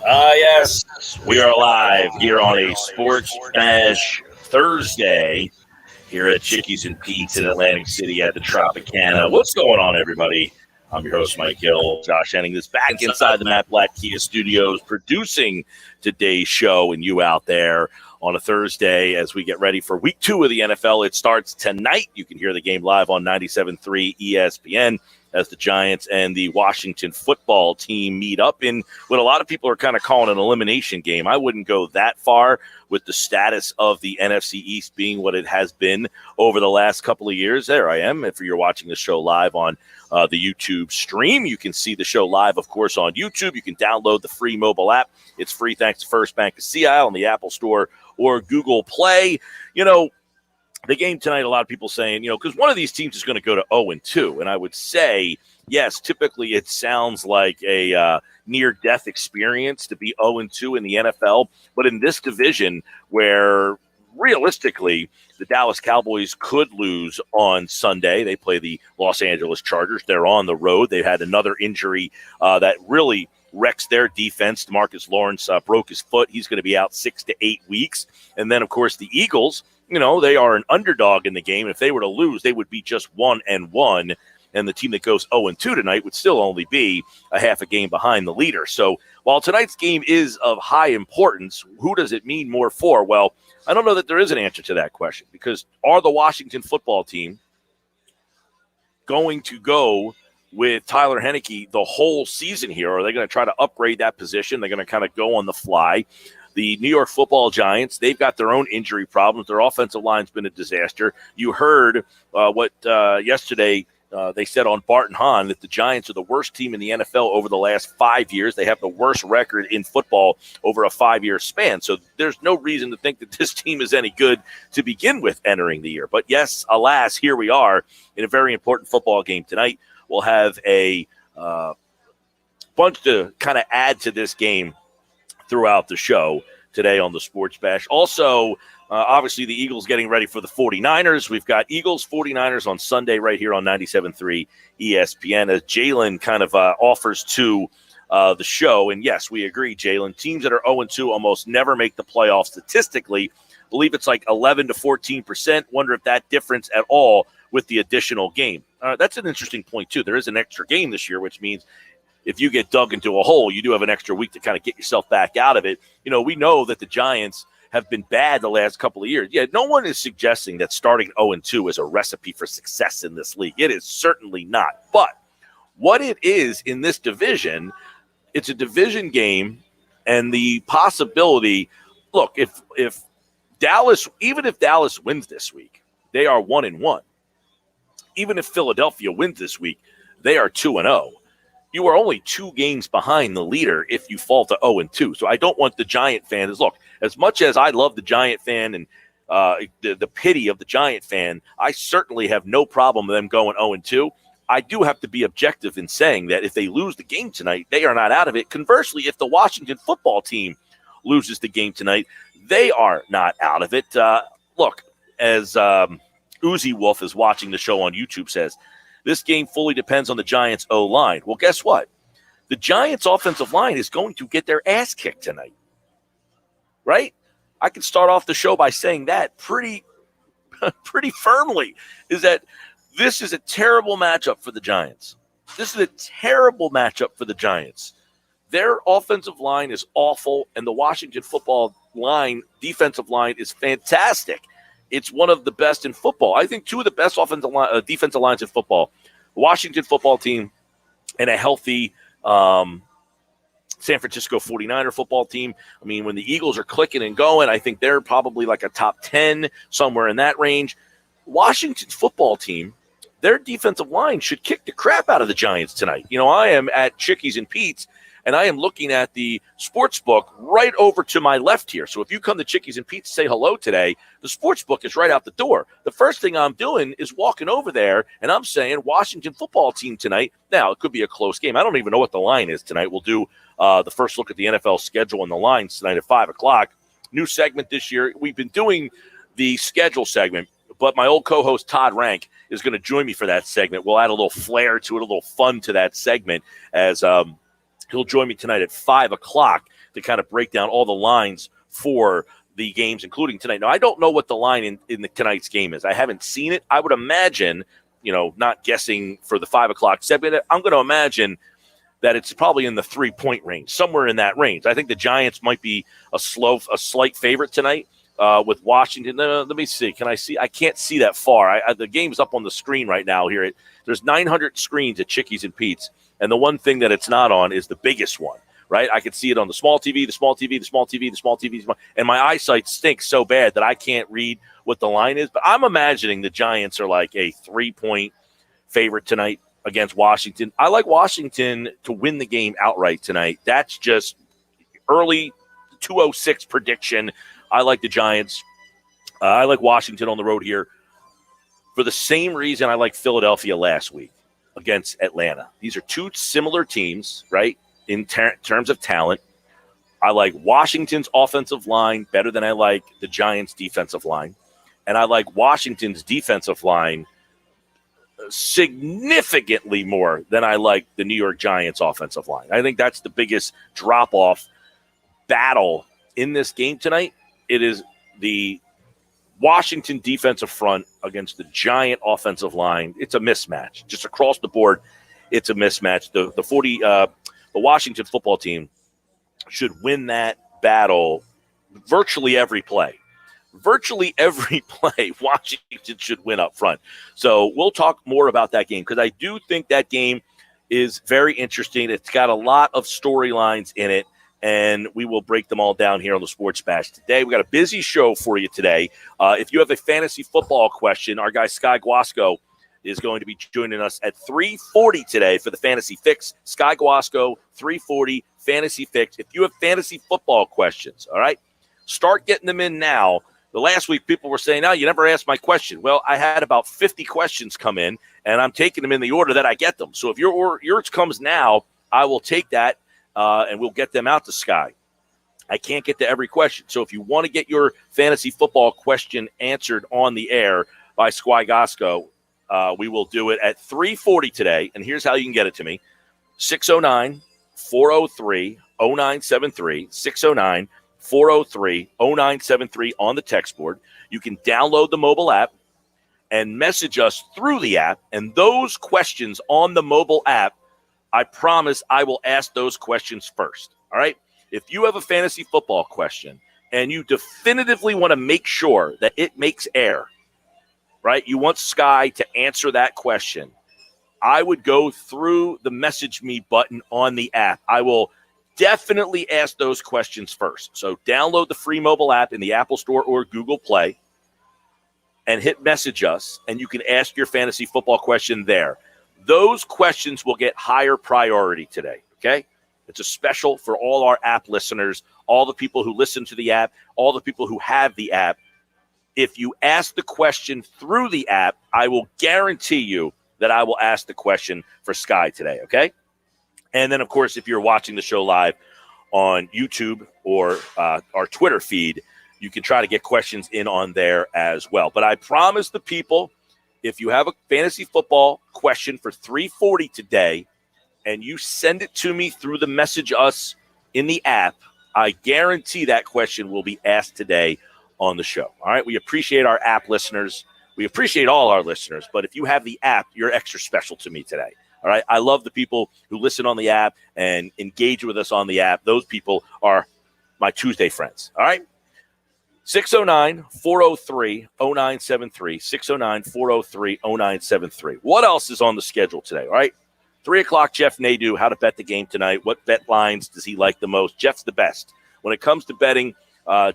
Yes, we are live here on a Sports Bash Thursday here at Chickies and Pete's in Atlantic City at the Tropicana. What's going on, everybody? I'm your host, Mike Gill. Josh Henning is back inside the Matt Black Kia Studios producing today's show, and you out there on a Thursday as we get ready for week 2 of the NFL. It starts tonight. You can hear the game live on 97.3 ESPN as the Giants and the Washington football team meet up in what a lot of people are kind of calling an elimination game. I wouldn't go that far with the status of the NFC East being what it has been over the last couple of years. There I am. If you're watching the show live on the YouTube stream, you can see the show live, of course, on YouTube. You can download the free mobile app. It's free thanks to First Bank of Sea Isle on the Apple Store or Google Play. You know, the game tonight, a lot of people saying, because one of these teams is going to go to 0-2. And I would say, yes, typically it sounds like a near-death experience to be 0-2 in the NFL. But in this division where realistically the Dallas Cowboys could lose on Sunday, they play the Los Angeles Chargers. They're on the road. They had another injury that really wrecks their defense. DeMarcus Lawrence broke his foot. He's going to be out 6 to 8 weeks. And then, of course, the Eagles, they are an underdog in the game. If they were to lose, they would be just 1-1. And the team that goes 0-2 tonight would still only be a half a game behind the leader. So while tonight's game is of high importance, who does it mean more for? Well, I don't know that there is an answer to that question, because are the Washington football team going to go with Tyler Heinicke the whole season here? Or are they going to try to upgrade that position? They're going to kind of go on the fly. The New York Football Giants, they've got their own injury problems. Their offensive line's been a disaster. You heard what yesterday they said on Bart and Hahn, that the Giants are the worst team in the NFL over the last 5 years. They have the worst record in football over a 5-year span. So there's no reason to think that this team is any good to begin with entering the year. But yes, alas, here we are in a very important football game tonight. We'll have a bunch to kind of add to this game throughout the show today on the Sports Bash. Also, obviously, the Eagles getting ready for the 49ers. We've got Eagles 49ers on Sunday right here on 97.3 ESPN as Jalen kind of offers to the show. And yes, we agree, Jalen. Teams that are 0-2 almost never make the playoffs statistically. I believe it's like 11 to 14%. Wonder if that difference at all with the additional game. That's an interesting point, too. There is an extra game this year, which means if you get dug into a hole, you do have an extra week to kind of get yourself back out of it. We know that the Giants have been bad the last couple of years. Yeah, no one is suggesting that starting 0-2 is a recipe for success in this league. It is certainly not. But what it is in this division, it's a division game, and the possibility, look, if Dallas, even if Dallas wins this week, they are 1-1. Even if Philadelphia wins this week, they are 2-0. You are only 2 games behind the leader if you fall to 0-2. So I don't want the Giant fans. Look, as much as I love the Giant fan and the pity of the Giant fan, I certainly have no problem with them going 0-2. I do have to be objective in saying that if they lose the game tonight, they are not out of it. Conversely, if the Washington football team loses the game tonight, they are not out of it. Look, as Uzi Wolf is watching the show on YouTube says, this game fully depends on the Giants' O-line. Well, guess what? The Giants' offensive line is going to get their ass kicked tonight, right? I can start off the show by saying that pretty firmly, is that this is a terrible matchup for the Giants. This is a terrible matchup for the Giants. Their offensive line is awful, and the Washington football line, defensive line, is fantastic. It's one of the best in football. I think 2 of the best defensive lines in football, the Washington football team and a healthy San Francisco 49er football team. I mean, when the Eagles are clicking and going, I think they're probably like a top 10, somewhere in that range. Washington's football team, their defensive line should kick the crap out of the Giants tonight. I am at Chickies and Pete's, and I am looking at the sports book right over to my left here. So if you come to Chickies and Pete to say hello today, the sports book is right out the door. The first thing I'm doing is walking over there, and I'm saying Washington football team tonight. Now, it could be a close game. I don't even know what the line is tonight. We'll do the first look at the NFL schedule and the lines tonight at 5 o'clock. New segment this year. We've been doing the schedule segment, but my old co-host Todd Rank is going to join me for that segment. We'll add a little flair to it, a little fun to that segment as He'll join me tonight at 5 o'clock to kind of break down all the lines for the games, including tonight. Now, I don't know what the line in tonight's game is. I haven't seen it. I would imagine, not guessing for the 5 o'clock segment, I'm going to imagine that it's probably in the 3-point range, somewhere in that range. I think the Giants might be a slight favorite tonight with Washington. Let me see. Can I see? I can't see that far. The game's up on the screen right now here. There's 900 screens at Chickies and Pete's, and the one thing that it's not on is the biggest one, right? I can see it on the small TV, the small TV, the small TV, the small TV, and my eyesight stinks so bad that I can't read what the line is. But I'm imagining the Giants are like a 3-point favorite tonight against Washington. I like Washington to win the game outright tonight. That's just early 206 prediction. I like the Giants. I like Washington on the road here for the same reason I like Philadelphia last week against Atlanta. These are two similar teams, right, in terms of talent. I like Washington's offensive line better than I like the Giants' defensive line. And I like Washington's defensive line significantly more than I like the New York Giants' offensive line. I think that's the biggest drop-off battle in this game tonight. It is the Washington defensive front against the Giant offensive line. It's a mismatch. Just across the board, it's a mismatch. The Washington football team should win that battle virtually every play. Virtually every play, Washington should win up front. So we'll talk more about that game because I do think that game is very interesting. It's got a lot of storylines in it, and we will break them all down here on the Sports Bash today. We got a busy show for you today. If you have a fantasy football question, our guy Sky Guasco is going to be joining us at 3:40 today for the Fantasy Fix. Sky Guasco, 3:40, Fantasy Fix. If you have fantasy football questions, all right, start getting them in now. The last week, people were saying, you never asked my question. Well, I had about 50 questions come in, and I'm taking them in the order that I get them. So if yours comes now, I will take that, and we'll get them out to Sky. I can't get to every question. So if you want to get your fantasy football question answered on the air by Sky Guasco, we will do it at 3:40 today. And here's how you can get it to me. 609-403-0973, 609-403-0973 on the text board. You can download the mobile app and message us through the app. And those questions on the mobile app, I promise I will ask those questions first. All right? If you have a fantasy football question and you definitively want to make sure that it makes air, right? You want Sky to answer that question, I would go through the message me button on the app. I will definitely ask those questions first. So download the free mobile app in the Apple Store or Google Play and hit message us, and you can ask your fantasy football question there. Those questions will get higher priority today, okay? It's a special for all our app listeners, all the people who listen to the app, all the people who have the app. If you ask the question through the app, I will guarantee you that I will ask the question for Sky today, okay? And then, of course, if you're watching the show live on YouTube or our Twitter feed, you can try to get questions in on there as well. But I promise the people, if you have a fantasy football question for 3:40 today and you send it to me through the message us in the app, I guarantee that question will be asked today on the show. All right, we appreciate our app listeners. We appreciate all our listeners. But if you have the app, you're extra special to me today. All right, I love the people who listen on the app and engage with us on the app. Those people are my Tuesday friends. All right, 609-403-0973, 609-403-0973. What else is on the schedule today? All right, 3 o'clock, Jeff Nadeau, how to bet the game tonight. What bet lines does he like the most? Jeff's the best. When it comes to betting,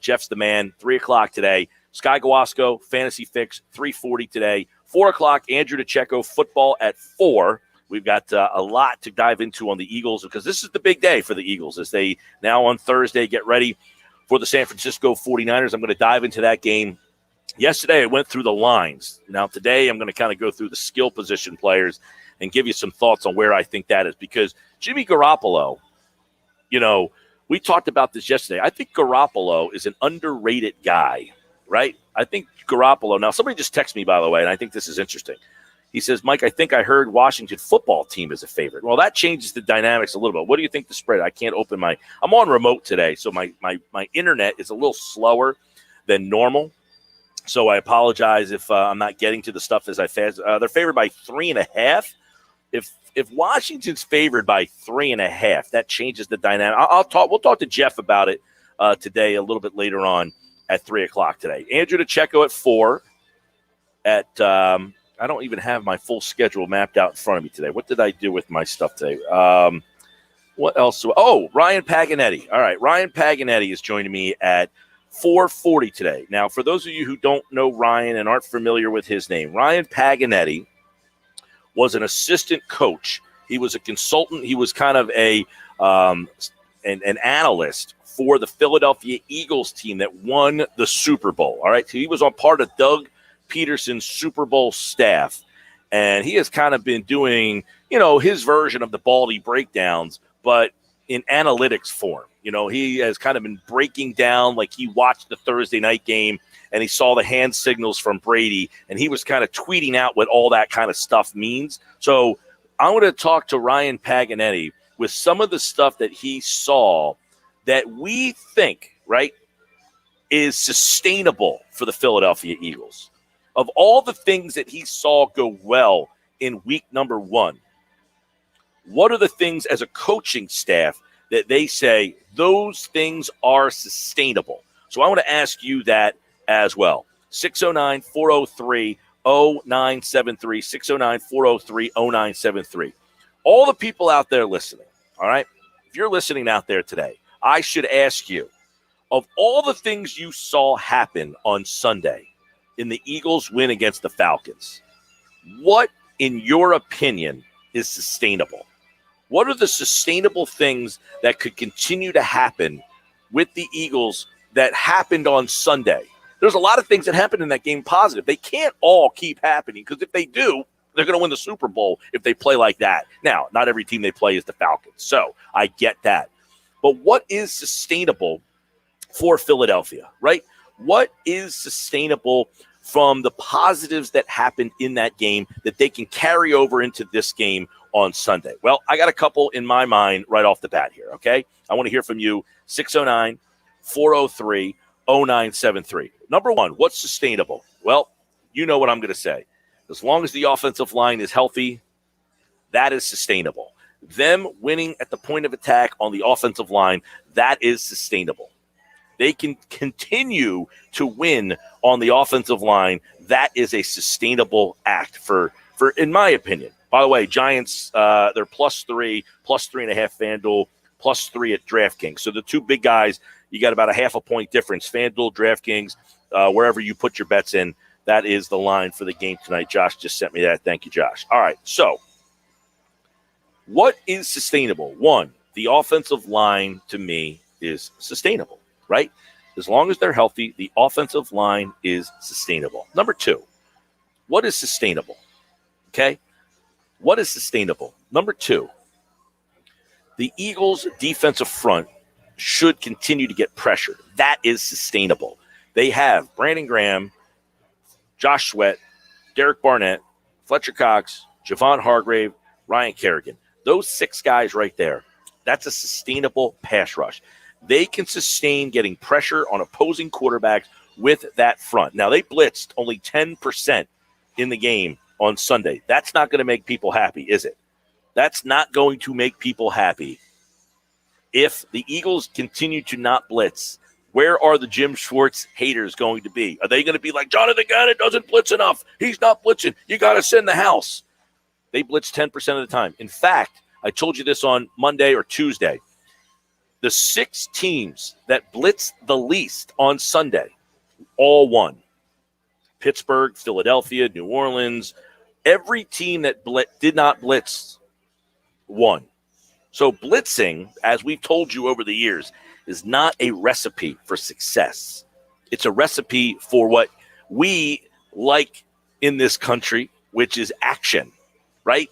Jeff's the man. 3 o'clock today. Sky Guasco, Fantasy Fix, 3:40 today. 4 o'clock, Andrew DeCecco, football at 4. We've got a lot to dive into on the Eagles because this is the big day for the Eagles as they now on Thursday get ready for the San Francisco 49ers. I'm going to dive into that game. Yesterday, I went through the lines. Now, today, I'm going to kind of go through the skill position players and give you some thoughts on where I think that is because Jimmy Garoppolo, we talked about this yesterday. I think Garoppolo is an underrated guy, right? I think Garoppolo – now, somebody just texted me, by the way, and I think this is interesting. He says, Mike, I think I heard Washington football team is a favorite. Well, that changes the dynamics a little bit. What do you think the spread? I can't open I'm on remote today, so my internet is a little slower than normal. So I apologize if I'm not getting to the stuff as I fast. They're favored by 3.5. If Washington's favored by 3.5, that changes the dynamic. We'll talk to Jeff about it today a little bit later on at 3:00 today. Andrew DeCecco at 4. I don't even have my full schedule mapped out in front of me today. What did I do with my stuff today? What else? Oh, Ryan Paganetti. All right, Ryan Paganetti is joining me at 4:40 today. Now, for those of you who don't know Ryan and aren't familiar with his name, Ryan Paganetti was an assistant coach. He was a consultant. He was kind of an analyst for the Philadelphia Eagles team that won the Super Bowl. All right, so he was on part of Doug Peterson's Super Bowl staff, and he has kind of been doing, his version of the Baldy breakdowns, but in analytics form. He has kind of been breaking down, like he watched the Thursday night game and he saw the hand signals from Brady, and he was kind of tweeting out what all that kind of stuff means. So I'm going to talk to Ryan Paganetti with some of the stuff that he saw that we think, right, is sustainable for the Philadelphia Eagles. Of all the things that he saw go well in week number 1, what are the things as a coaching staff that they say those things are sustainable? So I want to ask you that as well. 609-403-0973, 609-403-0973. All the people out there listening, all right? If you're listening out there today, I should ask you, of all the things you saw happen on Sunday in the Eagles' win against the Falcons, what, in your opinion, is sustainable? What are the sustainable things that could continue to happen with the Eagles that happened on Sunday? There's a lot of things that happened in that game positive. They can't all keep happening, because if they do, they're going to win the Super Bowl if they play like that. Now, not every team they play is the Falcons, so I get that. But what is sustainable for Philadelphia, right? What is sustainable from the positives that happened in that game that they can carry over into this game on Sunday? Well, I got a couple in my mind right off the bat here, okay? I want to hear from you, 609-403-0973. Number one, what's sustainable? Well, you know what I'm going to say. As long as the offensive line is healthy, that is sustainable. Them winning at the point of attack on the offensive line, that is sustainable. They can continue to win on the offensive line. That is a sustainable act for in my opinion. By the way, Giants, they're +3, +3.5 FanDuel, +3 at DraftKings. So the two big guys, you got about a half a point difference. FanDuel, DraftKings, wherever you put your bets in, that is the line for the game tonight. Josh just sent me that. Thank you, Josh. All right, so what is sustainable? One, the offensive line to me is sustainable, right? As long as they're healthy, the offensive line is sustainable. Number two, what is sustainable? Okay? What is sustainable? Number two, the Eagles' defensive front should continue to get pressured. That is sustainable. They have Brandon Graham, Josh Sweat, Derek Barnett, Fletcher Cox, Javon Hargrave, Ryan Kerrigan. Those six guys right there, that's a sustainable pass rush. They can sustain getting pressure on opposing quarterbacks with that front. Now, they blitzed only 10% in the game on Sunday. That's not going to make people happy, is it? That's not going to make people happy. If the Eagles continue to not blitz, where are the Jim Schwartz haters going to be? Are they going to be like, Jonathan Gannon doesn't blitz enough? He's not blitzing. You got to send the house. They blitz 10% of the time. In fact, I told you this on Monday or Tuesday. The six teams that blitzed the least on Sunday all won. Pittsburgh, Philadelphia, New Orleans. Every team that did not blitz won. So blitzing, as we've told you over the years, is not a recipe for success. It's a recipe for what we like in this country, which is action, right?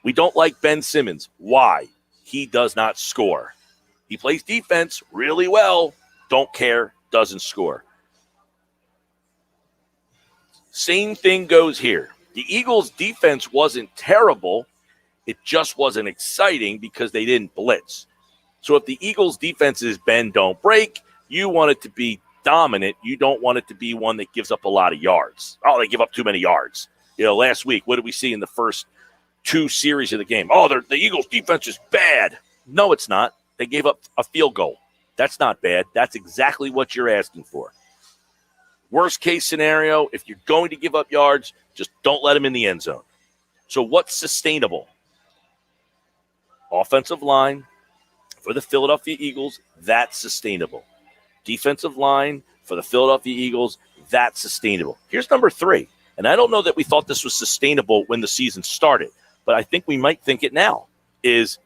We don't like Ben Simmons. Why? He does not score. He plays defense really well. Don't care. Doesn't score. Same thing goes here. The Eagles' defense wasn't terrible. It just wasn't exciting because they didn't blitz. So if the Eagles' defense is bend, don't break, you want it to be dominant. You don't want it to be one that gives up a lot of yards. Oh, they give up too many yards. Last week, what did we see in the first 2 series of the game? Oh, the Eagles' defense is bad. No, it's not. They gave up a field goal. That's not bad. That's exactly what you're asking for. Worst case scenario, if you're going to give up yards, just don't let them in the end zone. So what's sustainable? Offensive line for the Philadelphia Eagles, that's sustainable. Defensive line for the Philadelphia Eagles, that's sustainable. Here's number 3. And I don't know that we thought this was sustainable when the season started, but I think we might think it now, is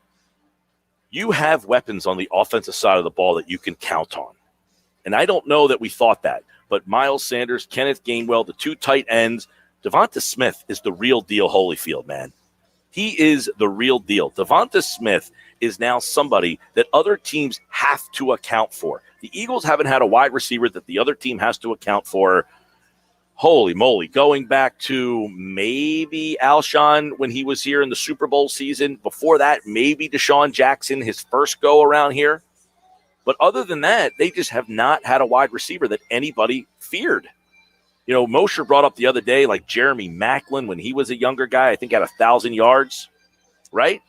you have weapons on the offensive side of the ball that you can count on. And I don't know that we thought that, but Miles Sanders, Kenneth Gainwell, the 2 tight ends, Devonta Smith is the real deal Holyfield, man. He is the real deal. Devonta Smith is now somebody that other teams have to account for. The Eagles haven't had a wide receiver that the other team has to account for. Holy moly, going back to maybe Alshon when he was here in the Super Bowl season. Before that, maybe Deshaun Jackson, his first go around here. But other than that, they just have not had a wide receiver that anybody feared. Mosher brought up the other day, like Jeremy Maclin when he was a younger guy, I think had 1,000 yards, right?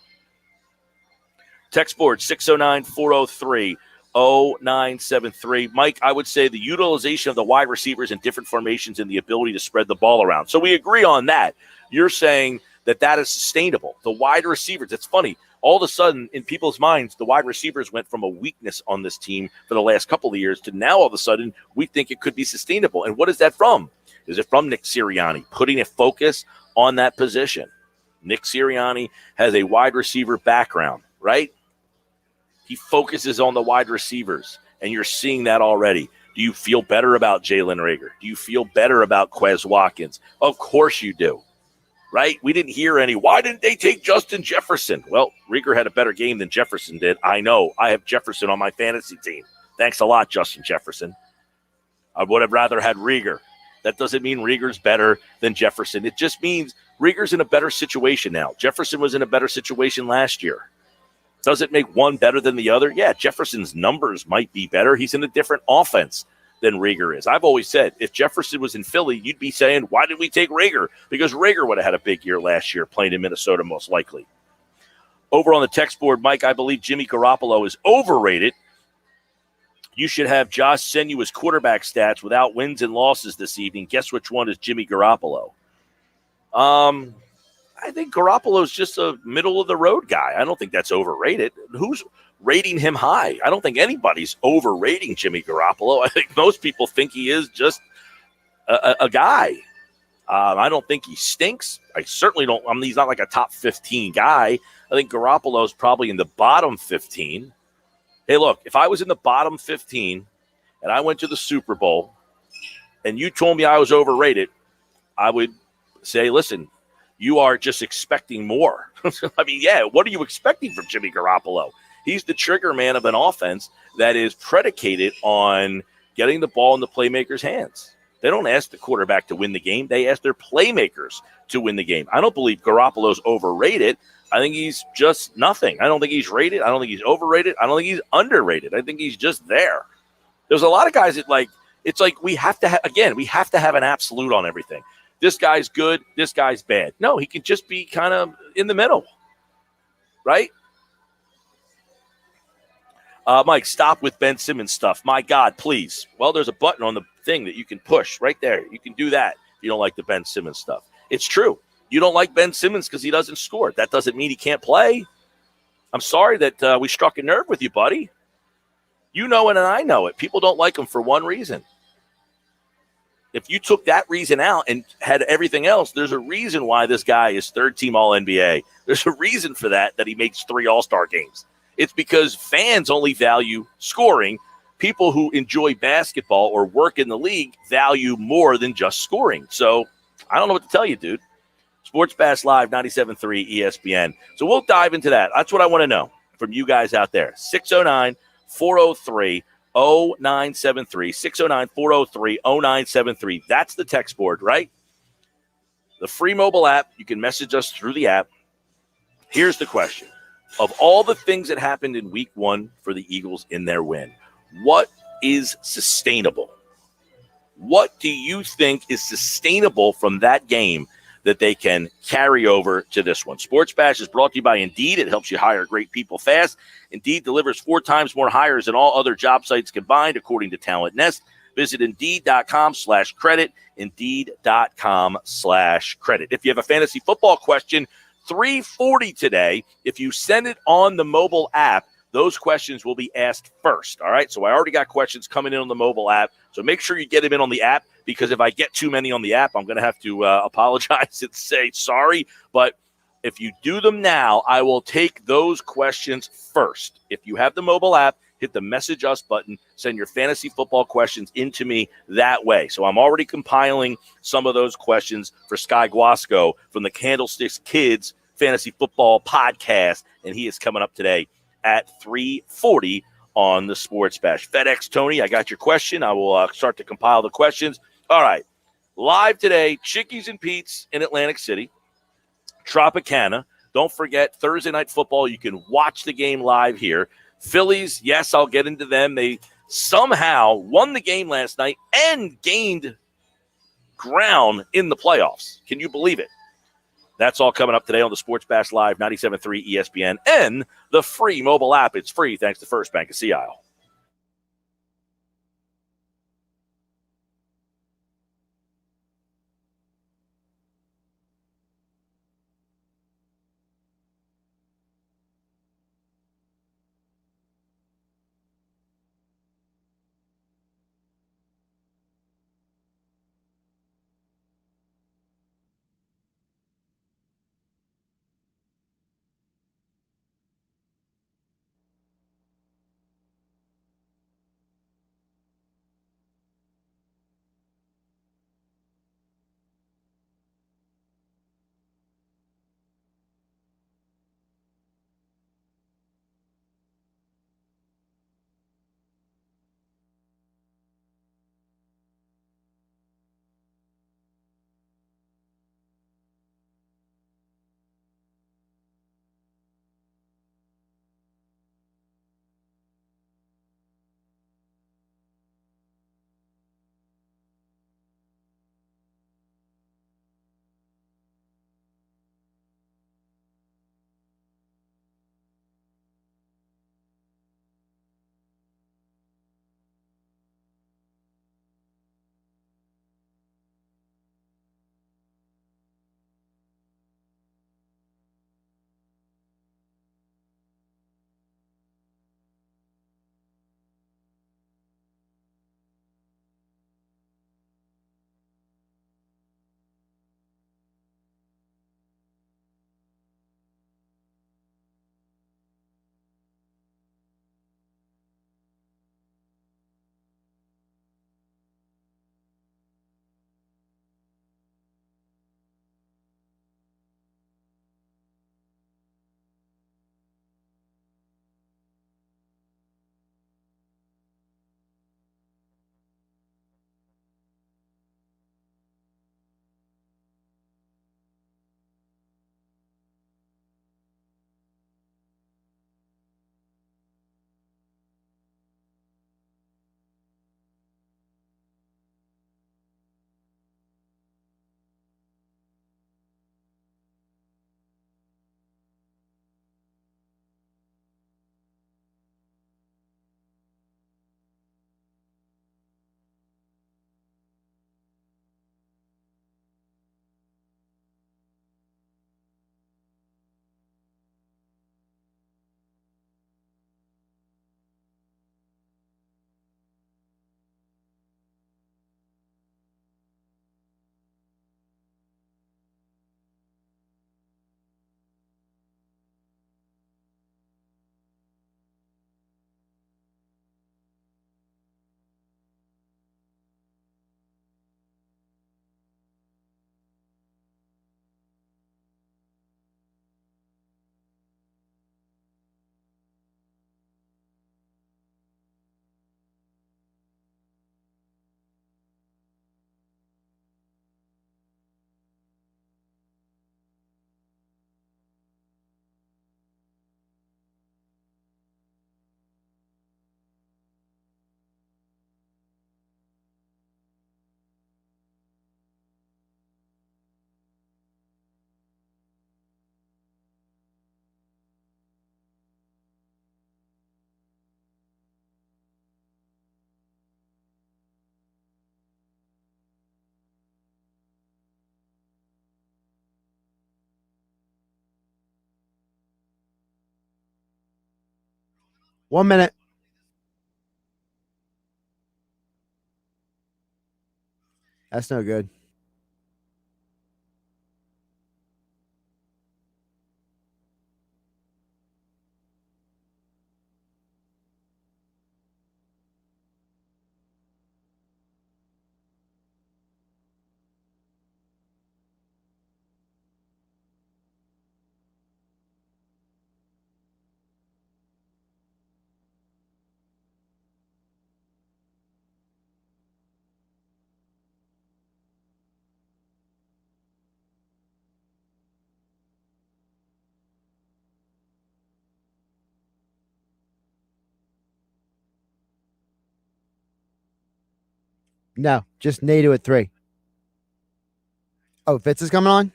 Text board 609-403-0973. Mike, I would say the utilization of the wide receivers in different formations and the ability to spread the ball around. So we agree on that. You're saying that is sustainable. The wide receivers, it's funny. All of a sudden, in people's minds, the wide receivers went from a weakness on this team for the last couple of years to now all of a sudden we think it could be sustainable. And what is that from? Is it from Nick Sirianni putting a focus on that position? Nick Sirianni has a wide receiver background, right? He focuses on the wide receivers, and you're seeing that already. Do you feel better about Jalen Reagor? Do you feel better about Quez Watkins? Of course you do. Right? We didn't hear any, why didn't they take Justin Jefferson? Well, Reagor had a better game than Jefferson did. I know. I have Jefferson on my fantasy team. Thanks a lot, Justin Jefferson. I would have rather had Reagor. That doesn't mean Reagor's better than Jefferson. It just means Reagor's in a better situation now. Jefferson was in a better situation last year. Does it make one better than the other? Yeah, Jefferson's numbers might be better. He's in a different offense than Reagor is. I've always said, if Jefferson was in Philly, you'd be saying, why did we take Reagor? Because Reagor would have had a big year last year playing in Minnesota, most likely. Over on the text board, Mike, I believe Jimmy Garoppolo is overrated. You should have Josh send you his quarterback stats without wins and losses this evening. Guess which one is Jimmy Garoppolo? I think Garoppolo's just a middle-of-the-road guy. I don't think that's overrated. Who's rating him high? I don't think anybody's overrating Jimmy Garoppolo. I think most people think he is just a guy. I don't think he stinks. I certainly don't. He's not like a top 15 guy. I think Garoppolo's probably in the bottom 15. Hey, look, if I was in the bottom 15 and I went to the Super Bowl and you told me I was overrated, I would say, listen, you are just expecting more. I mean, yeah, what are you expecting from Jimmy Garoppolo? He's the trigger man of an offense that is predicated on getting the ball in the playmakers' hands. They don't ask the quarterback to win the game. They ask their playmakers to win the game. I don't believe Garoppolo's overrated. I think he's just nothing. I don't think he's rated. I don't think he's overrated. I don't think he's underrated. I think he's just there. There's a lot of guys that it's like we have to have an absolute on everything. This guy's good. This guy's bad. No, he can just be kind of in the middle, right? Mike, stop with Ben Simmons stuff. My God, please. Well, there's a button on the thing that you can push right there. You can do that if you don't like the Ben Simmons stuff. It's true. You don't like Ben Simmons because he doesn't score. That doesn't mean he can't play. I'm sorry that we struck a nerve with you, buddy. You know it and I know it. People don't like him for one reason. If you took that reason out and had everything else, there's a reason why this guy is third-team All-NBA. There's a reason for that he makes 3 All-Star games. It's because fans only value scoring. People who enjoy basketball or work in the league value more than just scoring. So I don't know what to tell you, dude. Sports Bash Live, 97.3 ESPN. So we'll dive into that. That's what I want to know from you guys out there. 609-403-0973. 609-403-0973. That's the text board, right? The free mobile app, you can message us through the app. Here's the question. Of all the things that happened in week 1 for the Eagles in their win, what is sustainable? What do you think is sustainable from that game that they can carry over to this one? Sports Bash is brought to you by Indeed. It helps you hire great people fast. Indeed delivers 4 times more hires than all other job sites combined, according to Talent Nest. Visit Indeed.com/credit, Indeed.com/credit. If you have a fantasy football question, 3:40 today. If you send it on the mobile app, those questions will be asked first. All right. So I already got questions coming in on the mobile app. So make sure you get them in on the app, because if I get too many on the app, I'm going to have to apologize and say sorry. But if you do them now, I will take those questions first. If you have the mobile app, hit the message us button, send your fantasy football questions into me that way. So I'm already compiling some of those questions for Sky Guasco from the Candlesticks Kids Fantasy Football Podcast, and he is coming up today at 3:40 on the Sports Bash. FedEx Tony, I got your question. I will start to compile the questions. All right. Live today, Chickies and Pete's in Atlantic City, Tropicana. Don't forget, Thursday Night Football, you can watch the game live here. Phillies, yes, I'll get into them. They somehow won the game last night and gained ground in the playoffs. Can you believe it? That's all coming up today on the Sports Bash Live, 97.3 ESPN, and the free mobile app. It's free thanks to First Bank of Sea Isle. 1 minute. That's no good. No, just NATO at 3. Oh, Fitz is coming on?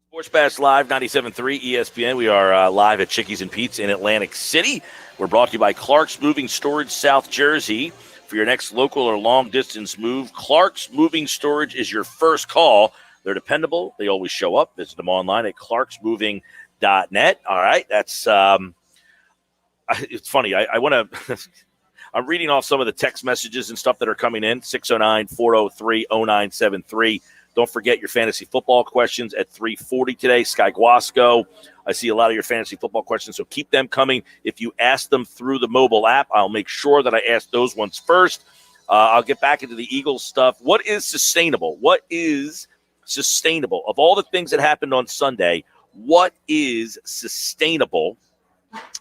Sports Bash Live, 97.3 ESPN. We are live at Chickies and Pete's in Atlantic City. We're brought to you by Clark's Moving Storage, South Jersey. For your next local or long-distance move, Clark's Moving Storage is your first call. They're dependable. They always show up. Visit them online at clarksmoving.net. All right, that's it's funny. I want to – I'm reading off some of the text messages and stuff that are coming in, 609-403-0973. Don't forget your fantasy football questions at 3:40 today. Sky Guasco, I see a lot of your fantasy football questions, so keep them coming. If you ask them through the mobile app, I'll make sure that I ask those ones first. I'll get back into the Eagles stuff. What is sustainable? What is sustainable? Of all the things that happened on Sunday, what is sustainable?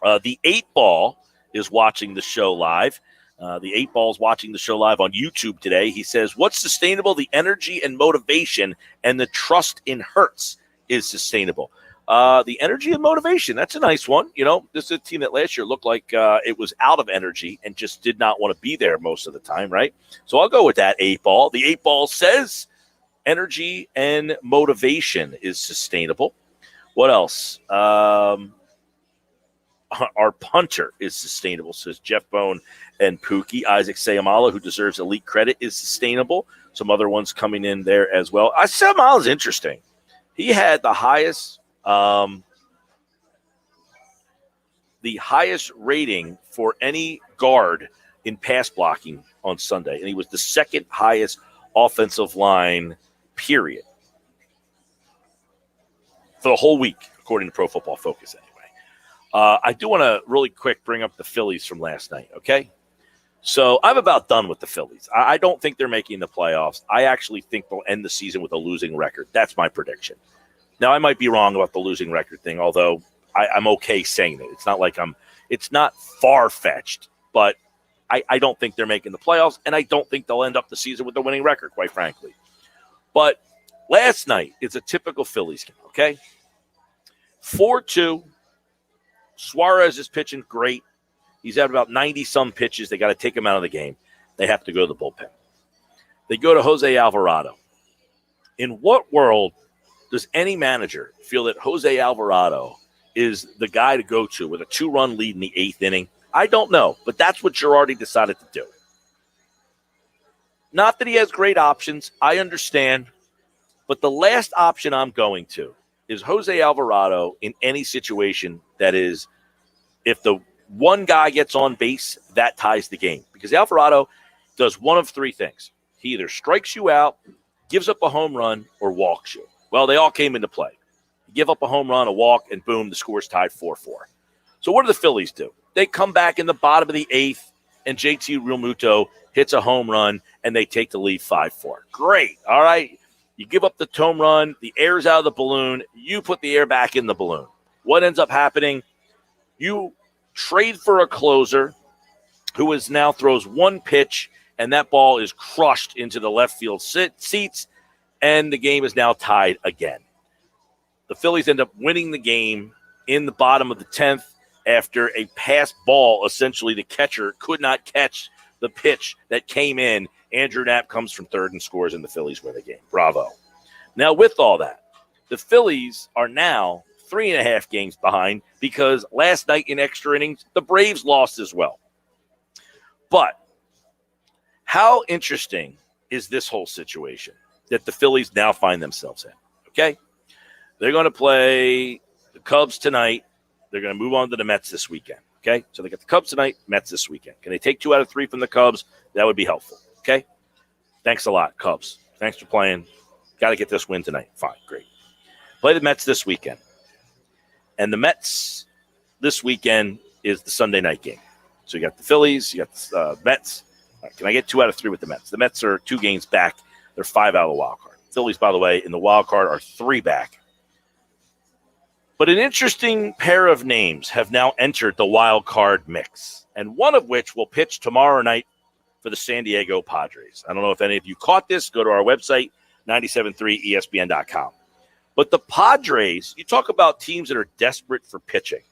The 8-Ball is watching the show live. The 8-Ball is watching the show live on YouTube today. He says, what's sustainable? The energy and motivation and the trust in Hurts is sustainable. The energy and motivation, that's a nice one. You know, this is a team that last year looked like it was out of energy and just did not want to be there most of the time, right? So I'll go with that 8-Ball. The 8-Ball says energy and motivation is sustainable. What else? Our punter is sustainable, says Jeff Bone and Pookie. Isaac Sayamala, who deserves elite credit, is sustainable. Some other ones coming in there as well. Sayamala is interesting. He had the highest rating for any guard in pass blocking on Sunday, and he was the second highest offensive line, period, for the whole week, according to Pro Football Focus. I do want to really quick bring up the Phillies from last night, okay? So I'm about done with the Phillies. I don't think they're making the playoffs. I actually think they'll end the season with a losing record. That's my prediction. Now, I might be wrong about the losing record thing, although I'm okay saying it. It's not like it's not far-fetched, but I don't think they're making the playoffs, and I don't think they'll end up the season with a winning record, quite frankly. But last night is a typical Phillies game, okay? 4-2. Suarez is pitching great. He's at about 90-some pitches. They got to take him out of the game. They have to go to the bullpen. They go to Jose Alvarado. In what world does any manager feel that Jose Alvarado is the guy to go to with a 2-run lead in the 8th inning? I don't know, but that's what Girardi decided to do. Not that he has great options. I understand. But the last option I'm going to is Jose Alvarado in any situation that is, if the one guy gets on base, that ties the game. Because Alvarado does one of 3 things. He either strikes you out, gives up a home run, or walks you. Well, they all came into play. You give up a home run, a walk, and boom, the score's tied 4-4. So what do the Phillies do? They come back in the bottom of the 8th, and JT Realmuto hits a home run, and they take the lead 5-4. Great. All right. You give up the home run, the air's out of the balloon, you put the air back in the balloon. What ends up happening? You trade for a closer who now throws one pitch, and that ball is crushed into the left field seats, and the game is now tied again. The Phillies end up winning the game in the bottom of the 10th after a pass ball. Essentially, the catcher could not catch the pitch that came in. Andrew Knapp comes from third and scores, and the Phillies win the game. Bravo. Now, with all that, the Phillies are now 3.5 games behind because last night in extra innings, the Braves lost as well. But how interesting is this whole situation that the Phillies now find themselves in? Okay? They're going to play the Cubs tonight. They're going to move on to the Mets this weekend. Okay? So they got the Cubs tonight, Mets this weekend. Can they take 2 out of 3 from the Cubs? That would be helpful. Okay? Thanks a lot, Cubs. Thanks for playing. Got to get this win tonight. Fine, great. Play the Mets this weekend. And the Mets this weekend is the Sunday night game. So you got the Phillies, you got the Mets. Right, can I get 2 out of 3 with the Mets? The Mets are 2 games back. They're 5 out of the wild card. Phillies, by the way, in the wild card are 3 back. But an interesting pair of names have now entered the wild card mix, and one of which will pitch tomorrow night for the San Diego Padres. I don't know if any of you caught this. Go to our website, 973ESPN.com. But the Padres, you talk about teams that are desperate for pitching.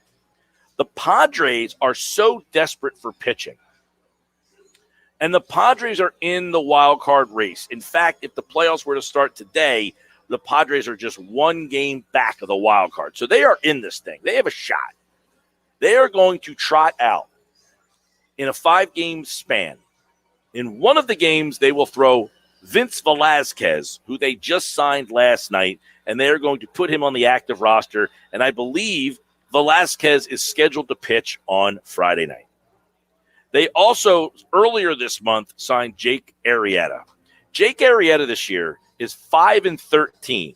The Padres are so desperate for pitching. And the Padres are in the wild card race. In fact, if the playoffs were to start today, the Padres are just 1 game back of the wild card. So they are in this thing. They have a shot. They are going to trot out in a 5-game span. In one of the games, they will throw Vince Velazquez, who they just signed last night, and they are going to put him on the active roster. And I believe Velazquez is scheduled to pitch on Friday night. They also, earlier this month, signed Jake Arrieta. Jake Arrieta this year is 5-13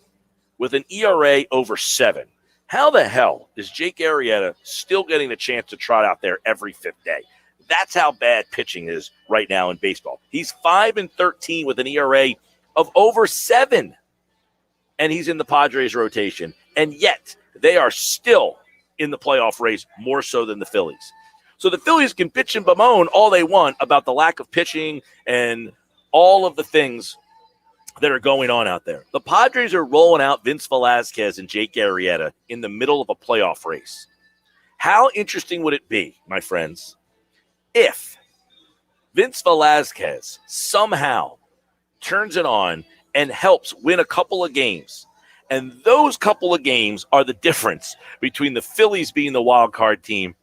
with an ERA over 7. How the hell is Jake Arrieta still getting a chance to trot out there every 5th day? That's how bad pitching is right now in baseball. He's 5-13 with an ERA of over 7. And he's in the Padres rotation. And yet they are still in the playoff race more so than the Phillies. So the Phillies can bitch and bemoan all they want about the lack of pitching and all of the things that are going on out there. The Padres are rolling out Vince Velazquez and Jake Arrieta in the middle of a playoff race. How interesting would it be, my friends, if Vince Velazquez somehow turns it on and helps win a couple of games? And those couple of games are the difference between the Phillies being the wild card team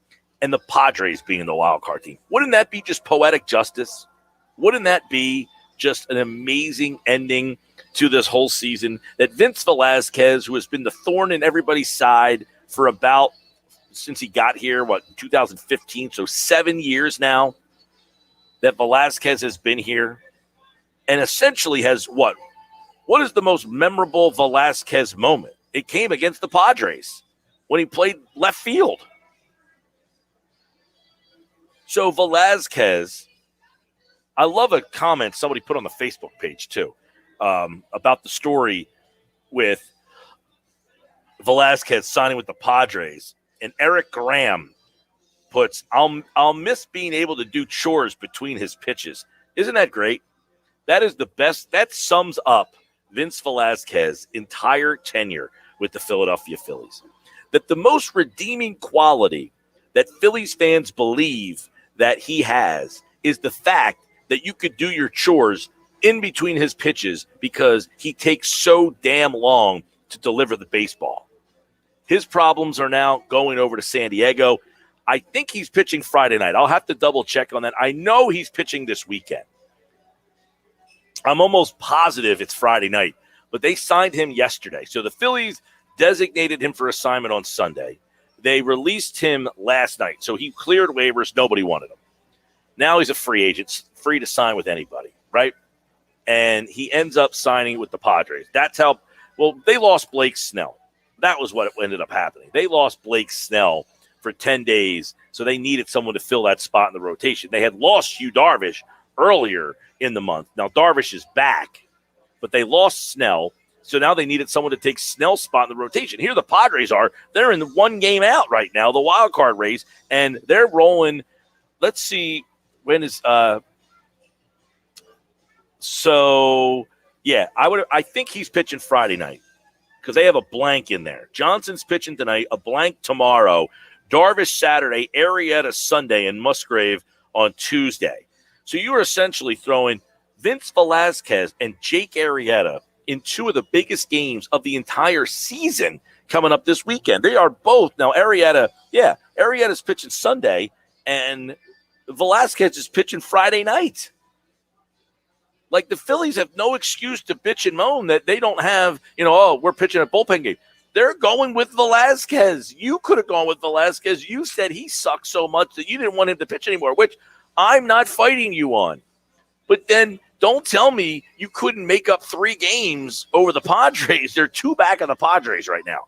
and the Padres being the wild card team. Wouldn't that be just poetic justice? Wouldn't that be just an amazing ending to this whole season? That Vince Velazquez, who has been the thorn in everybody's side for about, since he got here, 2015, so 7 years now, that Velazquez has been here and essentially has what is the most memorable Velazquez moment? It came against the Padres when he played left field. So Velazquez, I love a comment somebody put on the Facebook page too about the story with Velazquez signing with the Padres. And Eric Graham puts, I'll miss being able to do chores between his pitches. Isn't that great? That is the best. That sums up Vince Velazquez's entire tenure with the Philadelphia Phillies. That the most redeeming quality that Phillies fans believe that he has is the fact that you could do your chores in between his pitches because he takes so damn long to deliver the baseball. His problems are now going over to San Diego. I think he's pitching Friday night. I'll have to double check on that. I know he's pitching this weekend. I'm almost positive it's Friday night, but they signed him yesterday. So the Phillies designated him for assignment on Sunday. They released him last night. So he cleared waivers. Nobody wanted him. Now he's a free agent, free to sign with anybody, right? And he ends up signing with the Padres. That's how, they lost Blake Snell. That was what ended up happening. They lost Blake Snell for 10 days, so they needed someone to fill that spot in the rotation. They had lost Yu Darvish earlier in the month. Now Darvish is back, but they lost Snell, so now they needed someone to take Snell's spot in the rotation. Here the Padres are. They're in the 1 game out right now, the wild card race, and they're rolling. Let's see, when is I think he's pitching Friday night because they have a blank in there. Johnson's pitching tonight, a blank tomorrow, Darvish Saturday, Arrieta Sunday, and Musgrave on Tuesday. So you are essentially throwing Vince Velazquez and Jake Arrieta in 2 of the biggest games of the entire season coming up this weekend. They are both now. Arrieta's pitching Sunday, and Velazquez is pitching Friday night. Like, the Phillies have no excuse to bitch and moan that they don't have, we're pitching a bullpen game. They're going with Velazquez. You could have gone with Velazquez. You said he sucks so much that you didn't want him to pitch anymore, which I'm not fighting you on. But then don't tell me you couldn't make up 3 games over the Padres. They're 2 back of the Padres right now.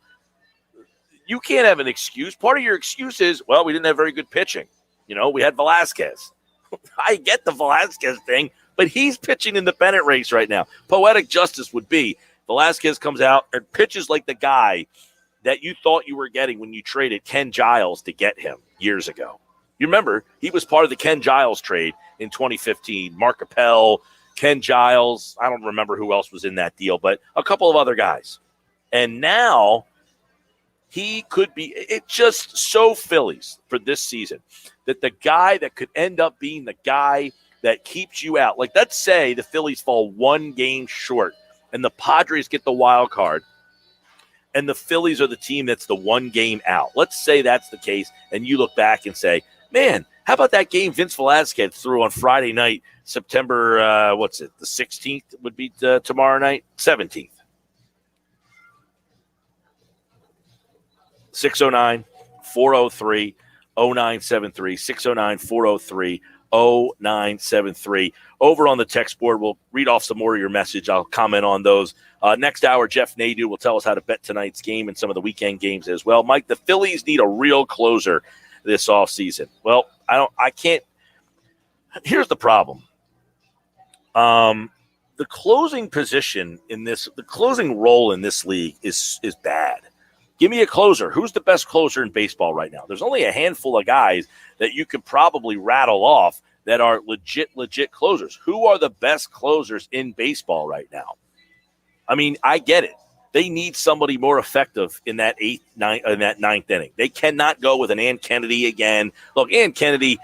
You can't have an excuse. Part of your excuse is, well, we didn't have very good pitching. We had Velazquez. I get the Velazquez thing, but he's pitching in the pennant race right now. Poetic justice would be Velazquez comes out and pitches like the guy that you thought you were getting when you traded Ken Giles to get him years ago. You remember, he was part of the Ken Giles trade in 2015. Mark Appel, Ken Giles, I don't remember who else was in that deal, but a couple of other guys. And now he could be – it's just so Phillies for this season that the guy that could end up being the guy that keeps you out. Like, let's say the Phillies fall 1 game short and the Padres get the wild card and the Phillies are the team that's the 1 game out. Let's say that's the case, and you look back and say, man, how about that game Vince Velazquez threw on Friday night, September, the 16th would be tomorrow night? 17th. 609-403-0973, 609-403-0973. Over on the text board, we'll read off some more of your message. I'll comment on those. Next hour, Jeff Nadeau will tell us how to bet tonight's game and some of the weekend games as well. Mike, the Phillies need a real closer this offseason. Well, I can't. Here's the problem. The closing position the closing role in this league is bad. Give me a closer. Who's the best closer in baseball right now? There's only a handful of guys that you could probably rattle off that are legit closers. Who are the best closers in baseball right now? I mean, I get it. They need somebody more effective in that ninth inning. They cannot go with an Ann Kennedy again. Look, Ann Kennedy,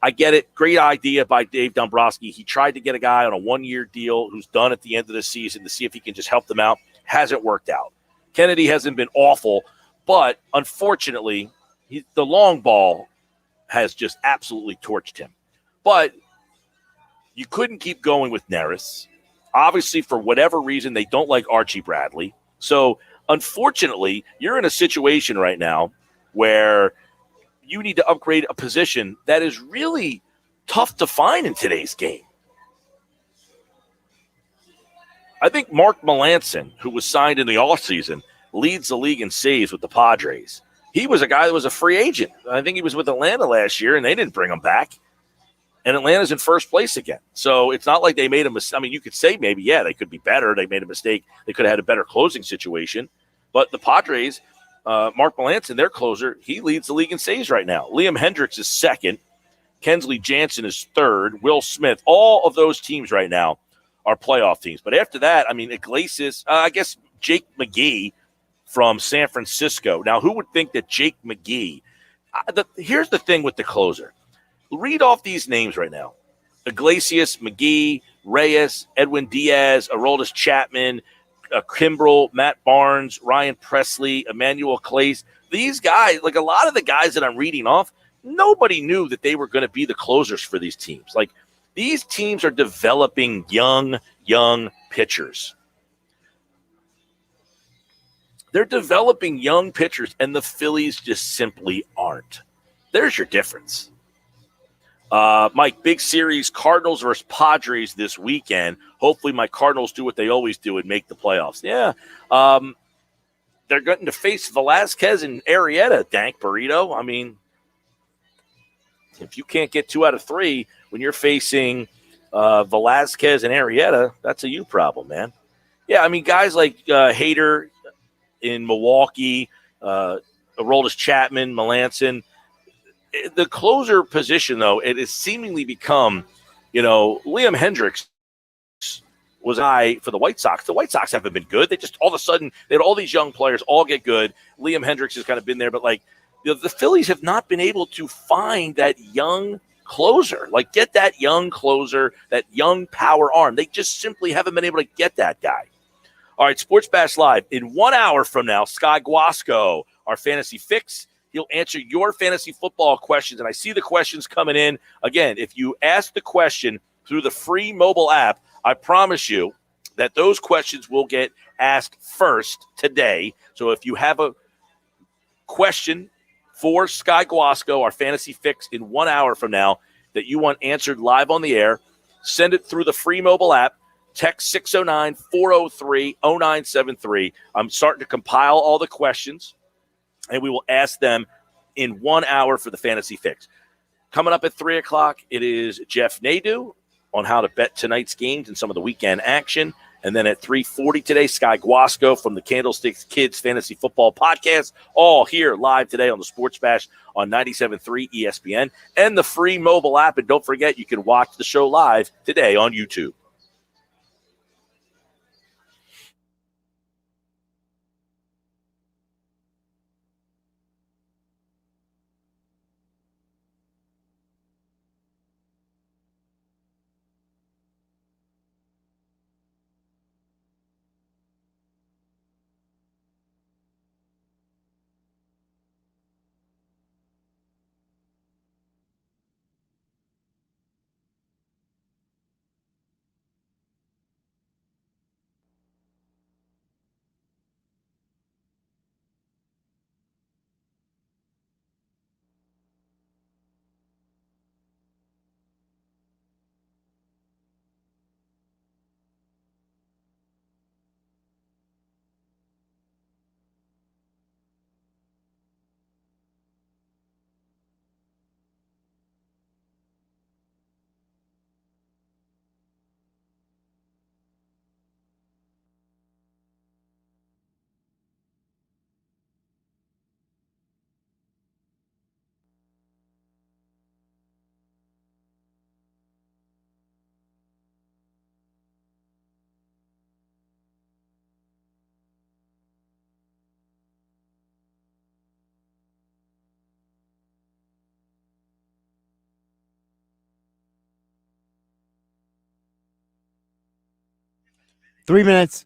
I get it. Great idea by Dave Dombrowski. He tried to get a guy on a 1-year deal who's done at the end of the season to see if he can just help them out. Hasn't worked out. Kennedy hasn't been awful, but unfortunately, the long ball has just absolutely torched him. But you couldn't keep going with Neris. Obviously, for whatever reason, they don't like Archie Bradley. So, unfortunately, you're in a situation right now where you need to upgrade a position that is really tough to find in today's game. I think Mark Melancon, who was signed in the offseason, leads the league in saves with the Padres. He was a guy that was a free agent. I think he was with Atlanta last year, and they didn't bring him back. And Atlanta's in first place again. So it's not like they made a mistake. I mean, you could say maybe, yeah, they could be better. They made a mistake. They could have had a better closing situation. But the Padres, Mark Melancon, their closer, he leads the league in saves right now. Liam Hendricks is second. Kensley Jansen is third. Will Smith. All of those teams right now are playoff teams. But after that, I mean, Iglesias, I guess Jake McGee from San Francisco. Now, who would think that Jake McGee here's the thing with the closer. Read off these names right now. Iglesias, McGee, Reyes, Edwin Diaz, Aroldis Chapman, Kimbrel, Matt Barnes, Ryan Presley, Emmanuel Clace. These guys, like a lot of the guys that I'm reading off, nobody knew that they were going to be the closers for these teams. Like, these teams are developing young pitchers. They're developing young pitchers, and the Phillies just simply aren't. There's your difference. Mike, big series, Cardinals versus Padres this weekend. Hopefully my Cardinals do what they always do and make the playoffs. Yeah. They're going to face Velazquez and Arrieta, Dank Burrito. I mean, if you can't get 2 out of 3 when you're facing Velazquez and Arrieta, that's a you problem, man. Yeah, I mean, guys like Hader in Milwaukee, Aroldis Chapman, Melancon. The closer position, though, it has seemingly become, Liam Hendricks was high for the White Sox. The White Sox haven't been good. They just all of a sudden, they had all these young players all get good. Liam Hendricks has kind of been there, but the Phillies have not been able to find that young closer. Like, get that young closer, that young power arm. They just simply haven't been able to get that guy. All right, Sports Bash Live. In 1 hour from now, Sky Guasco, our fantasy fix. He'll answer your fantasy football questions, and I see the questions coming in. Again, if you ask the question through the free mobile app, I promise you that those questions will get asked first today. So if you have a question for Sky Guasco, our fantasy fix in 1 hour from now, that you want answered live on the air, send it through the free mobile app. Text 609-403-0973. I'm starting to compile all the questions, and we will ask them in 1 hour for the fantasy fix. Coming up at 3 o'clock, it is Jeff Nadeau on how to bet tonight's games and some of the weekend action. And then at 3:40 today, Sky Guasco from the Candlesticks Kids Fantasy Football Podcast, all here live today on the Sports Bash on 97.3 ESPN and the free mobile app. And don't forget, you can watch the show live today on YouTube. Three minutes.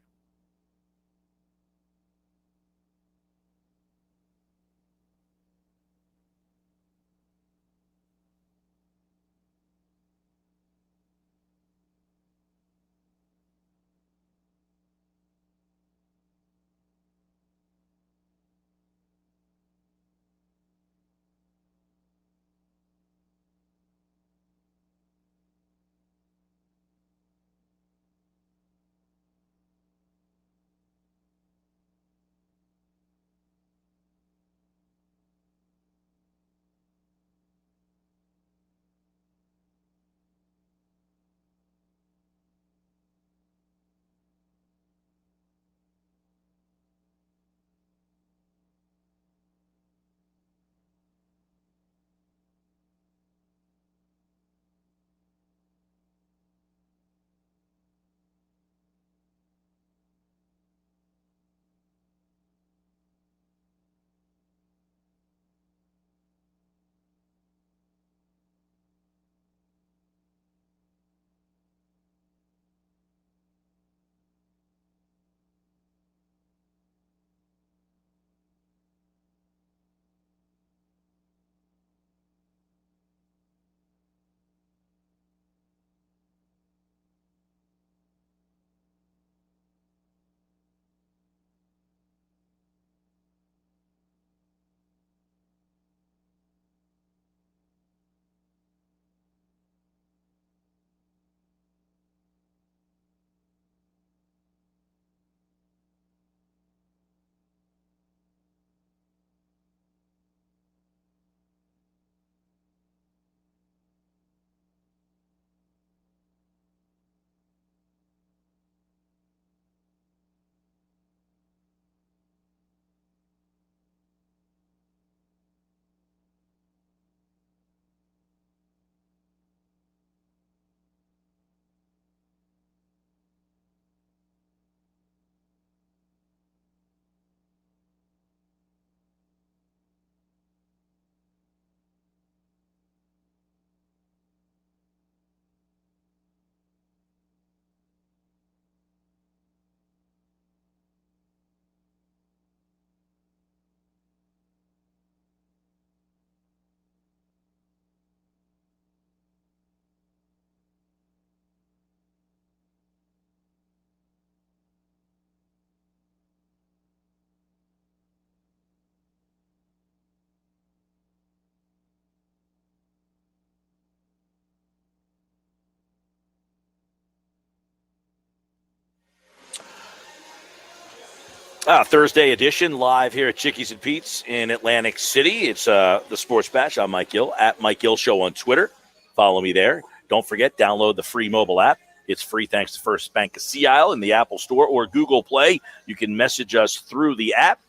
Thursday edition live here at Chickies and Pete's in Atlantic City. It's the Sports Bash. I'm Mike Gill at Mike Gill Show on Twitter. Follow me there. Don't forget, download the free mobile app. It's free thanks to First Bank of Sea Isle in the Apple Store or Google Play. You can message us through the app.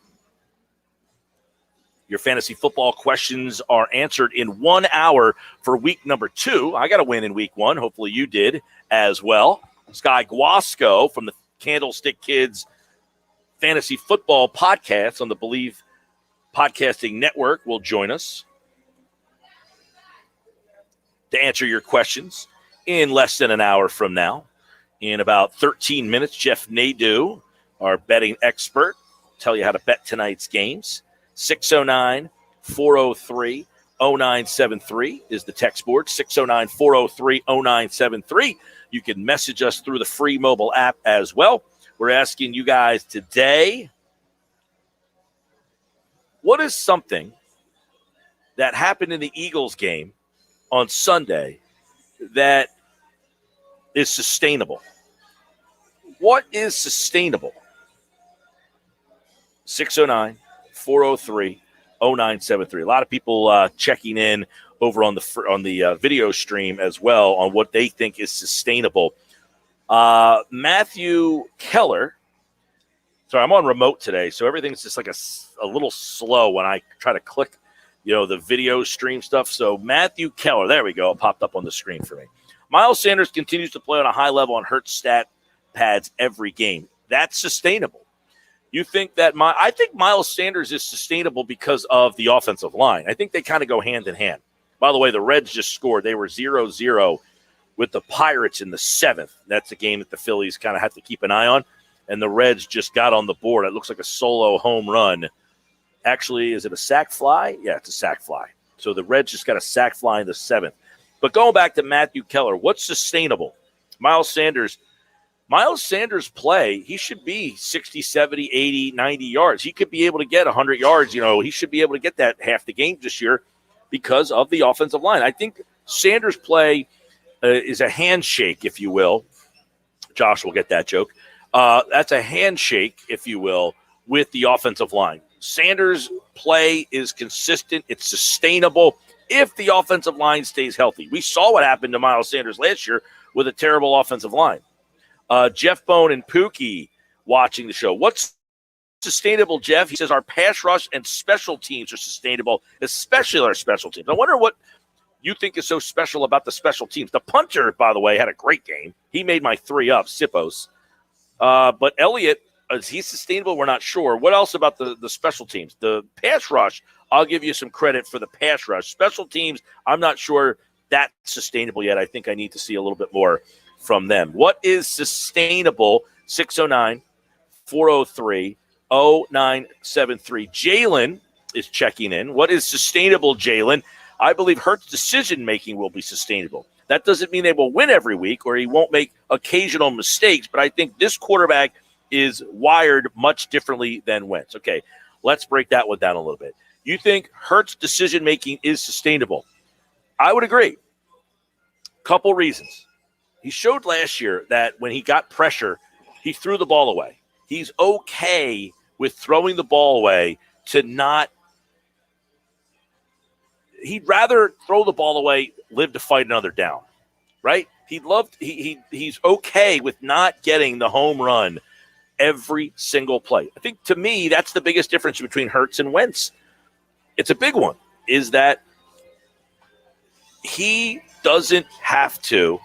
Your fantasy football questions are answered in 1 hour for week number 2. I got a win in week 1. Hopefully you did as well. Sky Guasco from the Candlestick Kids Fantasy Football Podcast on the Believe Podcasting Network will join us to answer your questions in less than an hour from now. In about 13 minutes, Jeff Nadeau, our betting expert, will tell you how to bet tonight's games. 609-403-0973 is the text board, 609-403-0973. You can message us through the free mobile app as well. We're asking you guys today, what is something that happened in the Eagles game on Sunday that is sustainable? What is sustainable? 609-403-0973. A lot of people checking in over on the video stream as well on what they think is sustainable. Matthew Keller. Sorry, I'm on remote today, so everything's just like a little slow when I try to click, the video stream stuff. So Matthew Keller, there we go. It popped up on the screen for me. Miles Sanders continues to play on a high level on Hurts stat pads every game. That's sustainable. You think that I think Miles Sanders is sustainable because of the offensive line. I think they kind of go hand in hand. By the way, the Reds just scored. They were 0-0 with the Pirates in the 7th. That's a game that the Phillies kind of have to keep an eye on. And the Reds just got on the board. It looks like a solo home run. Actually, is it a sac fly? Yeah, it's a sac fly. So the Reds just got a sac fly in the 7th. But going back to Matthew Keller, what's sustainable? Miles Sanders play, he should be 60, 70, 80, 90 yards. He could be able to get 100 yards. He should be able to get that half the game this year because of the offensive line. I think Sanders' play is a handshake, if you will. Josh will get that joke. That's a handshake, if you will, with the offensive line. Sanders' play is consistent. It's sustainable if the offensive line stays healthy. We saw what happened to Miles Sanders last year with a terrible offensive line. Jeff Bone and Pookie watching the show. What's sustainable, Jeff? He says our pass rush and special teams are sustainable, especially our special teams. I wonder what you think is so special about the special teams. The punter, by the way, had a great game. He made my 3 up, Sippos. But Elliott, is he sustainable? We're not sure. What else about the special teams? The pass rush, I'll give you some credit for the pass rush. Special teams, I'm not sure that's sustainable yet. I think I need to see a little bit more from them. What is sustainable? 609-403-0973. Jalen is checking in. What is sustainable, Jalen? I believe Hurts' decision-making will be sustainable. That doesn't mean they will win every week or he won't make occasional mistakes, but I think this quarterback is wired much differently than Wentz. Okay, let's break that one down a little bit. You think Hurts' decision-making is sustainable? I would agree. Couple reasons. He showed last year that when he got pressure, he threw the ball away. He's okay with throwing the ball away to not – he'd rather throw the ball away, live to fight another down, right? He's okay with not getting the home run every single play. I think, to me, that's the biggest difference between Hurts and Wentz. It's a big one, is that he doesn't have to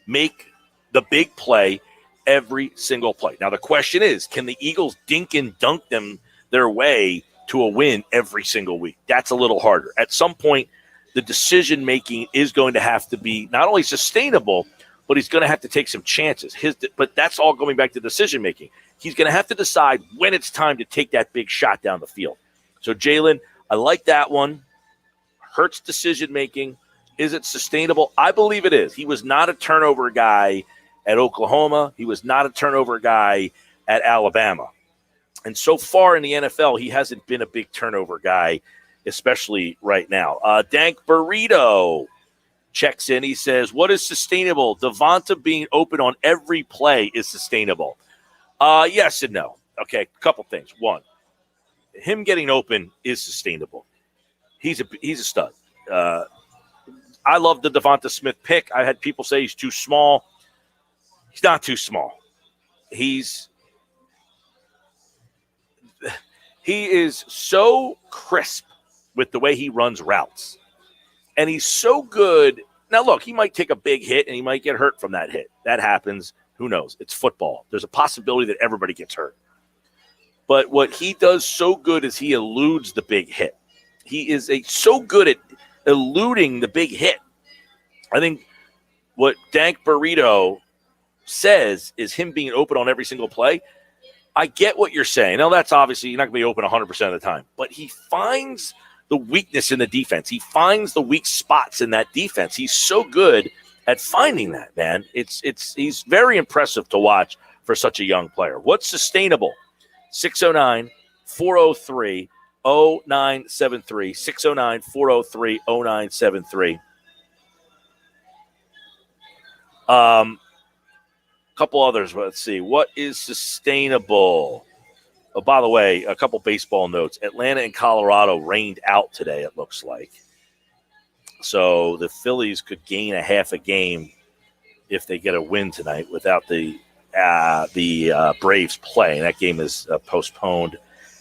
make the big play every single play. Now, the question is, can the Eagles dink and dunk them their way to a win every single week? That's a little harder. At some point, the decision-making is going to have to be not only sustainable, but he's going to have to take some chances. But that's all going back to decision-making. He's going to have to decide when it's time to take that big shot down the field. So, Jalen, I like that one. Hurts decision-making. Is it sustainable? I believe it is. He was not a turnover guy at Oklahoma. He was not a turnover guy at Alabama. And so far in the NFL, he hasn't been a big turnover guy, especially right now. Dank Burrito checks in. He says, what is sustainable? Devonta being open on every play is sustainable. Yes and no. Okay, a couple things. One, him getting open is sustainable. He's a stud. I love the Devonta Smith pick. I had people say he's too small. He's not too small. He is so crisp with the way he runs routes. And he's so good. Now, look, he might take a big hit and he might get hurt from that hit. That happens. Who knows? It's football. There's a possibility that everybody gets hurt. But what he does so good is he eludes the big hit. He is so good at eluding the big hit. I think what Dank Burrito says is him being open on every single play. I get what you're saying. Now, that's obviously you're not going to be open 100% of the time. But he finds the weakness in the defense. He finds the weak spots in that defense. He's so good at finding that, man. He's very impressive to watch for such a young player. What's sustainable? 609-403-0973. 609-403-0973. Couple others. Let's see. What is sustainable? Oh, by the way, a couple baseball notes. Atlanta and Colorado rained out today, it looks like. So the Phillies could gain a half a game if they get a win tonight without the Braves playing. That game is postponed.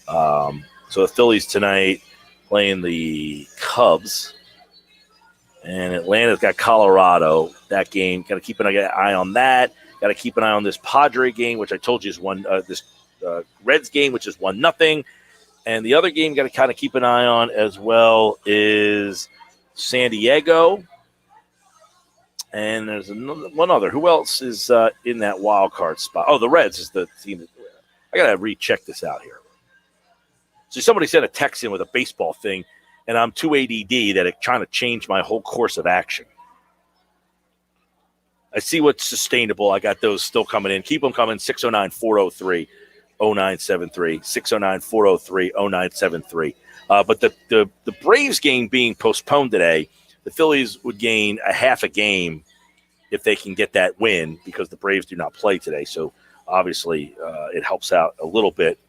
So the Phillies tonight playing the Cubs. And Atlanta's got Colorado. That game, got to keep an eye on that. Got to keep an eye on this Padre game, which I told you is this Reds game, which is 1-0. And the other game got to kind of keep an eye on as well is San Diego. And there's one other. Who else is in that wild card spot? Oh, the Reds is the team. I got to recheck this out here. So somebody sent a text in with a baseball thing, and I'm too ADD that it trying to change my whole course of action. I see what's sustainable. I got those still coming in. Keep them coming. 609-403-0973. 609-403-0973. But the Braves game being postponed today, the Phillies would gain a half a game if they can get that win because the Braves do not play today. So obviously it helps out a little bit.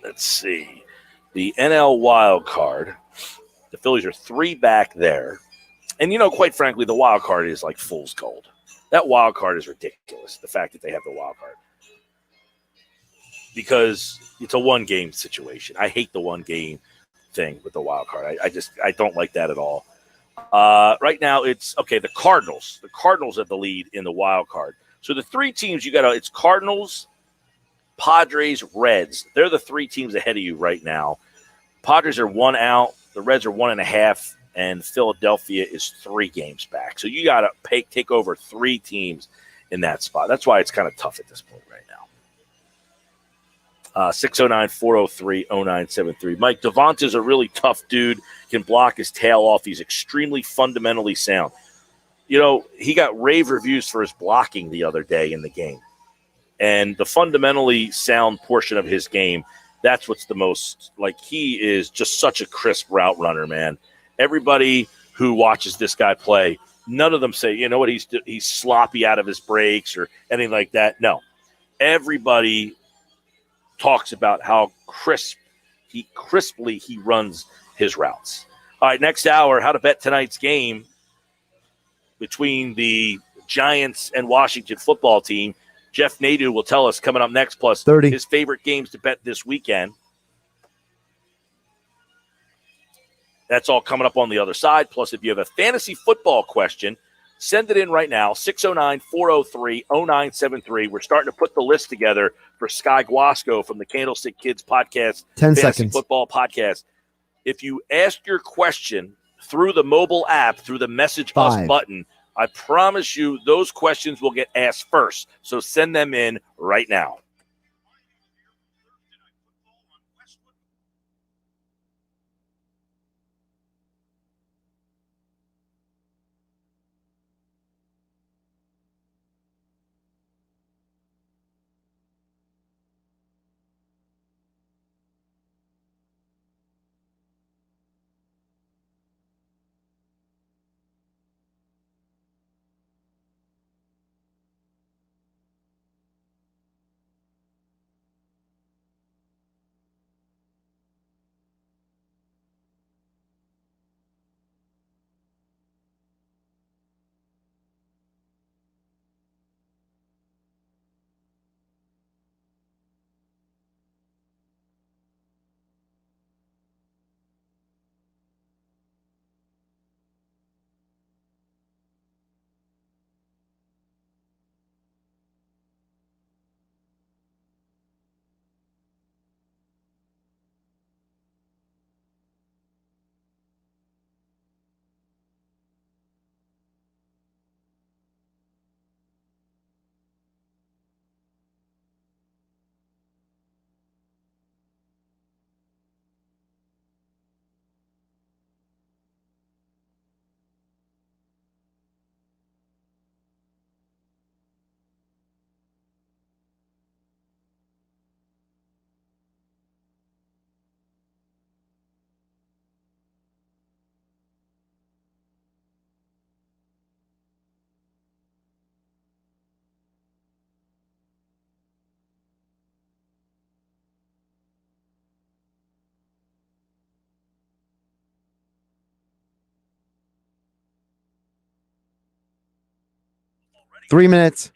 Let's see. The NL wild card, the Phillies are 3 back there. And, quite frankly, the wild card is like fool's gold. That wild card is ridiculous, the fact that they have the wild card. Because it's a one-game situation. I hate the one-game thing with the wild card. I don't like that at all. Right now, it's, okay, the Cardinals. The Cardinals have the lead in the wild card. So the 3 teams it's Cardinals, Padres, Reds. They're the 3 teams ahead of you right now. Padres are 1 out. The Reds are 1.5. And Philadelphia is 3 games back. So you got to take over 3 teams in that spot. That's why it's kind of tough at this point right now. 609-403-0973. Mike, Devonta's a really tough dude, can block his tail off. He's extremely fundamentally sound. He got rave reviews for his blocking the other day in the game. And the fundamentally sound portion of his game, that's what's the most, he is just such a crisp route runner, man. Everybody who watches this guy play, none of them say, he's sloppy out of his breaks or anything like that. No. Everybody talks about how crisply he runs his routes. All right, next hour, how to bet tonight's game between the Giants and Washington football team. Jeff Nadeau will tell us coming up next, plus 30. His favorite games to bet this weekend. That's all coming up on the other side. Plus, if you have a fantasy football question, send it in right now, 609-403-0973. We're starting to put the list together for Sky Guasco from the Candlestick Kids podcast, 10 Fantasy seconds. Football podcast. If you ask your question through the mobile app, through the Message Us 5. button, I promise you those questions will get asked first. So send them in right now. 3 minutes.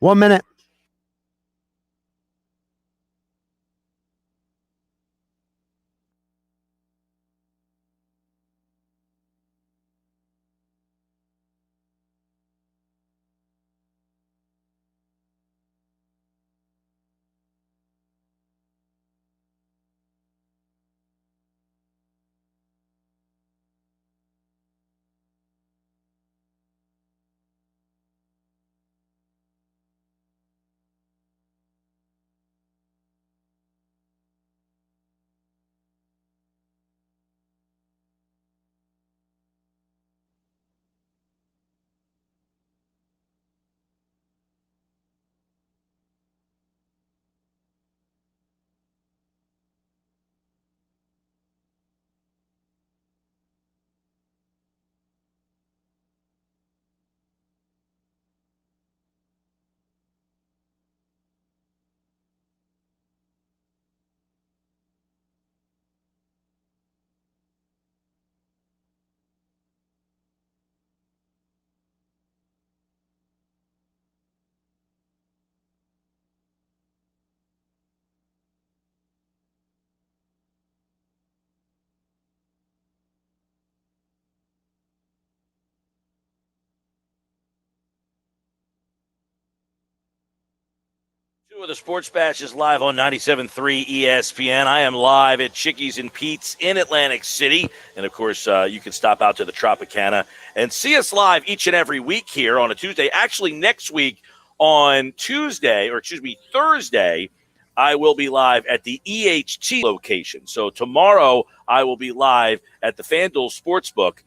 One minute. Two of the Sports Bash is live on 97.3 ESPN. I am live at Chickies and Pete's in Atlantic City. And, of course, you can stop out to the Tropicana and see us live each and every week here on a Tuesday. Actually, next week on Thursday, I will be live at the EHT location. So tomorrow I will be live at the FanDuel Sportsbook.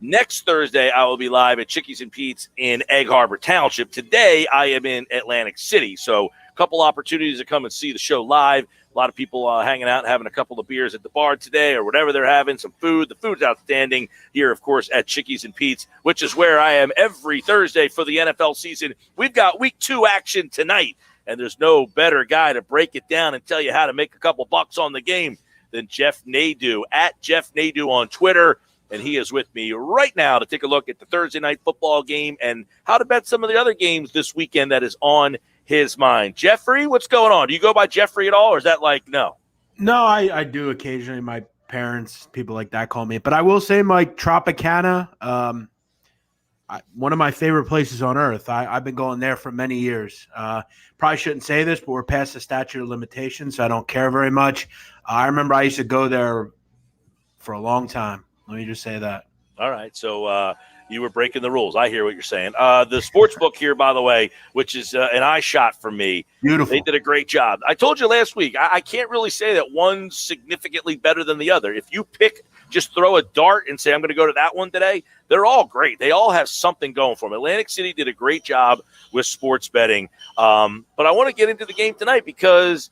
Next Thursday, I will be live at Chickies and Pete's in Egg Harbor Township. Today, I am in Atlantic City. So a couple opportunities to come and see the show live. A lot of people hanging out, having a couple of beers at the bar today or whatever they're having, some food. The food's outstanding here, of course, at Chickies and Pete's, which is where I am every Thursday for the NFL season. We've got Week 2 action tonight, and there's no better guy to break it down and tell you how to make a couple bucks on the game than Jeff Nadeau, at Jeff Nadeau on Twitter. And he is with me right now to take a look at the Thursday night football game and how to bet some of the other games this weekend that is on his mind. Jeffrey, what's going on? Do you go by Jeffrey at all, or is that like no? No, I do occasionally. My parents, people like that call me. But I will say, Mike, Tropicana, one of my favorite places on earth. I've been going there for many years. Probably shouldn't say this, but we're past the statute of limitations, so I don't care very much. I remember I used to go there for a long time. Let me just say that. All right, so you were breaking the rules. I hear what you're saying. The sports book here, by the way, which is an eye shot for me. Beautiful. They did a great job. I told you last week, I can't really say that one's significantly better than the other. If you just throw a dart and say, I'm going to go to that one today, they're all great. They all have something going for them. Atlantic City did a great job with sports betting. But I want to get into the game tonight because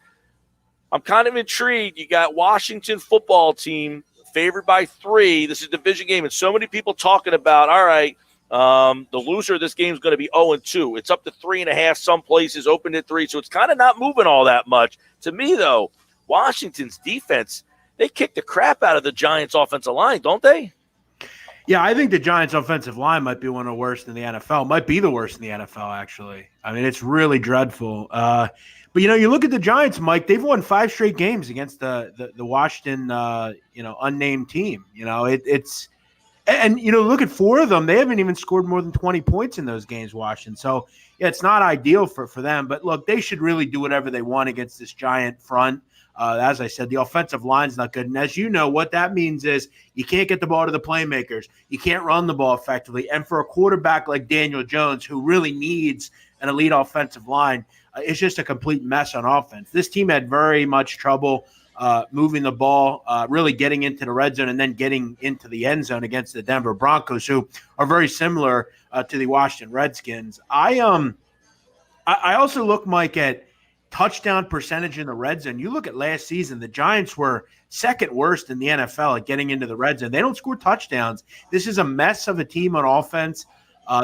I'm kind of intrigued. You got Washington football team favored by 3. This is a division game, and so many people talking about, all right, the loser of this game is going to be 0-2. It's up to 3.5 some places, open at 3, so it's kind of not moving all that much. To me, though, Washington's defense, they kick the crap out of the Giants' offensive line, don't they? Yeah, I think the Giants' offensive line might be one of the worst in the NFL. Might be the worst in the NFL, actually. I mean, it's really dreadful. But, you look at the Giants, Mike, they've won 5 straight games against the Washington, unnamed team. Look at 4 of them. They haven't even scored more than 20 points in those games, Washington. So, yeah, it's not ideal for them. But, look, they should really do whatever they want against this Giant front. As I said, the offensive line's not good. And as you know, what that means is you can't get the ball to the playmakers. You can't run the ball effectively. And for a quarterback like Daniel Jones, who really needs an elite offensive line, it's just a complete mess on offense. This team had very much trouble moving the ball, really getting into the red zone and then getting into the end zone against the Denver Broncos, who are very similar to the Washington Redskins. I also look, Mike, at touchdown percentage in the red zone. You look at last season, the Giants were second worst in the NFL at getting into the red zone. They don't score touchdowns. This is a mess of a team on offense.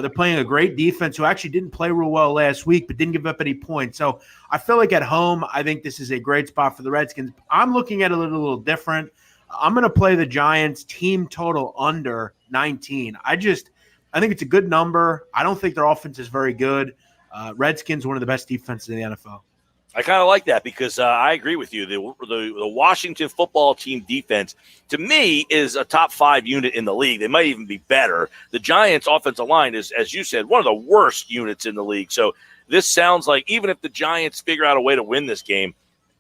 They're playing a great defense who actually didn't play real well last week but didn't give up any points. So I feel like at home, I think this is a great spot for the Redskins. I'm looking at it a little different. I'm going to play the Giants team total under 19. I think it's a good number. I don't think their offense is very good. Redskins, one of the best defenses in the NFL. I kind of like that because I agree with you. The Washington football team defense, to me, is a top 5 unit in the league. They might even be better. The Giants' offensive line is, as you said, one of the worst units in the league. So this sounds like even if the Giants figure out a way to win this game,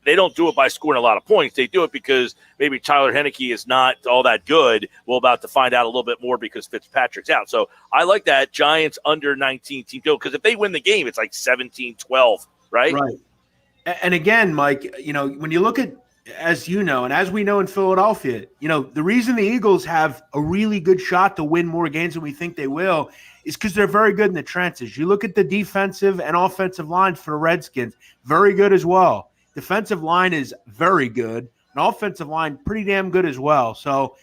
they don't do it by scoring a lot of points. They do it because maybe Tyler Heineke is not all that good. We're about to find out a little bit more because Fitzpatrick's out. So I like that Giants under 19 team total because if they win the game, it's like 17-12, right? Right. And again, Mike, when you look at, as you know, and as we know in Philadelphia, the reason the Eagles have a really good shot to win more games than we think they will is because they're very good in the trenches. You look at the defensive and offensive lines for the Redskins, very good as well. Defensive line is very good, and offensive line pretty damn good as well. So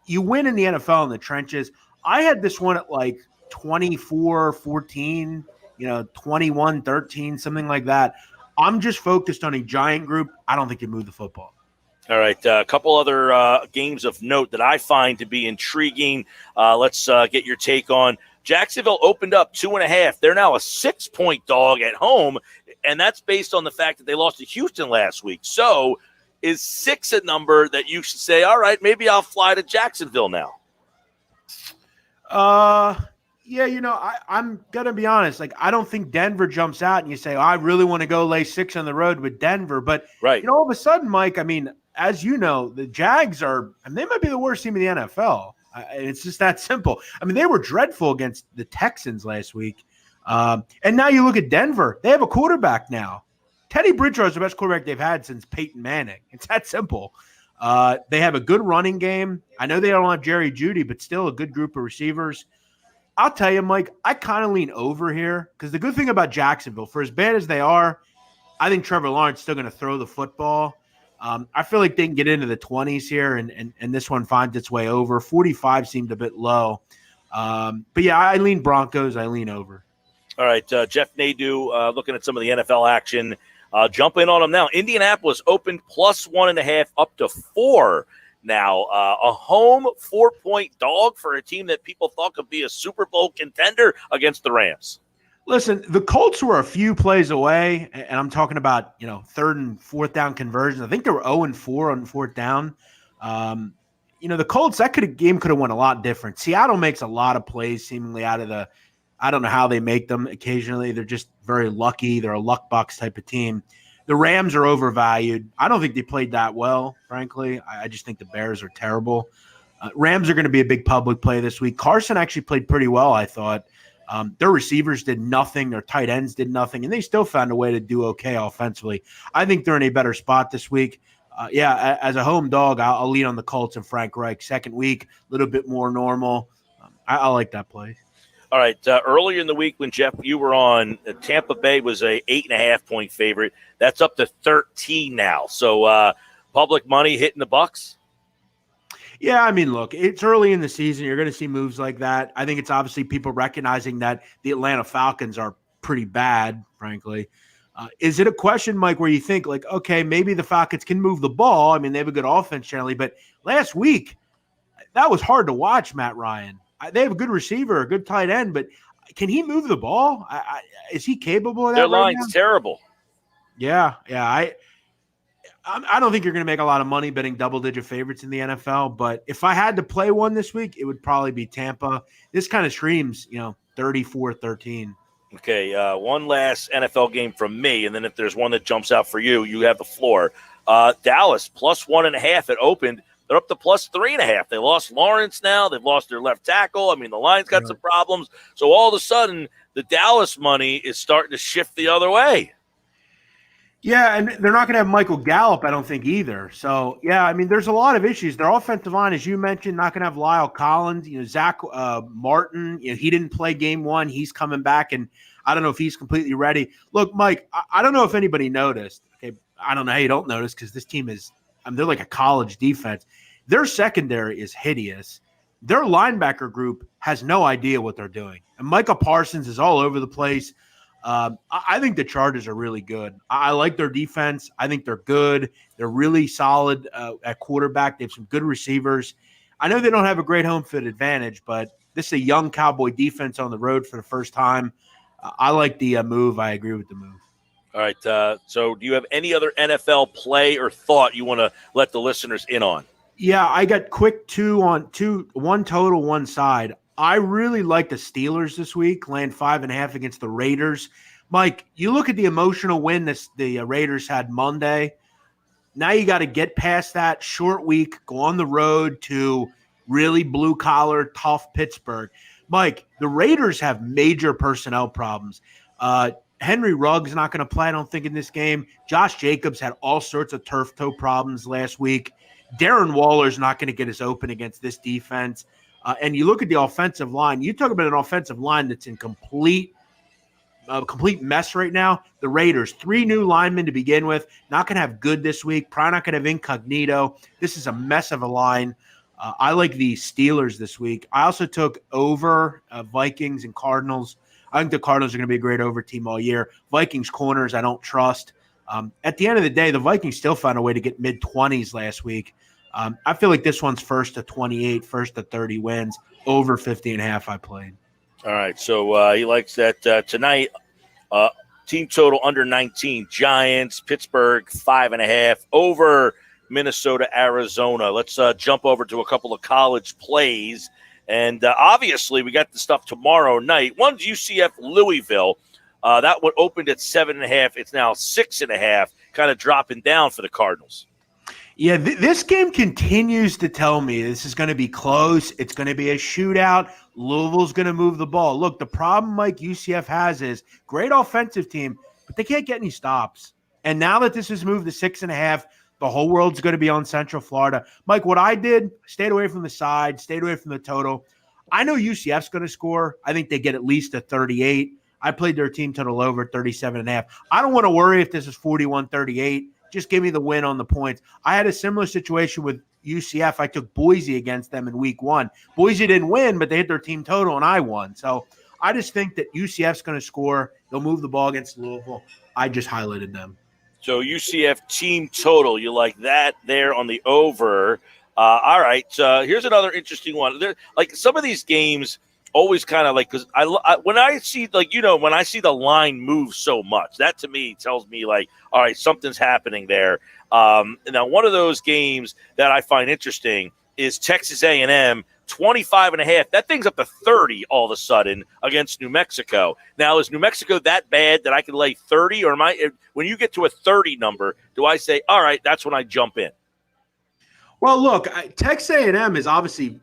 you win in the NFL in the trenches. I had this one at like 24-14, 21-13, something like that. I'm just focused on a Giant group. I don't think they move the football. All right, a couple other games of note that I find to be intriguing. Let's get your take on. Jacksonville opened up 2.5. They're now a 6-point dog at home, and that's based on the fact that they lost to Houston last week. So is 6 a number that you should say, all right, maybe I'll fly to Jacksonville now? Yeah, I'm going to be honest. Like, I don't think Denver jumps out and you say, I really want to go lay 6 on the road with Denver. But, right. All of a sudden, Mike, I mean, as you know, the Jags they might be the worst team in the NFL. It's just that simple. I mean, they were dreadful against the Texans last week. And now you look at Denver. They have a quarterback now. Teddy Bridgewater is the best quarterback they've had since Peyton Manning. It's that simple. They have a good running game. I know they don't have Jerry Jeudy, but still a good group of receivers. I'll tell you, Mike, I kind of lean over here because the good thing about Jacksonville, for as bad as they are, I think Trevor Lawrence is still going to throw the football. I feel like they can get into the 20s here, and this one finds its way over. 45 seemed a bit low. But, yeah, I lean Broncos. I lean over. All right, Jeff Nadeau looking at some of the NFL action. Jump in on them now. Indianapolis opened +1.5 up to 4. Now, a home 4-point dog for a team that people thought could be a Super Bowl contender against the Rams. Listen, the Colts were a few plays away, and I'm talking about, third and fourth down conversions. I think they were 0-4 on fourth down. The Colts, game could have went a lot different. Seattle makes a lot of plays seemingly out of I don't know how they make them occasionally. They're just very lucky. They're a luck box type of team. The Rams are overvalued. I don't think they played that well, frankly. I just think the Bears are terrible. Rams are going to be a big public play this week. Carson actually played pretty well, I thought. Their receivers did nothing. Their tight ends did nothing, and they still found a way to do okay offensively. I think they're in a better spot this week. As a home dog, I'll lean on the Colts and Frank Reich. Second week, a little bit more normal. I like that play. All right. Earlier in the week when, Jeff, you were on, Tampa Bay was a 8.5-point favorite. That's up to 13 now. So public money hitting the Bucks? Yeah, I mean, look, it's early in the season. You're going to see moves like that. I think it's obviously people recognizing that the Atlanta Falcons are pretty bad, frankly. Is it a question, Mike, where you think, like, okay, maybe the Falcons can move the ball? I mean, they have a good offense generally, but last week, that was hard to watch, Matt Ryan. They have a good receiver, a good tight end, but can he move the ball? Is he capable of that? Their line's terrible. Yeah. I don't think you're going to make a lot of money betting double-digit favorites in the NFL, but if I had to play one this week, it would probably be Tampa. This kind of screams, 34-13. Okay, one last NFL game from me, and then if there's one that jumps out for you, you have the floor. Dallas, plus 1.5 it opened. They're up to plus 3.5. They lost Lawrence now. They've lost their left tackle. I mean, the line's got some problems. So all of a sudden, the Dallas money is starting to shift the other way. Yeah, and they're not going to have Michael Gallup, I don't think, either. So, yeah, I mean, there's a lot of issues. Their offensive line, as you mentioned, not going to have Lyle Collins. Zach Martin, he didn't play game one. He's coming back, and I don't know if he's completely ready. Look, Mike, I don't know if anybody noticed. Okay, I don't know how you don't notice because this team is they're like a college defense. Their secondary is hideous. Their linebacker group has no idea what they're doing. And Micah Parsons is all over the place. I think the Chargers are really good. I like their defense. I think they're good. They're really solid at quarterback. They have some good receivers. I know they don't have a great home field advantage, but this is a young Cowboy defense on the road for the first time. I like the move. I agree with the move. All right. So do you have any other NFL play or thought you want to let the listeners in on? Yeah, I got quick one total, one side. I really like the Steelers this week, laying 5.5 against the Raiders. Mike, you look at the emotional win the Raiders had Monday. Now you got to get past that short week, go on the road to really blue-collar, tough Pittsburgh. Mike, the Raiders have major personnel problems. Henry Ruggs not going to play, I don't think, in this game. Josh Jacobs had all sorts of turf toe problems last week. Darren Waller's not going to get us open against this defense. And you look at the offensive line. You talk about an offensive line that's in complete mess right now. The Raiders, 3 new linemen to begin with. Not going to have good this week. Probably not going to have Incognito. This is a mess of a line. I like the Steelers this week. I also took over Vikings and Cardinals. I think the Cardinals are going to be a great over team all year. Vikings corners, I don't trust. At the end of the day, the Vikings still found a way to get mid-20s last week. I feel like this one's first to 28, first to 30 wins, over 50.5 I played. All right, so he likes that tonight. Team total under 19, Giants, Pittsburgh, 5.5, over Minnesota, Arizona. Let's jump over to a couple of college plays. And obviously, we got the stuff tomorrow night. One's UCF Louisville. That one opened at 7.5. It's now 6.5, kind of dropping down for the Cardinals. Yeah, this game continues to tell me this is going to be close. It's going to be a shootout. Louisville's going to move the ball. Look, the problem, Mike, UCF has is great offensive team, but they can't get any stops. And now that this has moved to 6.5, the whole world's going to be on Central Florida. Mike, what I did, stayed away from the side, stayed away from the total. I know UCF's going to score. I think they get at least a 38. I played their team total over 37.5. I don't want to worry if this is 41-38. Just give me the win on the points. I had a similar situation with UCF. I took Boise against them in week 1. Boise didn't win, but they hit their team total, and I won. So I just think that UCF's going to score. They'll move the ball against Louisville. I just highlighted them. So UCF team total, you like that there on the over. All right, here's another interesting one. Like some of these games always kind of like, because when I see, like, when I see the line move so much, that to me tells me like, all right, something's happening there. Now, one of those games that I find interesting is Texas A&M 25.5. That thing's up to 30 all of a sudden against New Mexico. Now, is New Mexico that bad that I can lay 30, or when you get to a 30 number, do I say, all right, that's when I jump in? Well, look, Texas A&M is obviously,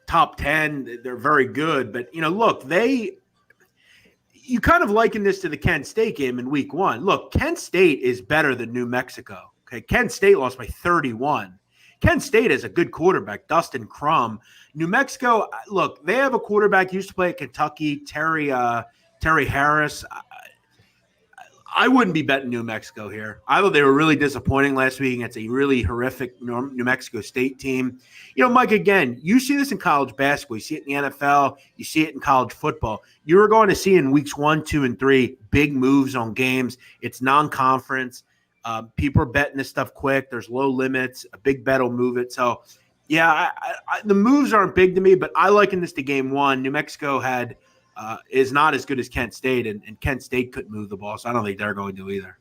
top 10. They're very good. But, look, you kind of liken this to the Kent State game in week 1. Look, Kent State is better than New Mexico. Okay, Kent State lost by 31. Kent State has a good quarterback, Dustin Crum. New Mexico, look, they have a quarterback used to play at Kentucky, Terry Harris. I wouldn't be betting New Mexico here. I thought they were really disappointing last week against a really horrific New Mexico State team. Mike, again, you see this in college basketball. You see it in the NFL. You see it in college football. You are going to see in weeks 1, 2, and 3 big moves on games. It's non-conference. People are betting this stuff quick. There's low limits. A big bet will move it. So, yeah, the moves aren't big to me, but I liken this to game 1. New Mexico is not as good as Kent State, and Kent State couldn't move the ball, so I don't think they're going to either.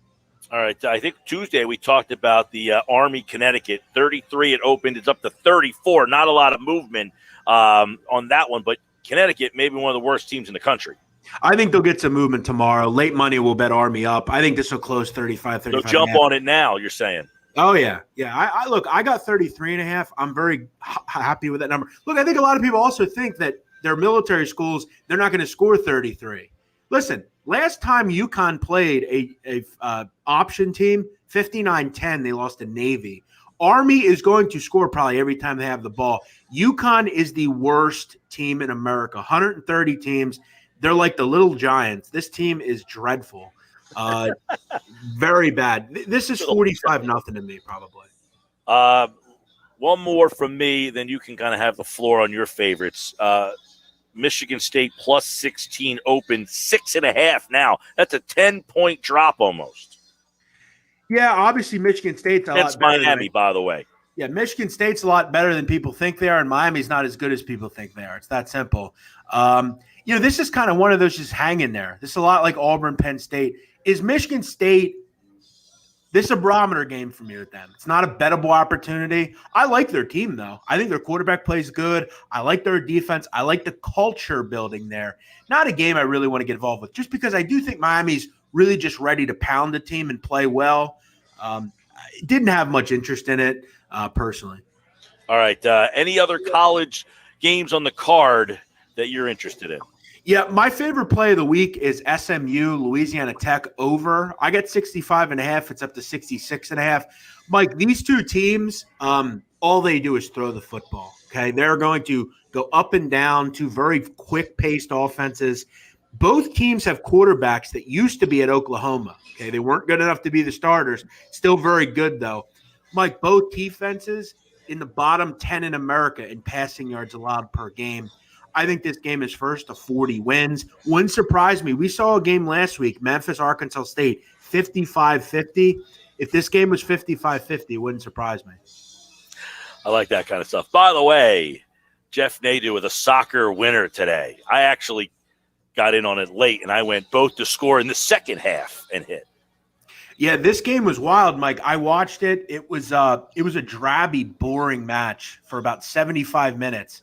All right. I think Tuesday we talked about the Army, Connecticut. 33 it opened. It's up to 34. Not a lot of movement on that one, but Connecticut may be one of the worst teams in the country. I think they'll get some movement tomorrow. Late money will bet Army up. I think this will close 35. So jump on it now, you're saying. Oh, yeah. Yeah. I got 33.5. I'm very happy with that number. Look, I think a lot of people also think that their military schools, they're not going to score 33. Listen, last time UConn played a option team, 59-10, they lost to Navy. Army is going to score probably every time they have the ball. UConn is the worst team in America. 130 teams. They're like the little Giants. This team is dreadful. Very bad. This is 45-0 to me, probably. One more from me, then you can kind of have the floor on your favorites. Michigan State plus 16 open, 6.5 now. That's a 10-point drop almost. Yeah, obviously Michigan State's a lot better. That's Miami, by the way. Yeah, Michigan State's a lot better than people think they are, and Miami's not as good as people think they are. It's that simple. This is kind of one of those just hanging there. This is a lot like Auburn, Penn State. Is Michigan State – this is a barometer game for me with them. It's not a bettable opportunity. I like their team, though. I think their quarterback plays good. I like their defense. I like the culture building there. Not a game I really want to get involved with, just because I do think Miami's really just ready to pound the team and play well. Didn't have much interest in it personally. All right. Any other college games on the card that you're interested in? Yeah, my favorite play of the week is SMU, Louisiana Tech over. I got 65.5. It's up to 66.5. Mike, these two teams, all they do is throw the football. Okay, they're going to go up and down, two very quick-paced offenses. Both teams have quarterbacks that used to be at Oklahoma. Okay, they weren't good enough to be the starters. Still very good, though. Mike, both defenses in the bottom 10 in America in passing yards allowed per game. I think this game is first to 40 wins. Wouldn't surprise me. We saw a game last week, Memphis, Arkansas State, 55-50. If this game was 55-50, it wouldn't surprise me. I like that kind of stuff. By the way, Jeff Nadeau with a soccer winner today. I actually got in on it late, and I went both to score in the second half and hit. Yeah, this game was wild, Mike. I watched it. It was a drabby, boring match for about 75 minutes.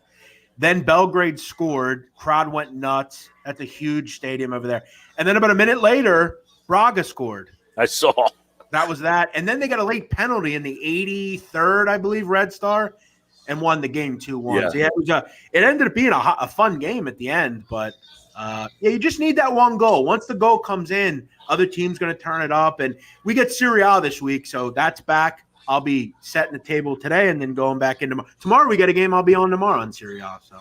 Then Belgrade scored. Crowd went nuts. That's a huge stadium over there. And then about a minute later, Braga scored. I saw. That was that. And then they got a late penalty in the 83rd, I believe, Red Star, and won the game 2-1. Yeah. So, it ended up being a fun game at the end. But, you just need that one goal. Once the goal comes in, other team's going to turn it up. And we get Serie A this week, so that's back. I'll be setting the table today and then going back into tomorrow. We got a game I'll be on tomorrow on Serie A. So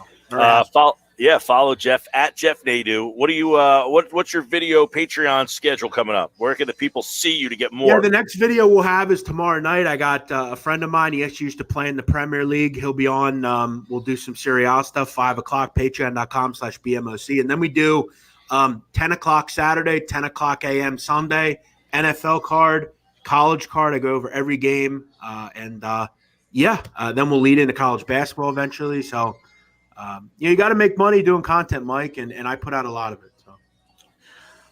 follow Jeff at Jeff Nadeau. What do you what's your video Patreon schedule coming up? Where can the people see you to get more? Yeah, the next video we'll have is tomorrow night. I got a friend of mine. He actually used to play in the Premier League. He'll be on. We'll do some Serie A stuff. 5:00 Patreon.com/BMOC, and then we do 10 o'clock Saturday, 10 o'clock a.m. Sunday, NFL card. College card, I go over every game, then we'll lead into college basketball eventually. So, you got to make money doing content, Mike, and I put out a lot of it. So,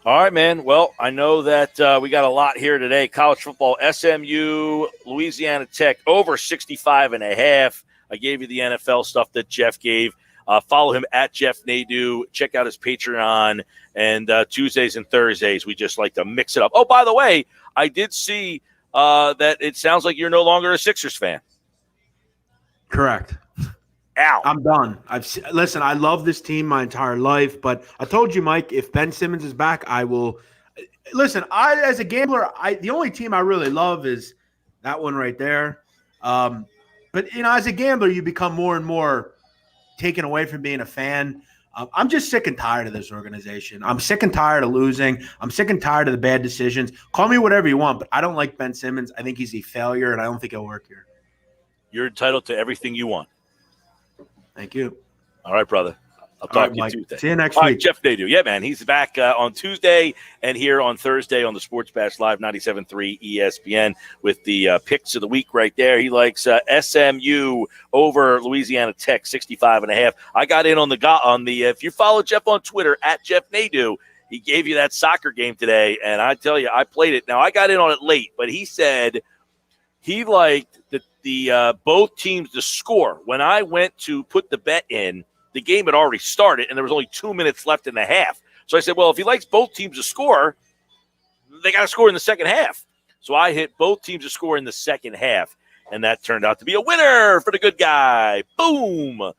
all right, man. Well, I know that we got a lot here today. College football, SMU, Louisiana Tech, over 65.5. I gave you the NFL stuff that Jeff gave. Follow him at Jeff Nadeau. Check out his Patreon. And Tuesdays and Thursdays, we just like to mix it up. Oh, by the way, I did see that it sounds like you're no longer a Sixers fan. Correct. Out. I'm done. Listen, I love this team my entire life, but I told you, Mike, if Ben Simmons is back, I will. Listen, as a gambler, the only team I really love is that one right there. But as a gambler, you become more and more taken away from being a fan. I'm just sick and tired of this organization. I'm sick and tired of losing. I'm sick and tired of the bad decisions. Call me whatever you want, but I don't like Ben Simmons. I think he's a failure, and I don't think he'll work here. You're entitled to everything you want. Thank you. All right, brother. I'll talk to you Mike. Tuesday. See you next All week. right, Jeff Nadeau. Yeah, man. He's back on Tuesday and here on Thursday on the Sports Bash Live 97.3 ESPN with the picks of the week right there. He likes SMU over Louisiana Tech 65.5. I got in on the if you follow Jeff on Twitter at Jeff Nadeau, he gave you that soccer game today, and I tell you, I played it. Now I got in on it late, but he said he liked the both teams to score. When I went to put the bet in, the game had already started, and there was only 2 minutes left in the half. So I said, well, if he likes both teams to score, they got to score in the second half. So I hit both teams to score in the second half, and that turned out to be a winner for the good guy. Boom!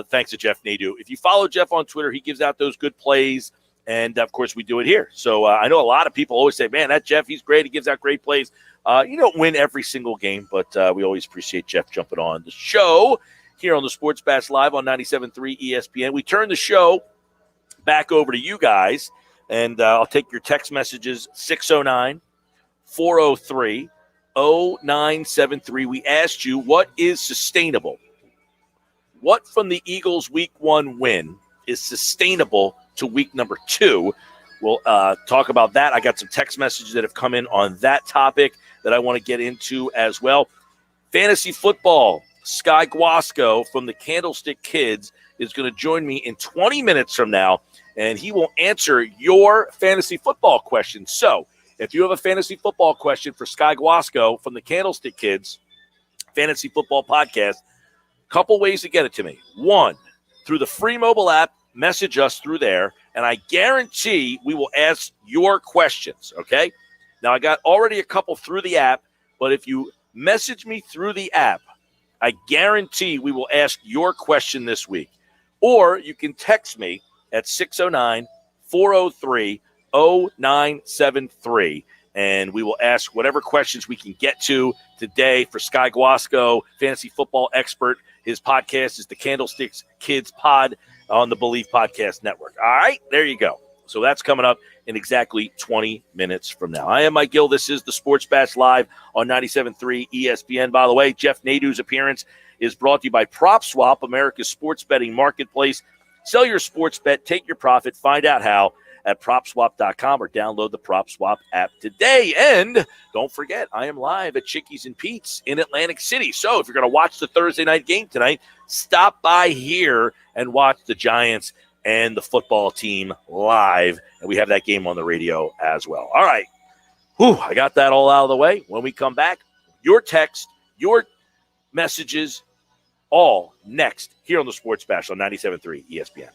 Thanks to Jeff Nadeau. If you follow Jeff on Twitter, he gives out those good plays, and, of course, we do it here. So I know a lot of people always say, man, that Jeff, he's great. He gives out great plays. You don't win every single game, but we always appreciate Jeff jumping on the show here on the Sports Bash Live on 97.3 ESPN. We turn the show back over to you guys, and I'll take your text messages, 609-403-0973. We asked you, what is sustainable? What from the Eagles' Week 1 win is sustainable to week number 2? We'll talk about that. I got some text messages that have come in on that topic that I want to get into as well. Fantasy football. Sky Guasco from the Candlestick Kids is going to join me in 20 minutes from now, and he will answer your fantasy football questions. So if you have a fantasy football question for Sky Guasco from the Candlestick Kids Fantasy Football Podcast, couple ways to get it to me. One, through the free mobile app, message us through there, and I guarantee we will ask your questions, okay? Now, I got already a couple through the app, but if you message me through the app, I guarantee we will ask your question this week. Or you can text me at 609-403-0973, and we will ask whatever questions we can get to today for Sky Guasco, fantasy football expert. His podcast is the Candlesticks Kids Pod on the Believe Podcast Network. All right, there you go. So that's coming up in exactly 20 minutes from now. I am Mike Gill. This is the Sports Bash Live on 97.3 ESPN. By the way, Jeff Nadeau's appearance is brought to you by PropSwap, America's sports betting marketplace. Sell your sports bet, take your profit, find out how at PropSwap.com or download the PropSwap app today. And don't forget, I am live at Chickies and Pete's in Atlantic City. So if you're going to watch the Thursday night game tonight, stop by here and watch the Giants and the football team live. And we have that game on the radio as well. All right. I got that all out of the way. When we come back, your text, your messages, all next here on the Sports Bash on 97.3 ESPN.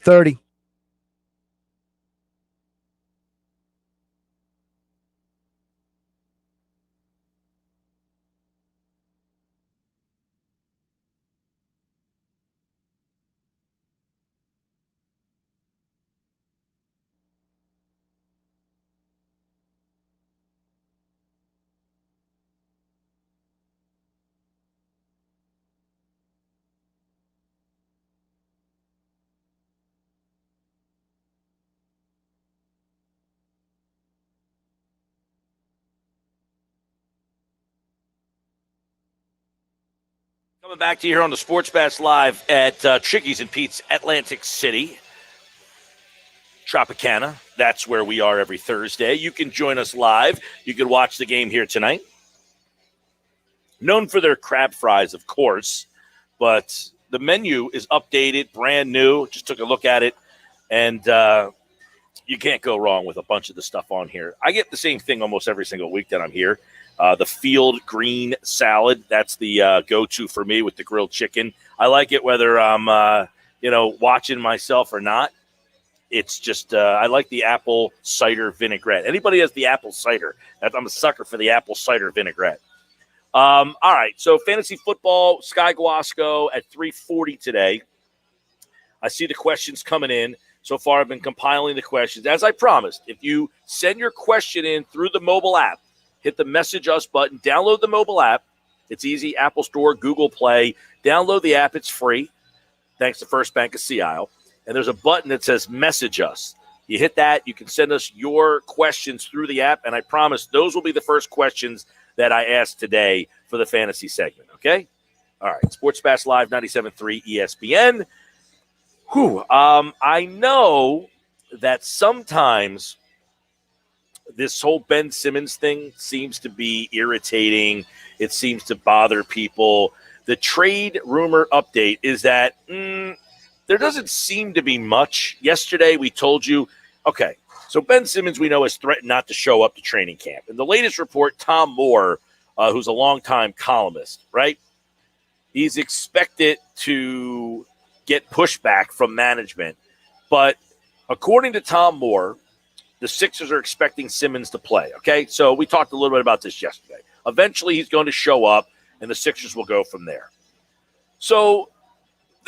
30. Coming back to you here on the Sports Bash Live at Chickies and Pete's Atlantic City, Tropicana. That's where we are every Thursday. You can join us live. You can watch the game here tonight. Known for their crab fries, of course, but the menu is updated, brand new. Just took a look at it, and you can't go wrong with a bunch of the stuff on here. I get the same thing almost every single week that I'm here. The field green salad, that's the go-to for me with the grilled chicken. I like it whether I'm, watching myself or not. It's just I like the apple cider vinaigrette. Anybody has the apple cider, I'm a sucker for the apple cider vinaigrette. All right, so fantasy football, Sky Guasco at 3:40 today. I see the questions coming in. So far, I've been compiling the questions. As I promised, if you send your question in through the mobile app, hit the Message Us button, download the mobile app. It's easy, Apple Store, Google Play. Download the app. It's free, thanks to First Bank of Sea Isle. And there's a button that says Message Us. You hit that, you can send us your questions through the app, and I promise those will be the first questions that I ask today for the fantasy segment, okay? All right, Sports Bash Live, 97.3 ESPN. I know that sometimes this whole Ben Simmons thing seems to be irritating. It seems to bother people. The trade rumor update is that there doesn't seem to be much. Yesterday we told you, okay, so Ben Simmons we know has threatened not to show up to training camp. In the latest report, Tom Moore, who's a longtime columnist, right? He's expected to get pushback from management. But according to Tom Moore, the Sixers are expecting Simmons to play, okay? So we talked a little bit about this yesterday. Eventually he's going to show up, and the Sixers will go from there. So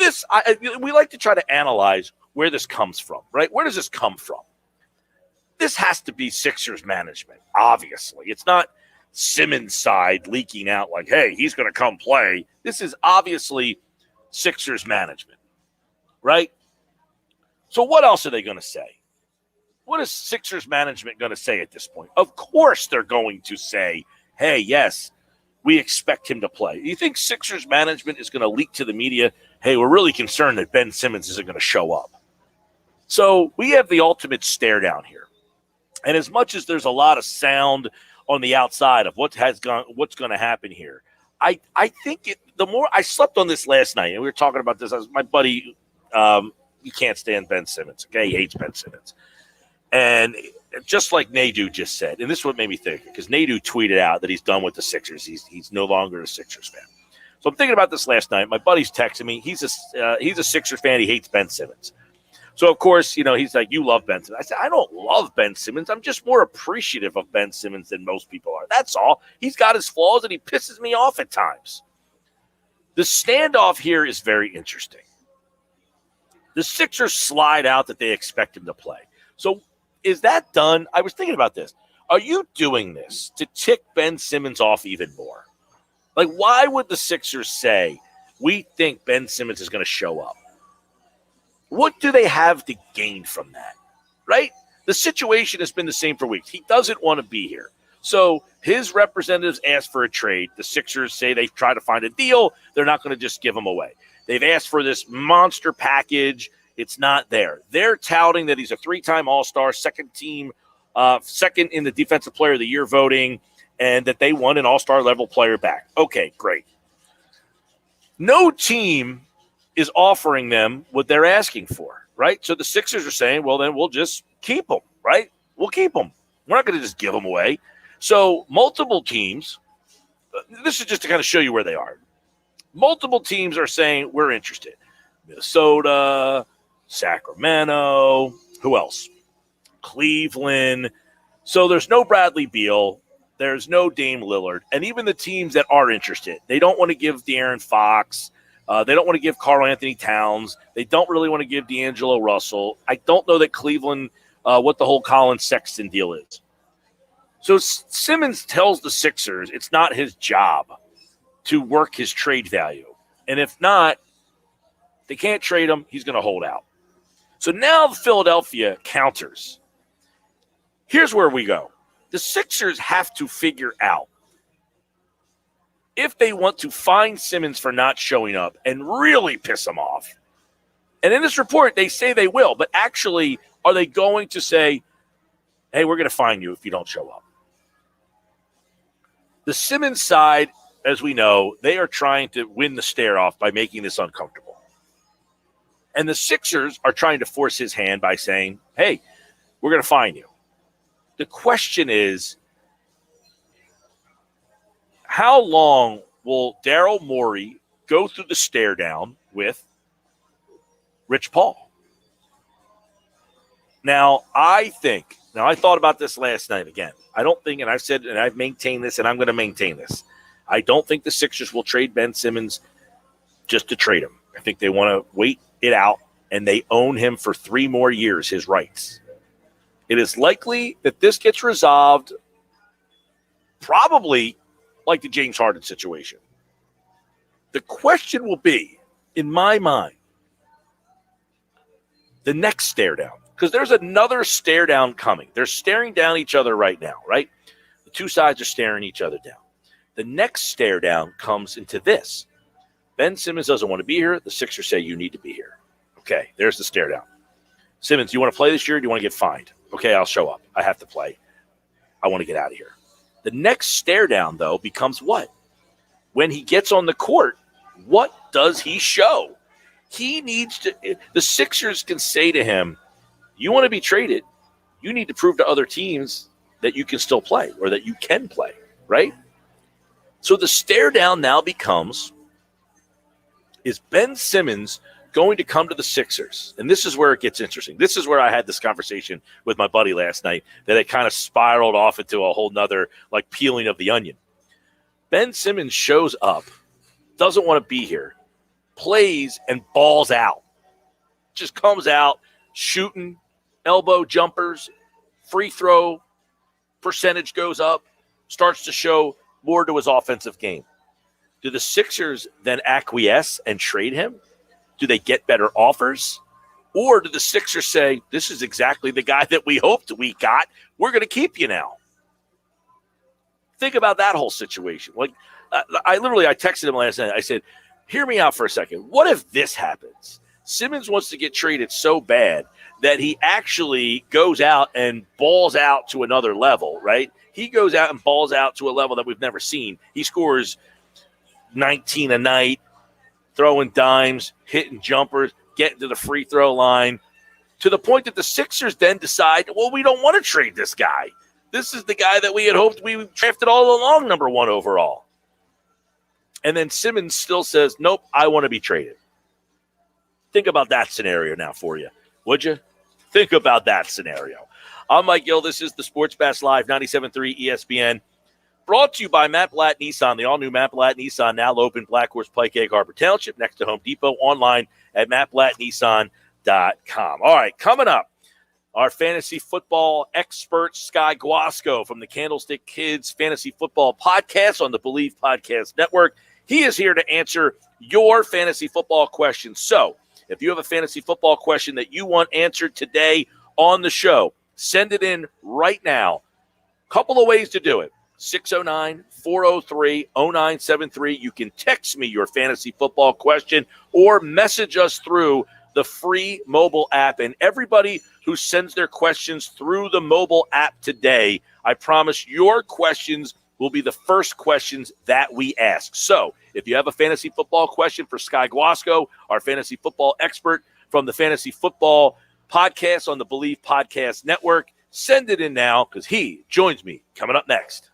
we like to try to analyze where this comes from, right? Where does this come from? This has to be Sixers management, obviously. It's not Simmons' side leaking out like, hey, he's going to come play. This is obviously Sixers management, right? So what else are they going to say? What is Sixers management going to say at this point? Of course they're going to say, hey, yes, we expect him to play. You think Sixers management is going to leak to the media, hey, we're really concerned that Ben Simmons isn't going to show up? So we have the ultimate stare down here. And as much as there's a lot of sound on the outside of what's going to happen here, I think the more I slept on this last night, and we were talking about this, my buddy, he can't stand Ben Simmons. Okay, he hates Ben Simmons. And just like Nadu just said, and this is what made me think, because Nadu tweeted out that he's done with the Sixers. He's no longer a Sixers fan. So I'm thinking about this last night. My buddy's texting me. He's a Sixers fan. He hates Ben Simmons. So, of course, he's like, you love Ben Simmons. I said, I don't love Ben Simmons. I'm just more appreciative of Ben Simmons than most people are. That's all. He's got his flaws, and he pisses me off at times. The standoff here is very interesting. The Sixers slide out that they expect him to play. So is that done? I was thinking about this. Are you doing this to tick Ben Simmons off even more? Like, why would the Sixers say, we think Ben Simmons is going to show up? What do they have to gain from that, right? The situation has been the same for weeks. He doesn't want to be here. So his representatives asked for a trade. The Sixers say they've tried to find a deal. They're not going to just give him away. They've asked for this monster package. It's not there. They're touting that he's a three-time All-Star, second in the Defensive Player of the Year voting, and that they want an All-Star level player back. Okay, great. No team is offering them what they're asking for, right? So the Sixers are saying, well, then we'll just keep them, right? We'll keep them. We're not going to just give them away. So multiple teams, this is just to kind of show you where they are. Multiple teams are saying we're interested. Minnesota, Sacramento. Who else? Cleveland. So there's no Bradley Beal. There's no Dame Lillard. And even the teams that are interested, they don't want to give De'Aaron Fox. They don't want to give Karl Anthony Towns. They don't really want to give D'Angelo Russell. I don't know that Cleveland, what the whole Colin Sexton deal is. So Simmons tells the Sixers it's not his job to work his trade value. And if not, they can't trade him. He's going to hold out. So now Philadelphia counters. Here's where we go. The Sixers have to figure out if they want to fine Simmons for not showing up and really piss him off. And in this report, they say they will, but actually, are they going to say, hey, we're going to fine you if you don't show up? The Simmons side, as we know, they are trying to win the stare off by making this uncomfortable. And the Sixers are trying to force his hand by saying, hey, we're going to fine you. The question is, how long will Daryl Morey go through the stare down with Rich Paul? Now, I thought about this last night again. I don't think, and I've said, and I've maintained this, and I'm going to maintain this. I don't think the Sixers will trade Ben Simmons just to trade him. I think they want to wait it out, and they own him for 3 more years, his rights. It is likely that this gets resolved probably like the James Harden situation. The question will be, in my mind, the next stare down. Because there's another stare down coming. They're staring down each other right now, right? The two sides are staring each other down. The next stare down comes into this. Ben Simmons doesn't want to be here. The Sixers say you need to be here. Okay, there's the stare down. Simmons, do you want to play this year or do you want to get fined? Okay, I'll show up. I have to play. I want to get out of here. The next stare down, though, becomes what? When he gets on the court, what does he show? He needs to – the Sixers can say to him, you want to be traded, you need to prove to other teams that you can still play or that you can play, right? So the stare down now becomes, is Ben Simmons going to come to the Sixers? And this is where it gets interesting. This is where I had this conversation with my buddy last night that it kind of spiraled off into a whole nother like peeling of the onion. Ben Simmons shows up, doesn't want to be here, plays and balls out. Just comes out shooting, elbow jumpers, free throw percentage goes up, starts to show more to his offensive game. Do the Sixers then acquiesce and trade him? Do they get better offers? Or do the Sixers say, this is exactly the guy that we hoped we got. We're going to keep you now. Think about that whole situation. Like, I texted him last night. I said, hear me out for a second. What if this happens? Simmons wants to get traded so bad that he actually goes out and balls out to another level, right? He goes out and balls out to a level that we've never seen. He scores 19 a night, throwing dimes, hitting jumpers, getting to the free throw line, to the point that the Sixers then decide, well, we don't want to trade this guy. This is the guy that we had hoped we drafted all along, number 1 overall. And then Simmons still says, nope, I want to be traded. Think about that scenario now for you, would you? Think about that scenario. I'm Mike Gill. This is the Sports Bash Live, 97.3 ESPN. Brought to you by Matt Blatt Nissan. The all-new Matt Blatt Nissan, now open, Black Horse Pike, Egg Harbor Township, next to Home Depot, online at mattblattnissan.com. All right, coming up, our fantasy football expert, Sky Guasco from the Candlestick Kids Fantasy Football Podcast on the Believe Podcast Network. He is here to answer your fantasy football questions. So, if you have a fantasy football question that you want answered today on the show, send it in right now. Couple of ways to do it. 609-403-0973. You can text me your fantasy football question or message us through the free mobile app. And everybody who sends their questions through the mobile app today, I promise your questions will be the first questions that we ask. So if you have a fantasy football question for Sky Guasco, our fantasy football expert from the Fantasy Football Podcast on the Believe Podcast Network, send it in now because he joins me coming up next.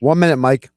1 minute, Mike.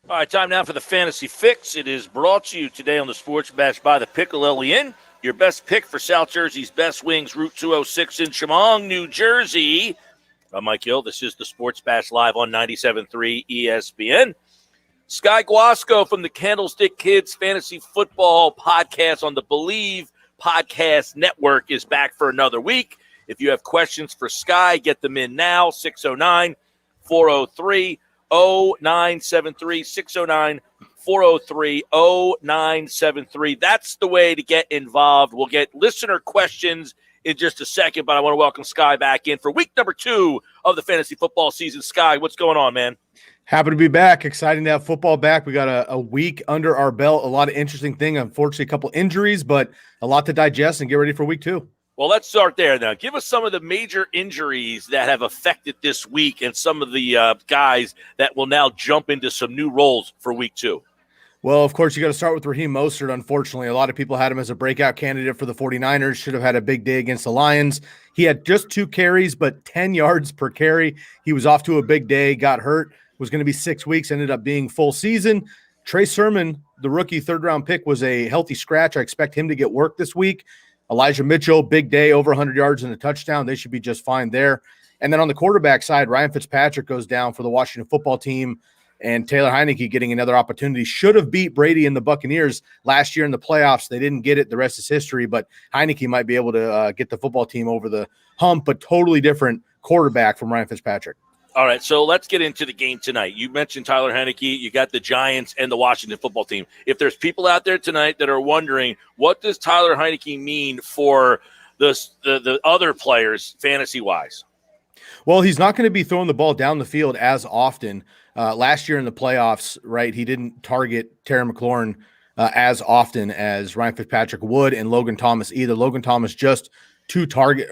All right, time now for the Fantasy Fix. It is brought to you today on the Sports Bash by the Piccalilli Inn, your best pick for South Jersey's best wings, Route 206 in Chemung, New Jersey. I'm Mike Gill. This is the Sports Bash live on 97.3 ESPN. Sky Guasco from the Candlestick Kids Fantasy Football Podcast on the Believe Podcast Network is back for another week. If you have questions for Sky, get them in now, 609-403-0973, 609-403-0973. That's the way to get involved. We'll get listener questions in just a second, but I want to welcome Sky back in for week number 2 of the fantasy football season. Sky, what's going on, man? Happy to be back. Exciting to have football back. We got a week under our belt. A lot of interesting things. Unfortunately, a couple injuries, but a lot to digest and get ready for week 2. Well, let's start there now. Give us some of the major injuries that have affected this week and some of the guys that will now jump into some new roles for week 2. Well, of course, you got to start with Raheem Mostert. Unfortunately, a lot of people had him as a breakout candidate for the 49ers. Should have had a big day against the Lions. He had just 2 carries, but 10 yards per carry. He was off to a big day, got hurt, was going to be 6 weeks, ended up being full season. Trey Sermon, the rookie third-round pick, was a healthy scratch. I expect him to get work this week. Elijah Mitchell, big day, over 100 yards and a touchdown. They should be just fine there. And then on the quarterback side, Ryan Fitzpatrick goes down for the Washington football team, and Taylor Heineke getting another opportunity. Should have beat Brady and the Buccaneers last year in the playoffs. They didn't get it. The rest is history, but Heineke might be able to get the football team over the hump, but totally different quarterback from Ryan Fitzpatrick. All right, so let's get into the game tonight. You mentioned Tyler Heineke. You got the Giants and the Washington football team. If there's people out there tonight that are wondering, what does Tyler Heineke mean for the other players fantasy-wise? Well, he's not going to be throwing the ball down the field as often. Last year in the playoffs, right, he didn't target Terry McLaurin as often as Ryan Fitzpatrick would, and Logan Thomas either. Logan Thomas just 3 targets,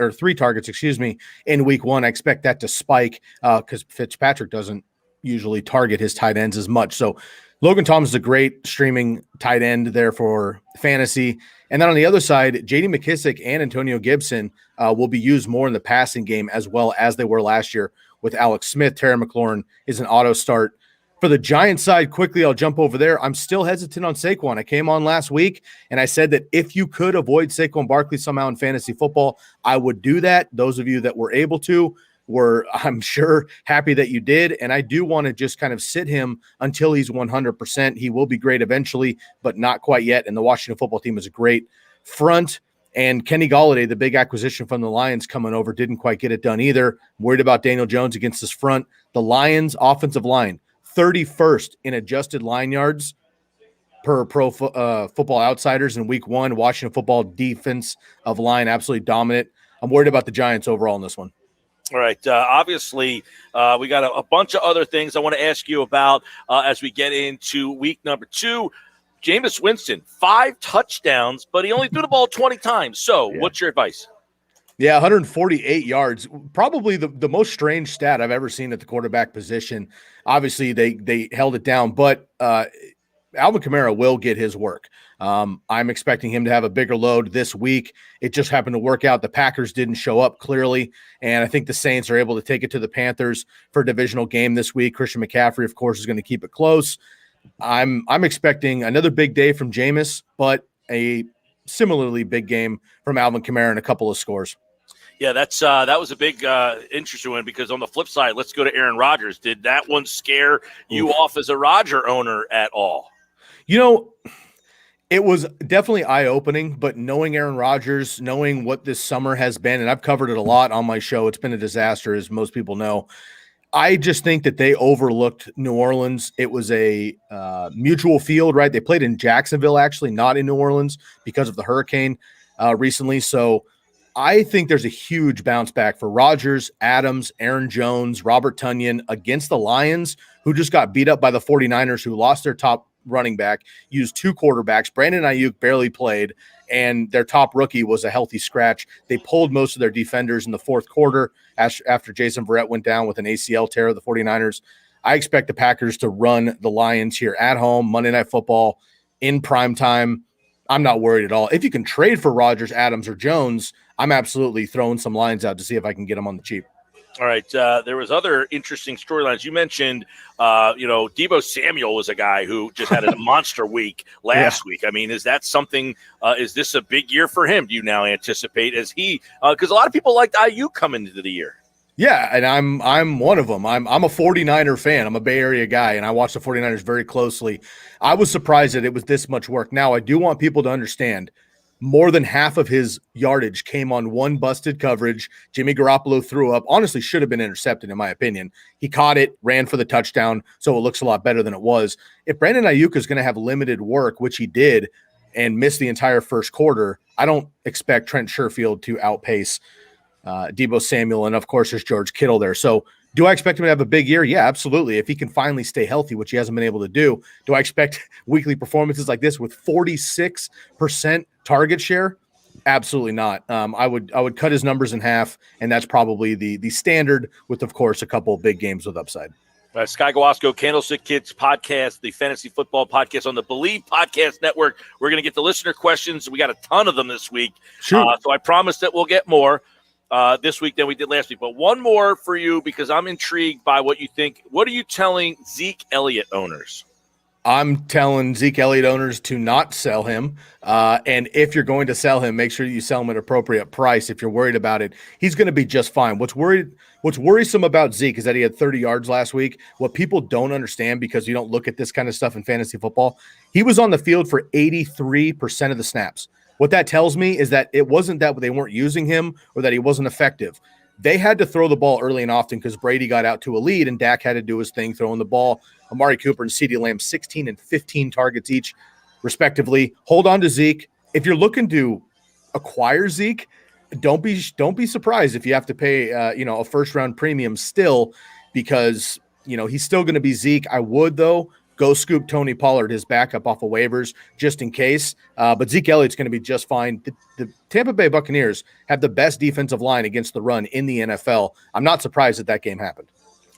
in week 1. I expect that to spike because Fitzpatrick doesn't usually target his tight ends as much. So Logan Thomas is a great streaming tight end there for fantasy. And then on the other side, J.D. McKissick and Antonio Gibson will be used more in the passing game as well as they were last year with Alex Smith. Terry McLaurin is an auto start. For the Giants side, quickly, I'll jump over there. I'm still hesitant on Saquon. I came on last week, and I said that if you could avoid Saquon Barkley somehow in fantasy football, I would do that. Those of you that were able to were, I'm sure, happy that you did, and I do want to just kind of sit him until he's 100%. He will be great eventually, but not quite yet, and the Washington football team is a great front. And Kenny Golladay, the big acquisition from the Lions coming over, didn't quite get it done either. I'm worried about Daniel Jones against this front. The Lions' offensive line, 31st in adjusted line yards per Pro Football Outsiders in week 1. Washington football defense of line absolutely dominant. I'm worried about the Giants overall in this one. All right. Obviously, we got a bunch of other things I want to ask you about as we get into week number 2. Jameis Winston, 5 touchdowns, but he only threw the ball 20 times. So What's your advice? Yeah, 148 yards, probably the most strange stat I've ever seen at the quarterback position. Obviously, they held it down, but Alvin Kamara will get his work. I'm expecting him to have a bigger load this week. It just happened to work out. The Packers didn't show up clearly, and I think the Saints are able to take it to the Panthers for a divisional game this week. Christian McCaffrey, of course, is going to keep it close. I'm expecting another big day from Jameis, but a similarly big game from Alvin Kamara and a couple of scores. Yeah, that was a big interesting one because on the flip side, let's go to Aaron Rodgers. Did that one scare you off as a Roger owner at all? It was definitely eye-opening, but knowing Aaron Rodgers, knowing what this summer has been, and I've covered it a lot on my show, it's been a disaster, as most people know. I just think that they overlooked New Orleans. It was a mutual field, right? They played in Jacksonville, actually, not in New Orleans because of the hurricane recently. So I think there's a huge bounce back for Rodgers, Adams, Aaron Jones, Robert Tonyan against the Lions, who just got beat up by the 49ers, who lost their top running back, used two quarterbacks. Brandon Ayuk barely played, and their top rookie was a healthy scratch. They pulled most of their defenders in the fourth quarter after Jason Verrett went down with an ACL tear of the 49ers. I expect the Packers to run the Lions here at home, Monday Night Football, in prime time. I'm not worried at all. If you can trade for Rodgers, Adams, or Jones, I'm absolutely throwing some lines out to see if I can get them on the cheap. All right. There was other interesting storylines. You mentioned, Deebo Samuel was a guy who just had a monster week last week. I mean, is that something? Is this a big year for him? Do you now anticipate as he? Because a lot of people liked IU coming into the year. Yeah, and I'm one of them. I'm a 49er fan. I'm a Bay Area guy, and I watch the 49ers very closely. I was surprised that it was this much work. Now, I do want people to understand more than half of his yardage came on one busted coverage. Jimmy Garoppolo threw up. Honestly, should have been intercepted, in my opinion. He caught it, ran for the touchdown, so it looks a lot better than it was. If Brandon Ayuk is going to have limited work, which he did, and miss the entire first quarter, I don't expect Trent Sherfield to outpace Deebo Samuel, and of course there's George Kittle there. So do I expect him to have a big year? Yeah, absolutely. If he can finally stay healthy, which he hasn't been able to do. Do I expect weekly performances like this with 46% target share? Absolutely not. I would cut his numbers in half, and that's probably the standard with, of course, a couple of big games with upside. Sky Guasco, Candlestick Kids podcast, the fantasy football podcast on the Believe Podcast Network. We're going to get the listener questions. We got a ton of them this week. So I promise that we'll get more this week than we did last week. But one more for you, because I'm intrigued by what you think. What are you telling Zeke Elliott owners? I'm telling Zeke Elliott owners to not sell him. And if you're going to sell him, make sure you sell him at an appropriate price. If you're worried about it, he's going to be just fine. What's worrisome about Zeke is that he had 30 yards last week. What people don't understand, because you don't look at this kind of stuff in fantasy football, he was on the field for 83% of the snaps. What that tells me is that it wasn't that they weren't using him or that he wasn't effective. They had to throw the ball early and often because Brady got out to a lead and Dak had to do his thing throwing the ball. Amari Cooper and CeeDee Lamb, 16 and 15 targets each, respectively. Hold on to Zeke. If you're looking to acquire Zeke, don't be surprised if you have to pay a first-round premium still, because he's still going to be Zeke. I would, though, go scoop Tony Pollard, his backup, off of waivers just in case. But Zeke Elliott's going to be just fine. The Tampa Bay Buccaneers have the best defensive line against the run in the NFL. I'm not surprised that game happened.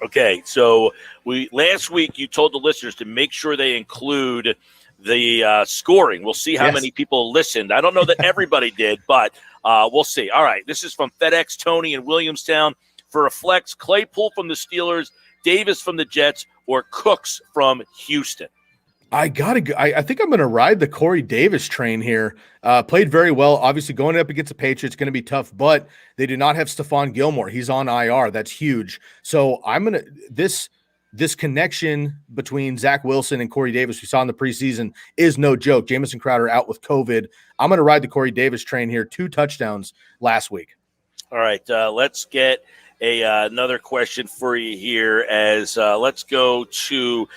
Okay, so last week you told the listeners to make sure they include the scoring. We'll see how many people listened. I don't know that everybody did, but we'll see. All right, this is from FedEx Tony in Williamstown. For a flex, Claypool from the Steelers, Davis from the Jets, or Cooks from Houston. I think I'm going to ride the Corey Davis train here. Played very well. Obviously, going up against the Patriots, going to be tough, but they do not have Stephon Gilmore. He's on IR. That's huge. So I'm going to this connection between Zach Wilson and Corey Davis we saw in the preseason is no joke. Jamison Crowder out with COVID. I'm going to ride the Corey Davis train here. 2 touchdowns last week. All right, let's get another question for you here. As let's go to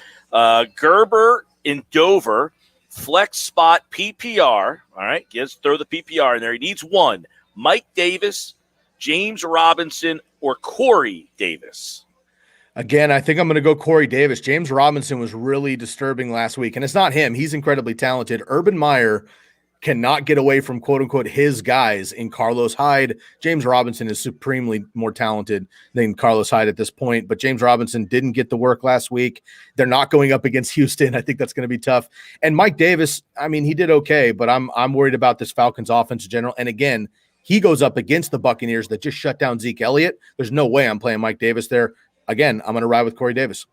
Gerber in Dover, flex spot PPR. All right, throw the PPR in there. He needs one: Mike Davis, James Robinson, or Corey Davis. Again, I think I'm going to go Corey Davis. James Robinson was really disturbing last week, and it's not him. He's incredibly talented. Urban Meyer cannot get away from quote-unquote his guys in Carlos Hyde. James Robinson is supremely more talented than Carlos Hyde at this point, but James Robinson didn't get the work last week. They're not going up against Houston. I think that's going to be tough. And Mike Davis, I mean, he did okay, but I'm worried about this Falcons offense in general. And again, he goes up against the Buccaneers that just shut down Zeke Elliott. There's no way I'm playing Mike Davis there. Again, I'm going to ride with Corey Davis.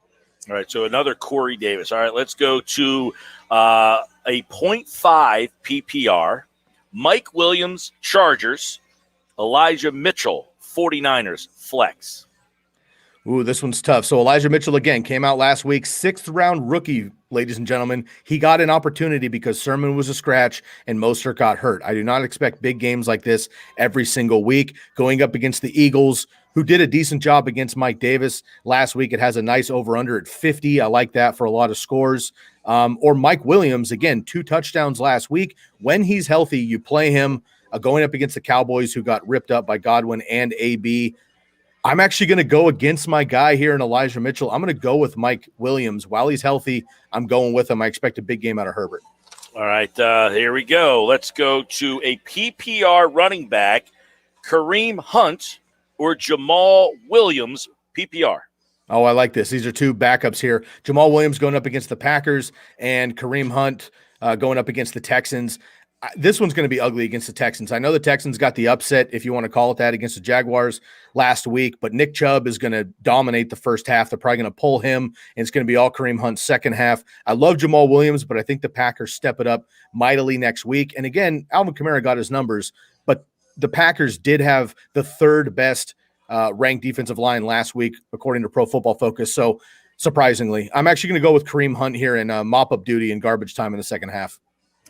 All right, so another Corey Davis. All right, let's go to a 0.5 PPR. Mike Williams, Chargers, Elijah Mitchell, 49ers, flex. Ooh, this one's tough. So Elijah Mitchell, again, came out last week, 6th-round rookie, ladies and gentlemen. He got an opportunity because Sermon was a scratch and Mostert got hurt. I do not expect big games like this every single week. Going up against the Eagles, who did a decent job against Mike Davis last week. It has a nice over-under at 50. I like that for a lot of scores. Or Mike Williams, again, 2 touchdowns last week. When he's healthy, you play him going up against the Cowboys, who got ripped up by Godwin and AB. I'm actually going to go against my guy here in Elijah Mitchell. I'm going to go with Mike Williams. While he's healthy, I'm going with him. I expect a big game out of Herbert. All right, here we go. Let's go to a PPR running back, Kareem Hunt or Jamal Williams, PPR. Oh, I like this. These are 2 backups here. Jamal Williams going up against the Packers and Kareem Hunt going up against the Texans. This one's going to be ugly against the Texans. I know the Texans got the upset, if you want to call it that, against the Jaguars last week, but Nick Chubb is going to dominate the first half. They're probably going to pull him, and it's going to be all Kareem Hunt second half. I love Jamal Williams, but I think the Packers step it up mightily next week. And again, Alvin Kamara got his numbers, but the Packers did have the 3rd best ranked defensive line last week, according to Pro Football Focus. So surprisingly, I'm actually going to go with Kareem Hunt here in mop-up duty and garbage time in the second half.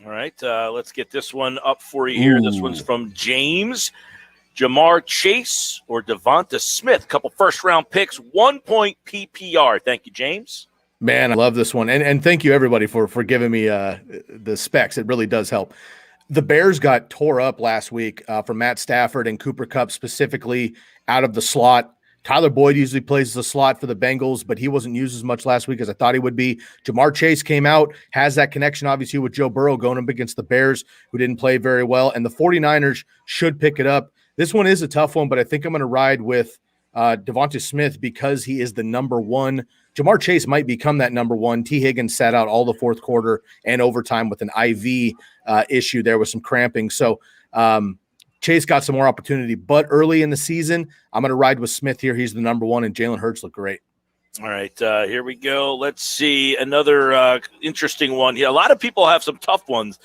All right, let's get this one up for you here. This one's from James. Jamar Chase or Devonta Smith, couple first-round picks, 1-point PPR. Thank you, James. Man, I love this one. And thank you, everybody, for giving me the specs. It really does help. The Bears got tore up last week from Matt Stafford and Cooper Kupp specifically out of the slot. Tyler Boyd usually plays the slot for the Bengals, but he wasn't used as much last week as I thought he would be. Jamar Chase came out, has that connection, obviously, with Joe Burrow going up against the Bears, who didn't play very well, and the 49ers should pick it up. This one is a tough one, but I think I'm going to ride with Devonta Smith because he is the number 1. Jamar Chase might become that number 1. T. Higgins sat out all the fourth quarter and overtime with an IV issue there with some cramping. So, Chase got some more opportunity, but early in the season, I'm going to ride with Smith here. He's the number 1, and Jalen Hurts looked great. All right, here we go. Let's see another interesting one here. A lot of people have some tough ones.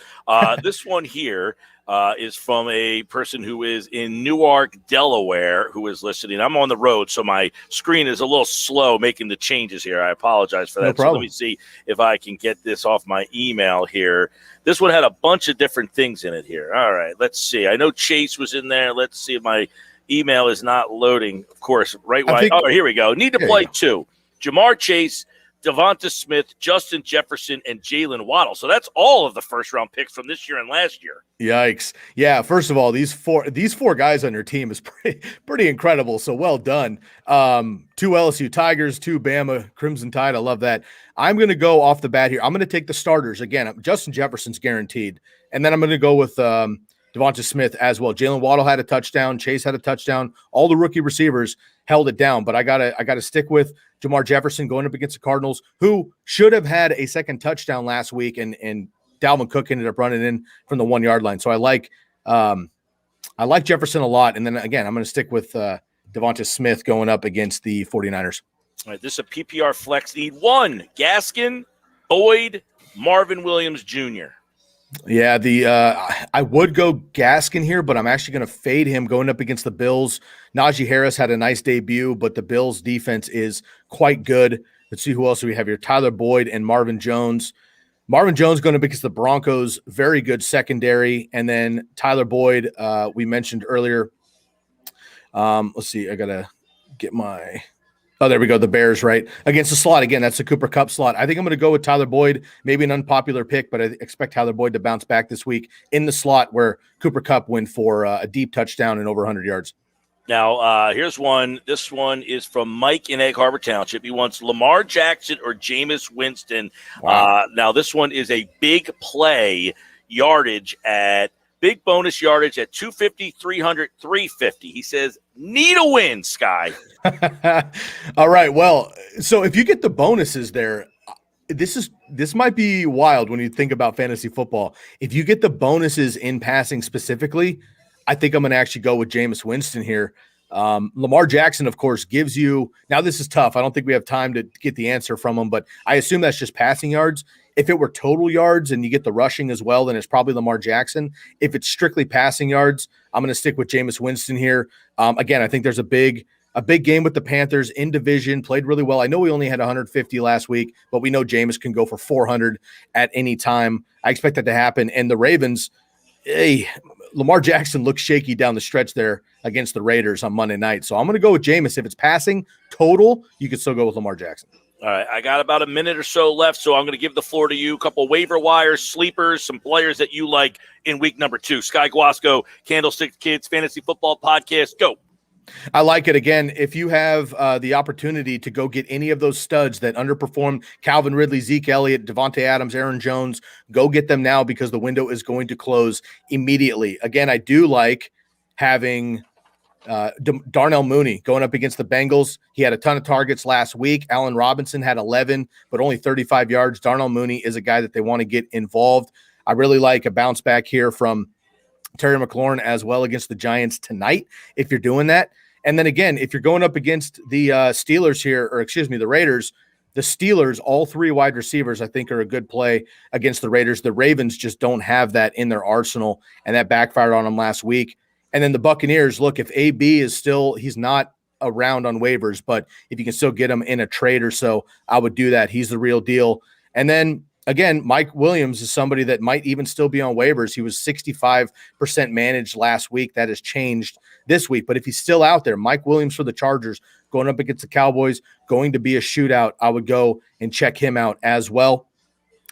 This one here is from a person who is in Newark, Delaware, who is listening. I'm on the road, so my screen is a little slow making the changes here. I apologize for that. No problem. So let me see if I can get this off my email here. This one had a bunch of different things in it here. All right, let's see. I know Chase was in there. Let's see if my email is not loading. Of course, right. Oh, here we go. Need to play 2. Jamar Chase, Devonta Smith, Justin Jefferson, and Jalen Waddle. So that's all of the first-round picks from this year and last year. Yikes. Yeah, first of all, these four guys on your team is pretty incredible, so well done. 2 LSU Tigers, 2 Bama Crimson Tide. I love that. I'm going to go off the bat here. I'm going to take the starters. Again, Justin Jefferson's guaranteed. And then I'm going to go with Devonta Smith as well. Jalen Waddle had a touchdown. Chase had a touchdown. All the rookie receivers held it down, but I gotta stick with Jamar Jefferson going up against the Cardinals, who should have had a second touchdown last week, and Dalvin Cook ended up running in from the 1-yard line. So I like Jefferson a lot. And then again, I'm going to stick with Devonta Smith going up against the 49ers. All right, this is a PPR flex. Need 1: Gaskin, Boyd, Marvin Williams Jr. Yeah, I would go Gaskin here, but I'm actually going to fade him going up against the Bills. Najee Harris had a nice debut, but the Bills' defense is quite good. Let's see who else we have here. Tyler Boyd and Marvin Jones. Marvin Jones going up against the Broncos, very good secondary. And then Tyler Boyd, we mentioned earlier. Let's see, I got to get my – oh, there we go. The Bears, right? Against the slot. Again, that's the Cooper Kupp slot. I think I'm going to go with Tyler Boyd, maybe an unpopular pick, but I expect Tyler Boyd to bounce back this week in the slot where Cooper Kupp went for a deep touchdown and over 100 yards. Now, here's one. This one is from Mike in Egg Harbor Township. He wants Lamar Jackson or Jameis Winston. Wow. Now, this one is a big play yardage at big bonus yardage at 250, 300, 350. He says, need a win, Sky. All right. Well, so if you get the bonuses there, this might be wild when you think about fantasy football. If you get the bonuses in passing specifically, I think I'm going to actually go with Jameis Winston here. Lamar Jackson, of course, gives you – now this is tough. I don't think we have time to get the answer from him, but I assume that's just passing yards. If it were total yards and you get the rushing as well, then it's probably Lamar Jackson. If it's strictly passing yards, I'm going to stick with Jameis Winston here. Again, I think there's a big game with the Panthers in division, played really well. I know we only had 150 last week, but we know Jameis can go for 400 at any time. I expect that to happen. And the Ravens, Lamar Jackson looks shaky down the stretch there against the Raiders on Monday night. So I'm going to go with Jameis. If it's passing total, you could still go with Lamar Jackson. All right, I got about a minute or so left, so I'm going to give the floor to you. A couple waiver wires, sleepers, some players that you like in week number 2. Sky Guasco, Candlestick Kids, Fantasy Football Podcast. Go. I like it. Again, if you have the opportunity to go get any of those studs that underperformed, Calvin Ridley, Zeke Elliott, Devontae Adams, Aaron Jones, go get them now because the window is going to close immediately. Again, I do like having Darnell Mooney going up against the Bengals. He had a ton of targets last week. Allen Robinson had 11, but only 35 yards. Darnell Mooney is a guy that they want to get involved. I really like a bounce back here from Terry McLaurin as well against the Giants tonight, if you're doing that. And then again, if you're going up against the Steelers here, or excuse me, the Raiders, the Steelers, all 3 wide receivers, I think are a good play against the Raiders. The Ravens just don't have that in their arsenal, and that backfired on them last week. And then the Buccaneers, look, if AB is still, he's not around on waivers, but if you can still get him in a trade or so, I would do that. He's the real deal. And then again, Mike Williams is somebody that might even still be on waivers. He was 65% managed last week. That has changed this week. But if he's still out there, Mike Williams for the Chargers going up against the Cowboys, going to be a shootout, I would go and check him out as well.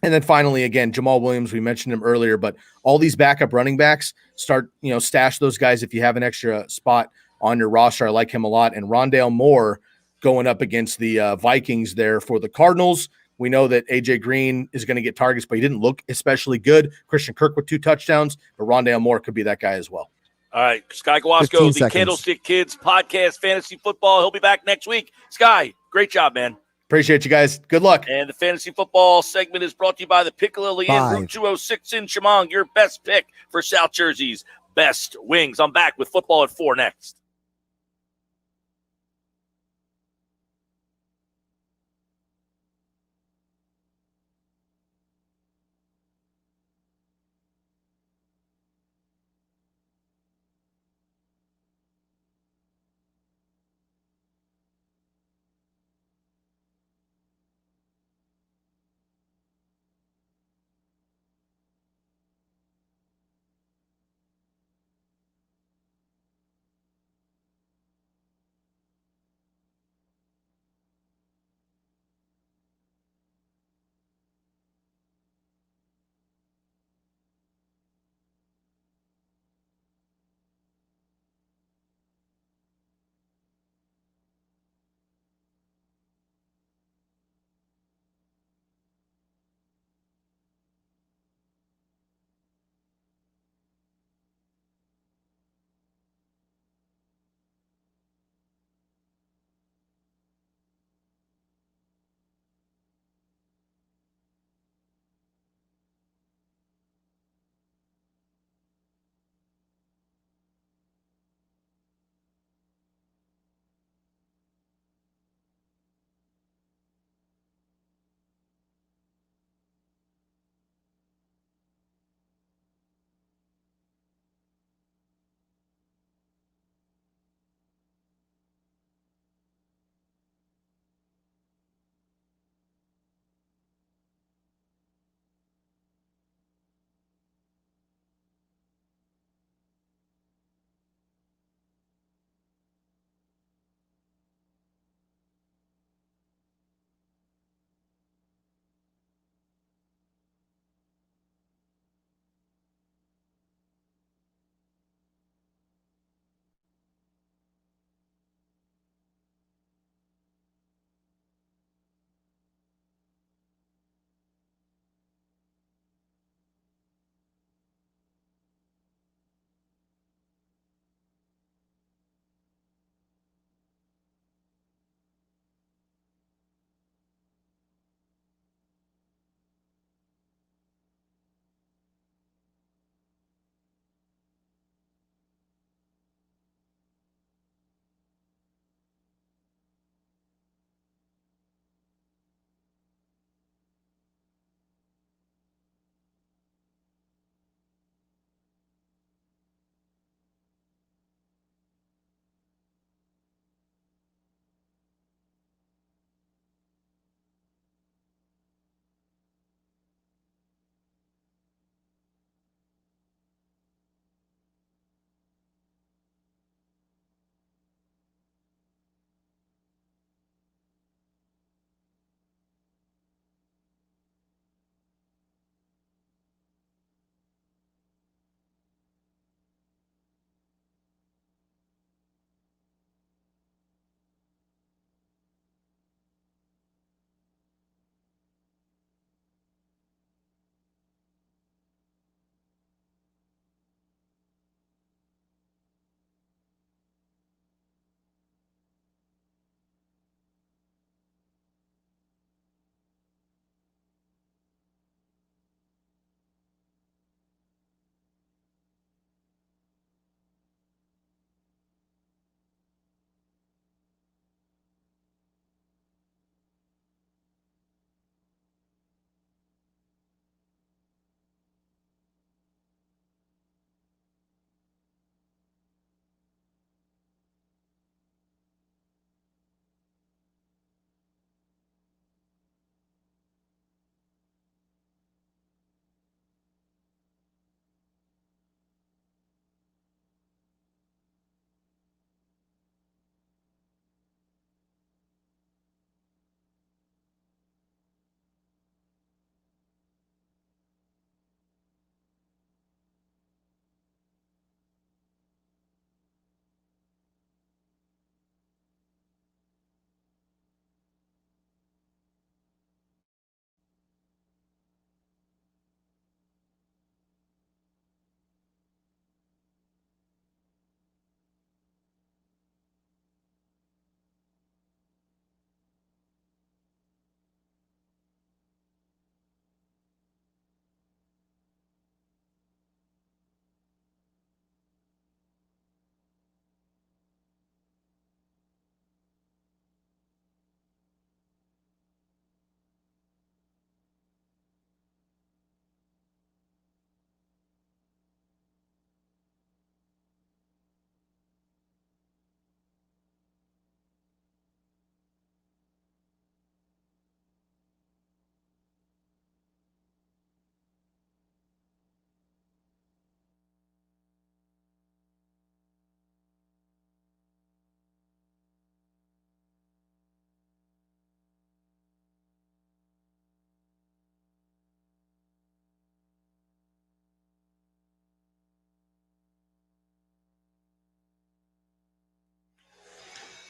And then finally, again, Jamal Williams, we mentioned him earlier, but all these backup running backs, start, stash those guys if you have an extra spot on your roster. I like him a lot. And Rondale Moore going up against the Vikings there for the Cardinals. We know that A.J. Green is going to get targets, but he didn't look especially good. Christian Kirk with 2 touchdowns, but Rondale Moore could be that guy as well. All right, Sky Guasco, the Candlestick Kids Podcast, Fantasy Football. He'll be back next week. Sky, great job, man. Appreciate you guys. Good luck. And the Fantasy Football segment is brought to you by the Piccolo Inn, Route 206 in Chemung, your best pick for South Jersey's best wings. I'm back with Football at 4 next.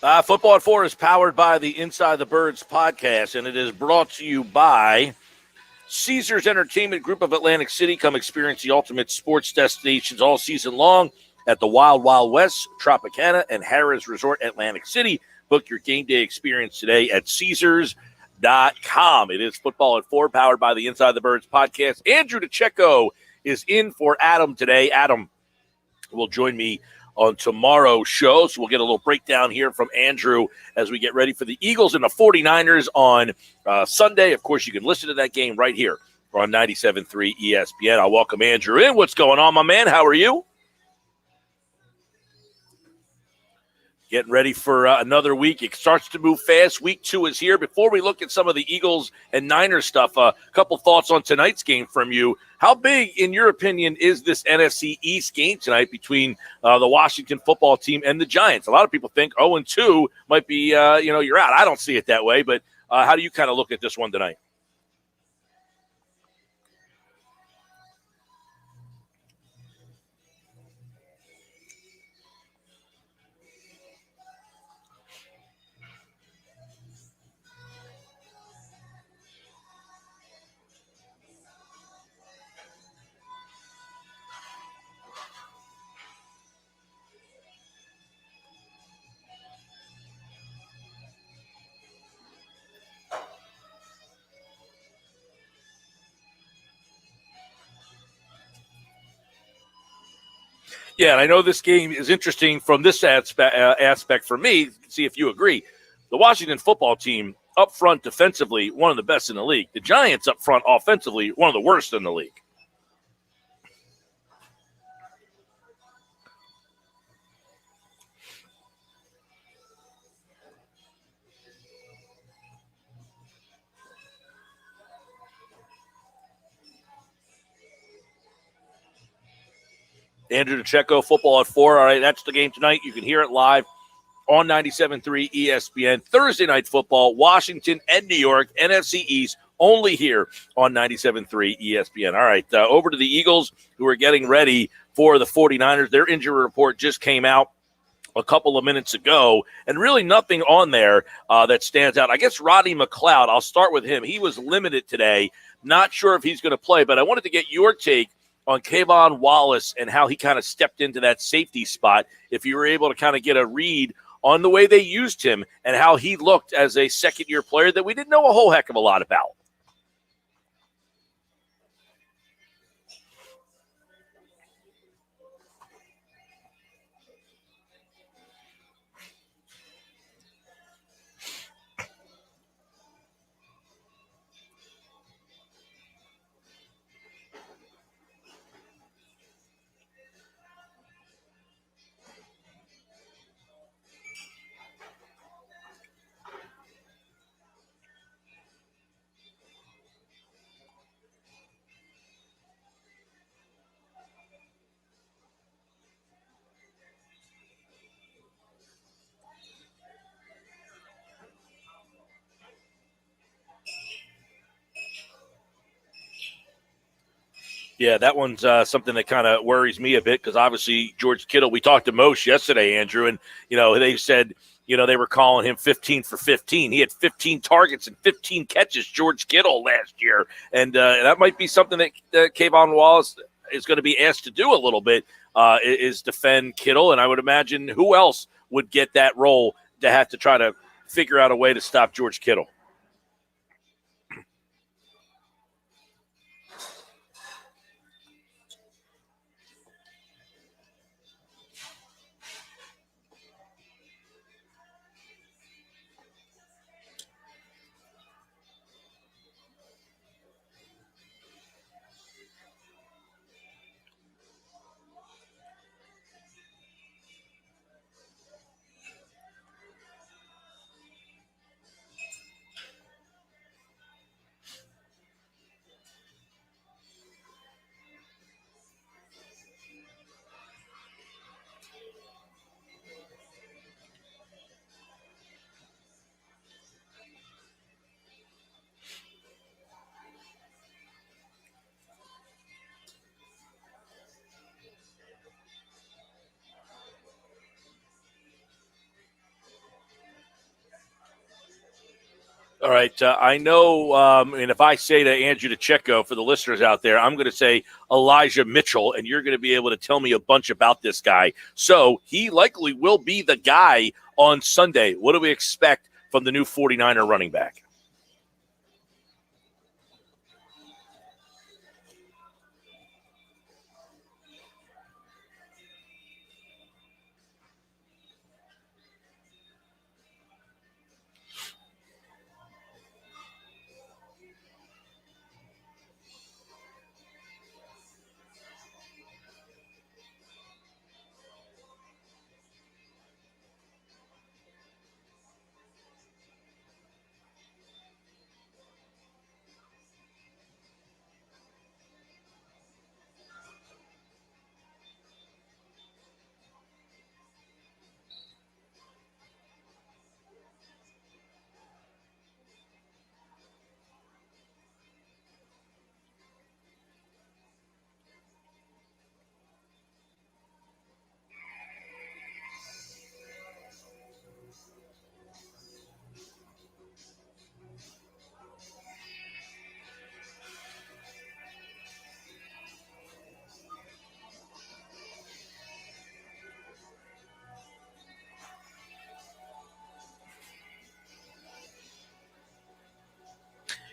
Football at 4 is powered by the Inside the Birds podcast, and it is brought to you by Caesars Entertainment Group of Atlantic City. Come experience the ultimate sports destinations all season long at the Wild Wild West, Tropicana, and Harrah's Resort Atlantic City. Book your game day experience today at Caesars.com. It is Football at 4, powered by the Inside the Birds podcast. Andrew DeCecco is in for Adam today. Adam will join me on tomorrow's show, so we'll get a little breakdown here from Andrew as we get ready for the Eagles and the 49ers on Sunday. Of course, you can listen to that game right here on 97.3 ESPN. I'll welcome Andrew in. What's going on, my man? How are you? Getting ready for another week. It starts to move fast. Week 2 is here. Before we look at some of the Eagles and Niners stuff, a couple thoughts on tonight's game from you. How big, in your opinion, is this NFC East game tonight between the Washington football team and the Giants? A lot of people think 0-2 might be, you're out. I don't see it that way, but how do you kind of look at this one tonight? Yeah, and I know this game is interesting from this aspect for me. See if you agree. The Washington football team up front defensively, one of the best in the league. The Giants up front offensively, one of the worst in the league. Andrew DeCecco, Football at 4. All right, that's the game tonight. You can hear it live on 97.3 ESPN. Thursday night football, Washington and New York, NFC East, only here on 97.3 ESPN. All right, over to the Eagles, who are getting ready for the 49ers. Their injury report just came out a couple of minutes ago, and really nothing on there that stands out. I guess Rodney McLeod, I'll start with him. He was limited today. Not sure if he's going to play, but I wanted to get your take on Kayvon Wallace and how he kind of stepped into that safety spot, if you were able to kind of get a read on the way they used him and how he looked as a second-year player that we didn't know a whole heck of a lot about. Yeah, that one's something that kind of worries me a bit because obviously George Kittle, we talked to Moshe yesterday, Andrew, and, they said, they were calling him 15 for 15. He had 15 targets and 15 catches, George Kittle, last year. And that might be something that Kayvon Wallace is going to be asked to do a little bit, is defend Kittle. And I would imagine who else would get that role to have to try to figure out a way to stop George Kittle. All right. I know, and if I say to Andrew DeCecco, for the listeners out there, I'm going to say Elijah Mitchell, and you're going to be able to tell me a bunch about this guy. So he likely will be the guy on Sunday. What do we expect from the new 49er running back?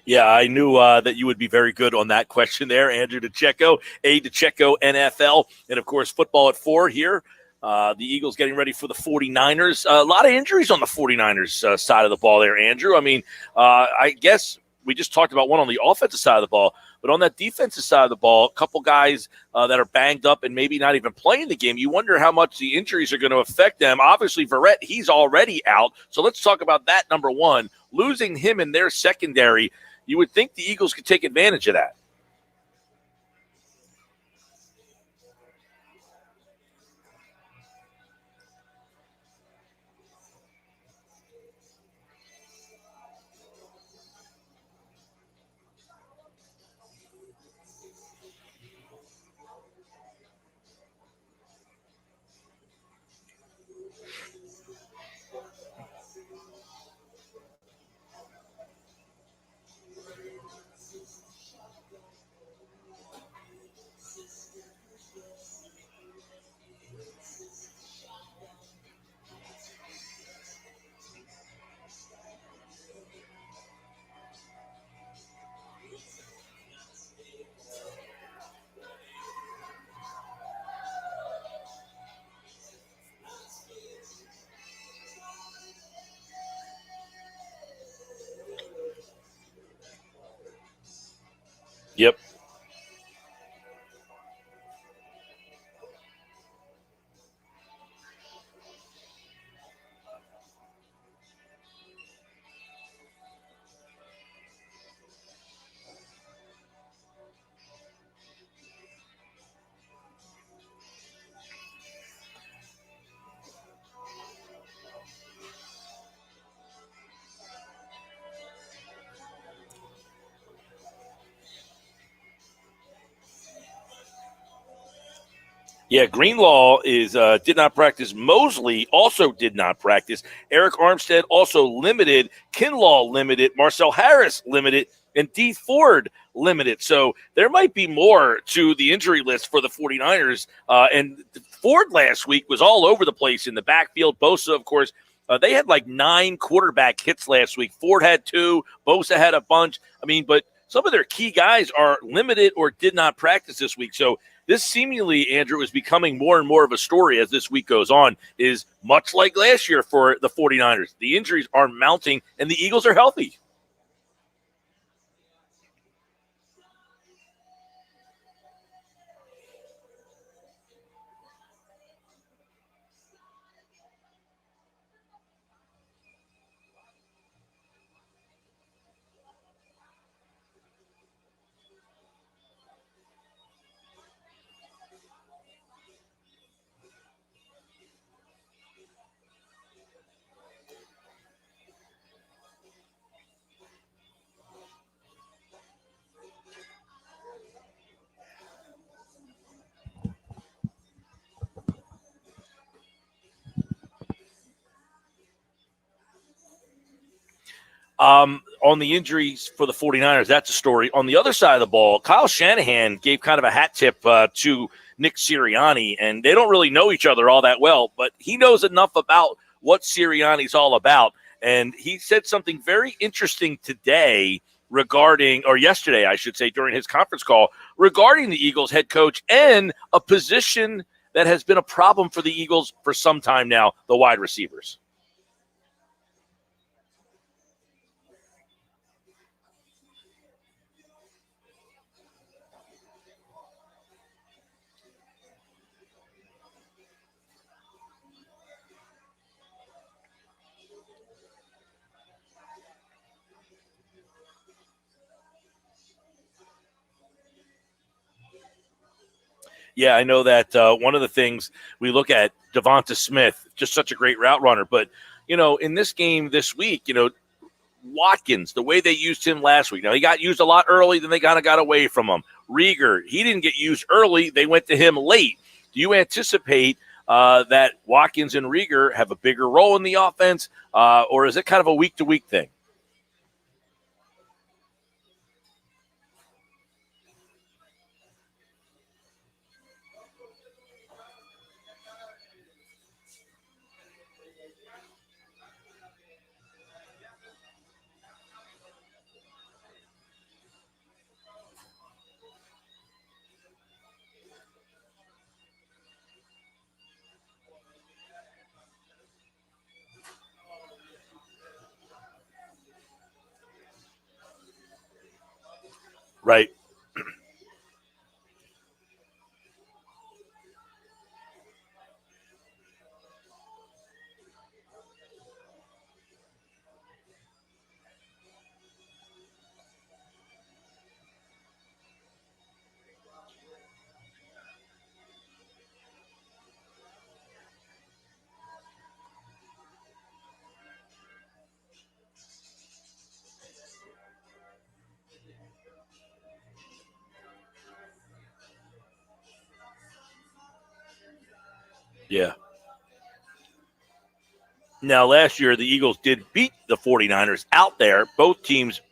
Yeah, I knew that you would be very good on that question there, Andrew DeCecco, DeCecco NFL, and, of course, football at 4 here. The Eagles getting ready for the 49ers. A lot of injuries on the 49ers side of the ball there, Andrew. I mean, I guess we just talked about one on the offensive side of the ball, but on that defensive side of the ball, a couple guys that are banged up and maybe not even playing the game. You wonder how much the injuries are going to affect them. Obviously, Verrett, he's already out. So let's talk about that, number one. Losing him in their secondary, you would think the Eagles could take advantage of that. Yep. Yeah, Greenlaw is did not practice. Mosley also did not practice. Eric Armstead also limited. Kinlaw limited. Marcel Harris limited. And D. Ford limited. So there might be more to the injury list for the 49ers. And Ford last week was all over the place in the backfield. Bosa, of course, they had like 9 quarterback hits last week. Ford had 2. Bosa had a bunch. I mean, but some of their key guys are limited or did not practice this week. So this seemingly, Andrew, is becoming more and more of a story as this week goes on, is much like last year for the 49ers. The injuries are mounting, and the Eagles are healthy. On the injuries for the 49ers, that's a story. On the other side of the ball, Kyle Shanahan gave kind of a hat tip to Nick Sirianni, and they don't really know each other all that well, but he knows enough about what Sirianni's all about. And he said something very interesting today yesterday, I should say, during his conference call regarding the Eagles head coach and a position that has been a problem for the Eagles for some time now, the wide receivers. Yeah, I know that one of the things we look at, Devonta Smith, just such a great route runner. But, in this game this week, Watkins, the way they used him last week. Now, he got used a lot early, then they kind of got away from him. Rieger, he didn't get used early. They went to him late. Do you anticipate that Watkins and Rieger have a bigger role in the offense, or is it kind of a week-to-week thing? Right. Yeah. Now, last year, the Eagles did beat the 49ers out there. Both teams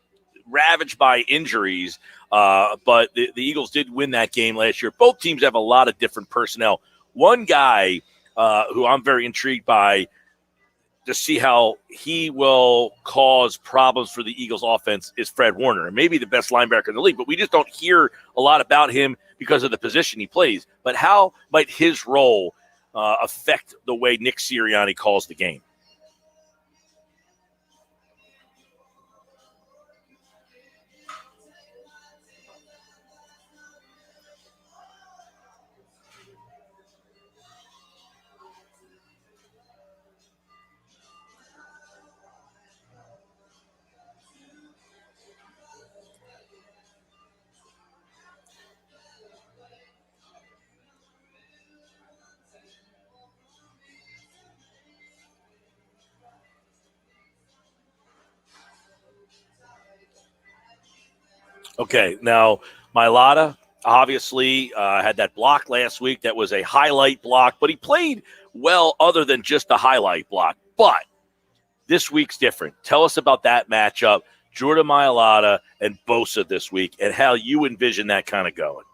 ravaged by injuries, but the Eagles did win that game last year. Both teams have a lot of different personnel. One guy who I'm very intrigued by to see how he will cause problems for the Eagles offense is Fred Warner. And maybe the best linebacker in the league, but we just don't hear a lot about him because of the position he plays. But how might his role affect the way Nick Sirianni calls the game? Okay, now Mailata obviously had that block last week. That was a highlight block, but he played well other than just a highlight block. But this week's different. Tell us about that matchup, Jordan Mailata and Bosa this week, and how you envision that kind of going.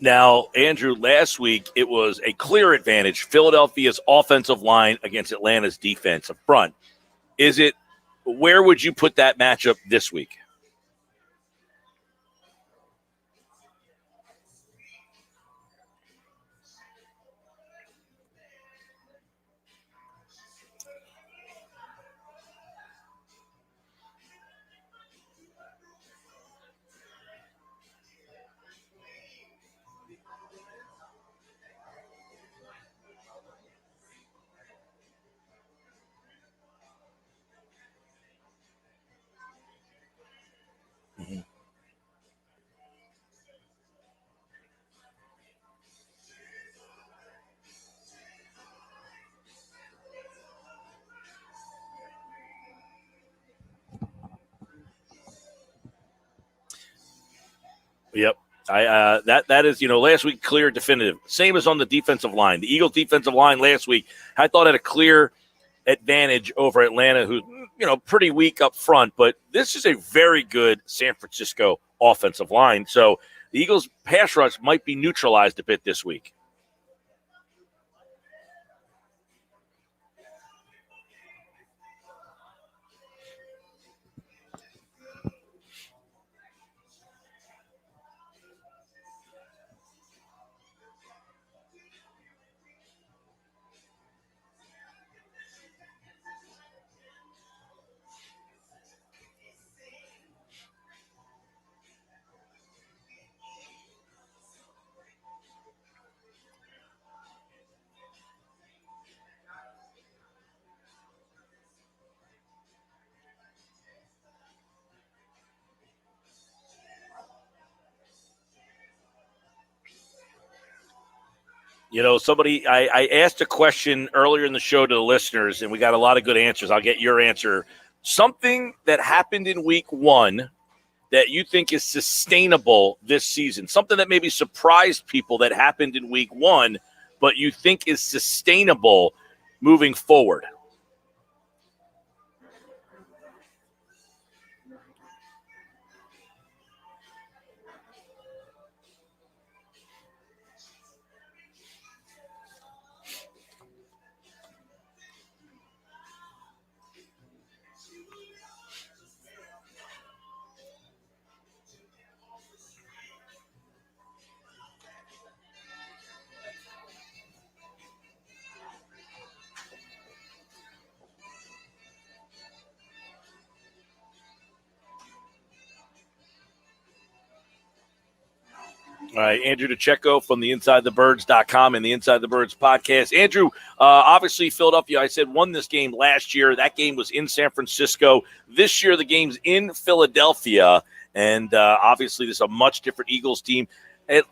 Now, Andrew, last week it was a clear advantage, Philadelphia's offensive line against Atlanta's defensive front. Where would you put that matchup this week? Yep. That is, last week clear, definitive. Same as on the defensive line. The Eagles defensive line last week, I thought had a clear advantage over Atlanta, who's, pretty weak up front, but this is a very good San Francisco offensive line. So the Eagles pass rush might be neutralized a bit this week. I asked a question earlier in the show to the listeners, and we got a lot of good answers. I'll get your answer. Something that happened in week one that you think is sustainable this season, something that maybe surprised people that happened in week one, but you think is sustainable moving forward. All right, Andrew DeCecco from the InsideTheBirds.com and the Inside the Birds podcast. Andrew, obviously Philadelphia, I said, won this game last year. That game was in San Francisco. This year the game's in Philadelphia, and obviously this is a much different Eagles team. The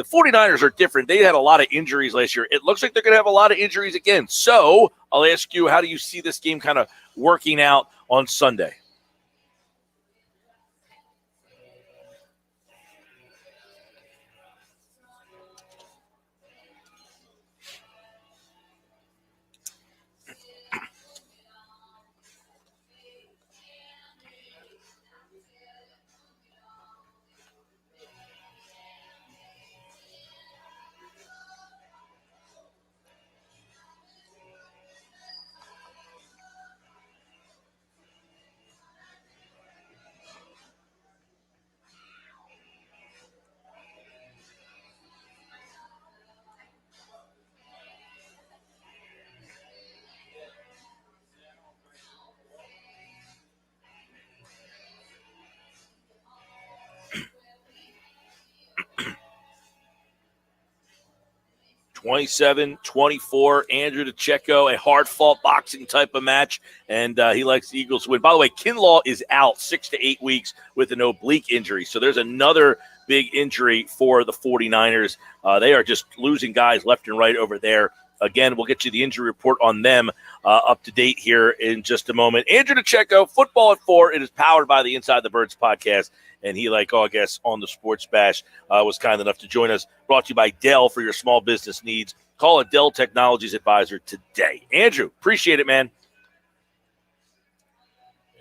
49ers are different. They had a lot of injuries last year. It looks like they're going to have a lot of injuries again. So I'll ask you, how do you see this game kind of working out on Sunday? (27-24), Andrew DeCecco, a hard-fought boxing type of match, and he likes the Eagles to win. By the way, Kinlaw is out 6 to 8 weeks with an oblique injury, so there's another big injury for the 49ers. They are just losing guys left and right over there. Again, we'll get you the injury report on them up to date here in just a moment. Andrew DeCecco, Football at 4. It is powered by the Inside the Birds podcast. And he, like all guests on the Sports Bash, was kind enough to join us. Brought to you by Dell for your small business needs. Call a Dell Technologies advisor today. Andrew, appreciate it, man.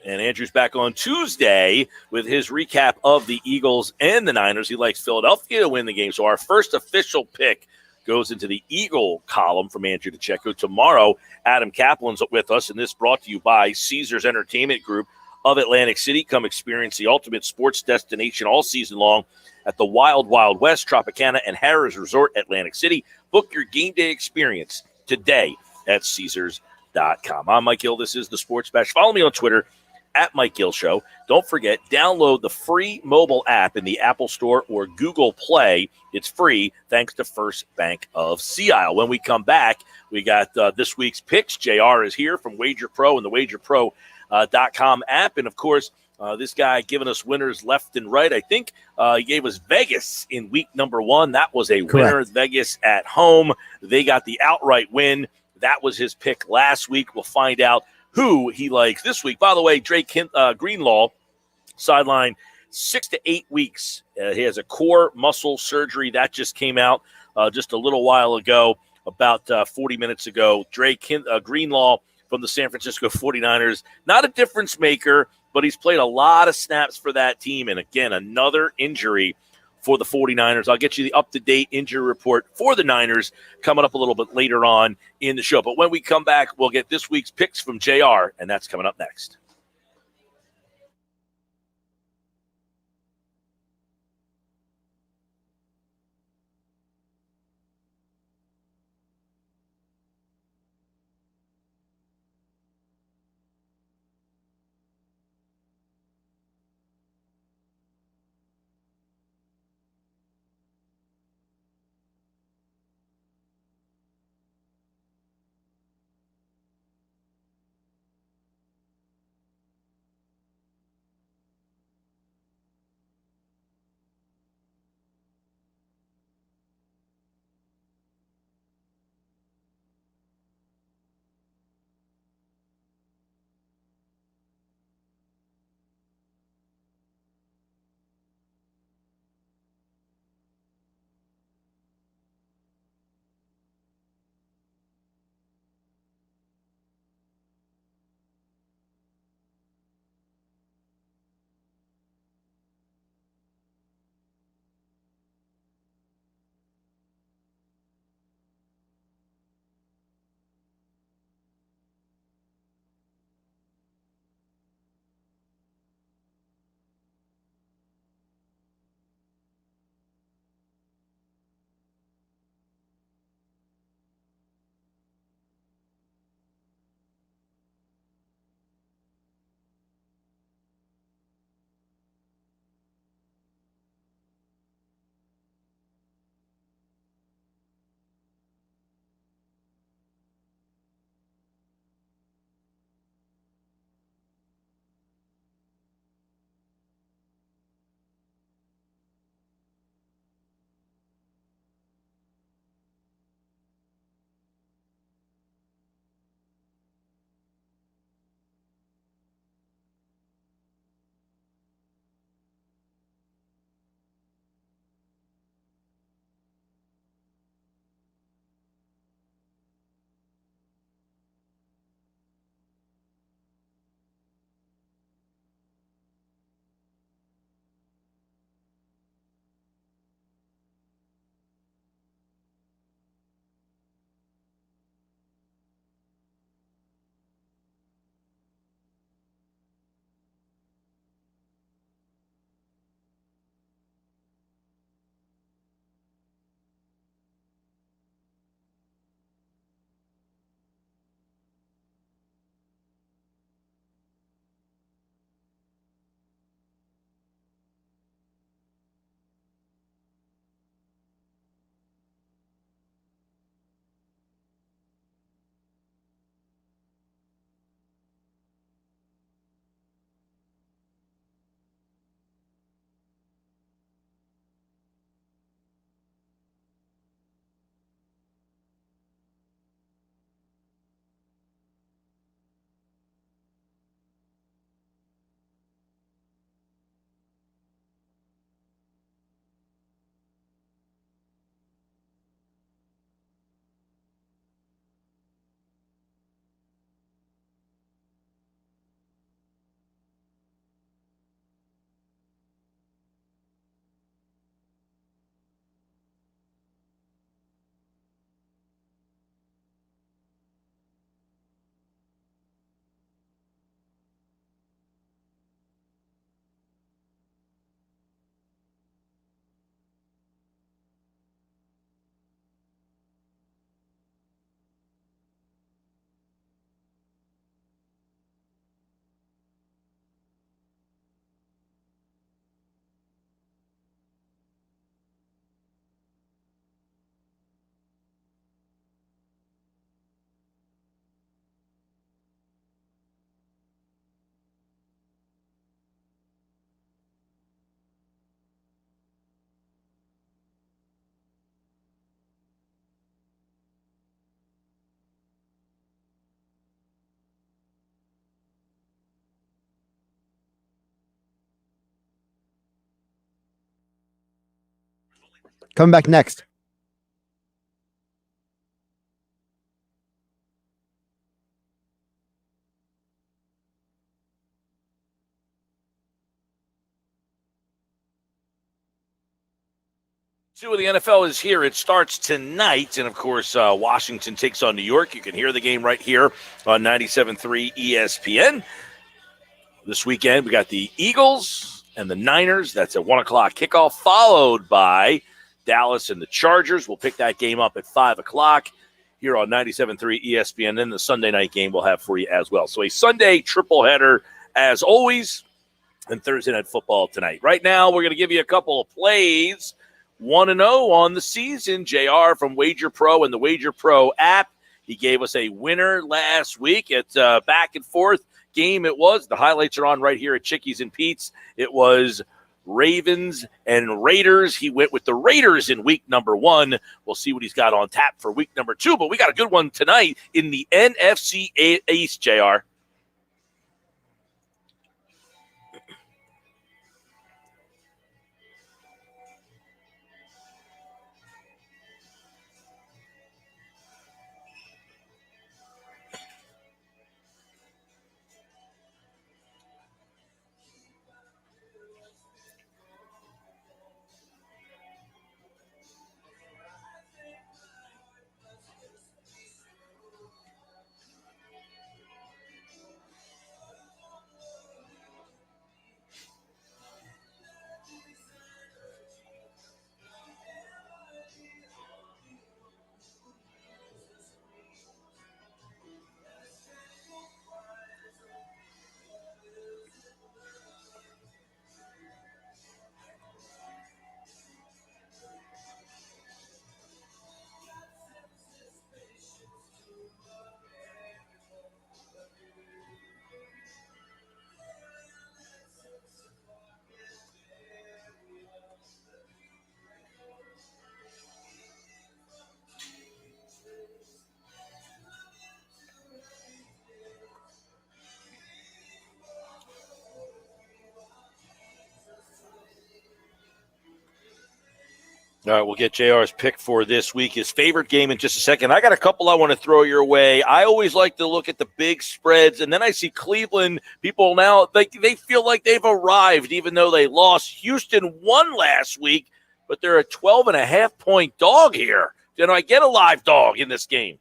And Andrew's back on Tuesday with his recap of the Eagles and the Niners. He likes Philadelphia to win the game. So our first official pick goes into the Eagle column from Andrew DeCecco. Tomorrow, Adam Kaplan's with us, and this brought to you by Caesars Entertainment Group of Atlantic City. Come experience the ultimate sports destination all season long at the Wild Wild West, Tropicana, and Harrah's Resort, Atlantic City. Book your game day experience today at Caesars.com. I'm Mike Gill. This is the Sports Bash. Follow me on Twitter at Mike Gill Show. Don't forget, download the free mobile app in the Apple Store or Google Play. It's free thanks to First Bank of Sea Isle. When we come back, we got this week's picks. JR is here from Wager Pro and the WagerPro.com app. And, of course, this guy giving us winners left and right. I think he gave us Vegas in week number 1. That was a winner. Vegas at home. They got the outright win. That was his pick last week. We'll find out who he likes this week. By the way, Drake Greenlaw, sideline 6 to 8 weeks. He has a core muscle surgery. That just came out just a little while ago, about 40 minutes ago. Drake Greenlaw from the San Francisco 49ers, not a difference maker, but he's played a lot of snaps for that team. And, again, another injury for the 49ers. I'll get you the up-to-date injury report for the Niners coming up a little bit later on in the show. But when we come back, we'll get this week's picks from JR, and that's coming up next. Coming back next. Two of the NFL is here. It starts tonight. And, of course, Washington takes on New York. You can hear the game right here on 97.3 ESPN. This weekend, we got the Eagles and the Niners. That's at 1 o'clock kickoff, followed by Dallas and the Chargers. We'll pick that game up at 5 o'clock here on 97.3 ESPN. Then the Sunday night game we'll have for you as well. So a Sunday triple header as always, and Thursday night football tonight. Right now, we're going to give you a couple of plays. 1-0 on the season. JR from Wager Pro and the Wager Pro app. He gave us a winner last week. It's back and forth game it was. The highlights are on right here at Chickies and Pete's. It was Ravens and Raiders. He went with the Raiders in week number 1. We'll see what he's got on tap for week number 2, but we got a good one tonight in the NFC East, JR. All right, we'll get JR's pick for this week. His favorite game in just a second. I got a couple I want to throw your way. I always like to look at the big spreads, and then I see Cleveland. People now, they feel like they've arrived, even though they lost. Houston won last week, but they're a 12.5-point dog here. Did I get a live dog in this game?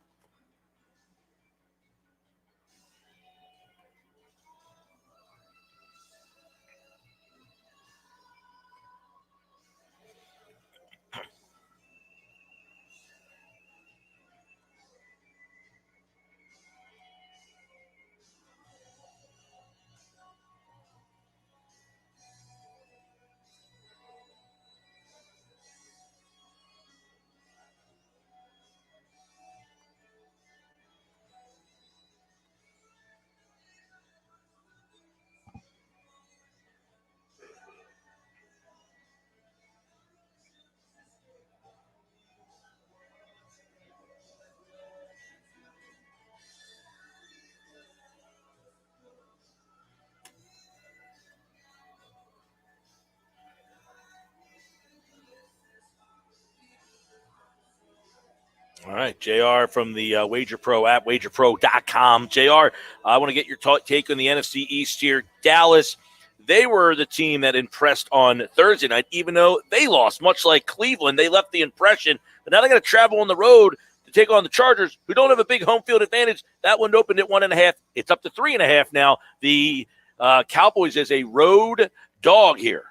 All right, JR from the Wager Pro app, wagerpro.com. JR, I want to get your take on the NFC East here. Dallas, they were the team that impressed on Thursday night, even though they lost, much like Cleveland. They left the impression, but now they got to travel on the road to take on the Chargers, who don't have a big home field advantage. That one opened at 1.5. It's up to 3.5 now. The Cowboys is a road dog here.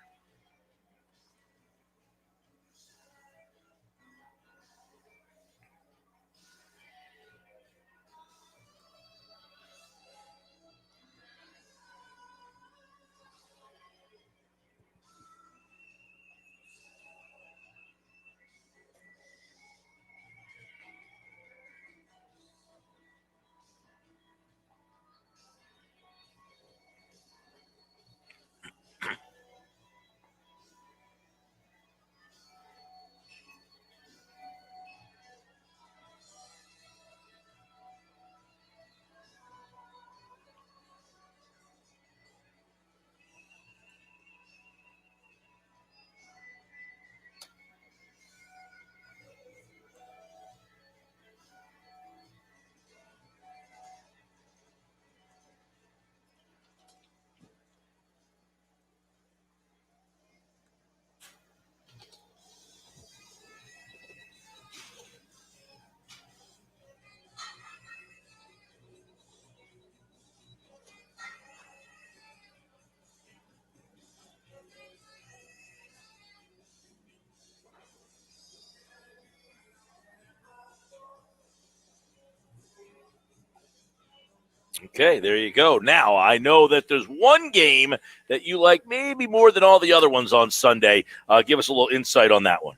Okay, there you go. Now, I know that there's one game that you like maybe more than all the other ones on Sunday. Give us a little insight on that one.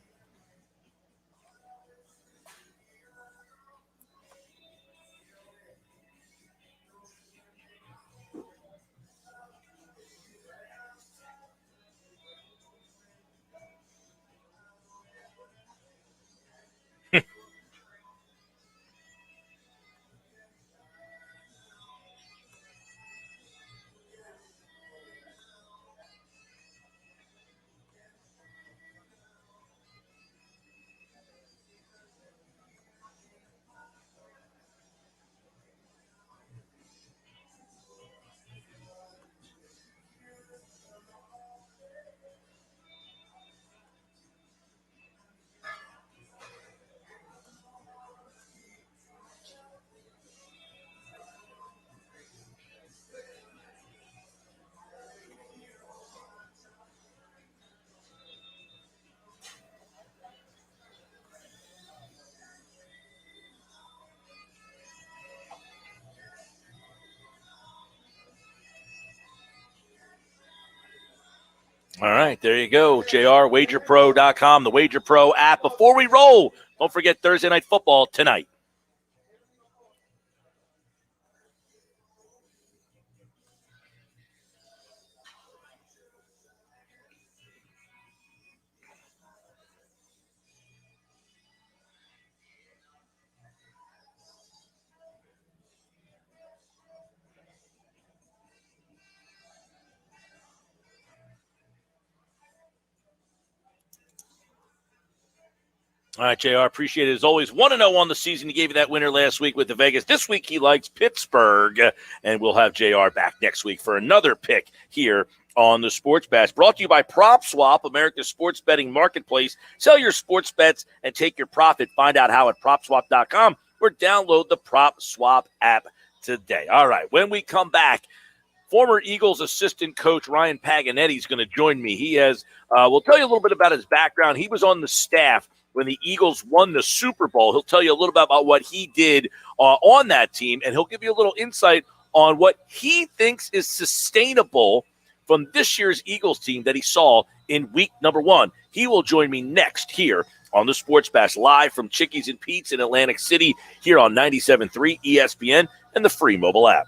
All right, there you go, JR, wagerpro.com, the Wager Pro app. Before we roll, don't forget Thursday Night Football tonight. All right, JR, appreciate it. As always, 1-0 on the season. He gave you that winner last week with the Vegas. This week he likes Pittsburgh, and we'll have JR back next week for another pick here on the Sports Bash. Brought to you by PropSwap, America's sports betting marketplace. Sell your sports bets and take your profit. Find out how at PropSwap.com or download the PropSwap app today. All right, when we come back, former Eagles assistant coach Ryan Paganetti is going to join me. He has, we'll tell you a little bit about his background. He was on the staff when the Eagles won the Super Bowl. He'll tell you a little bit about what he did on that team, and he'll give you a little insight on what he thinks is sustainable from this year's Eagles team that he saw in week number 1. He will join me next here on the Sports Bash, live from Chickies and Pete's in Atlantic City, here on 97.3 ESPN and the free mobile app.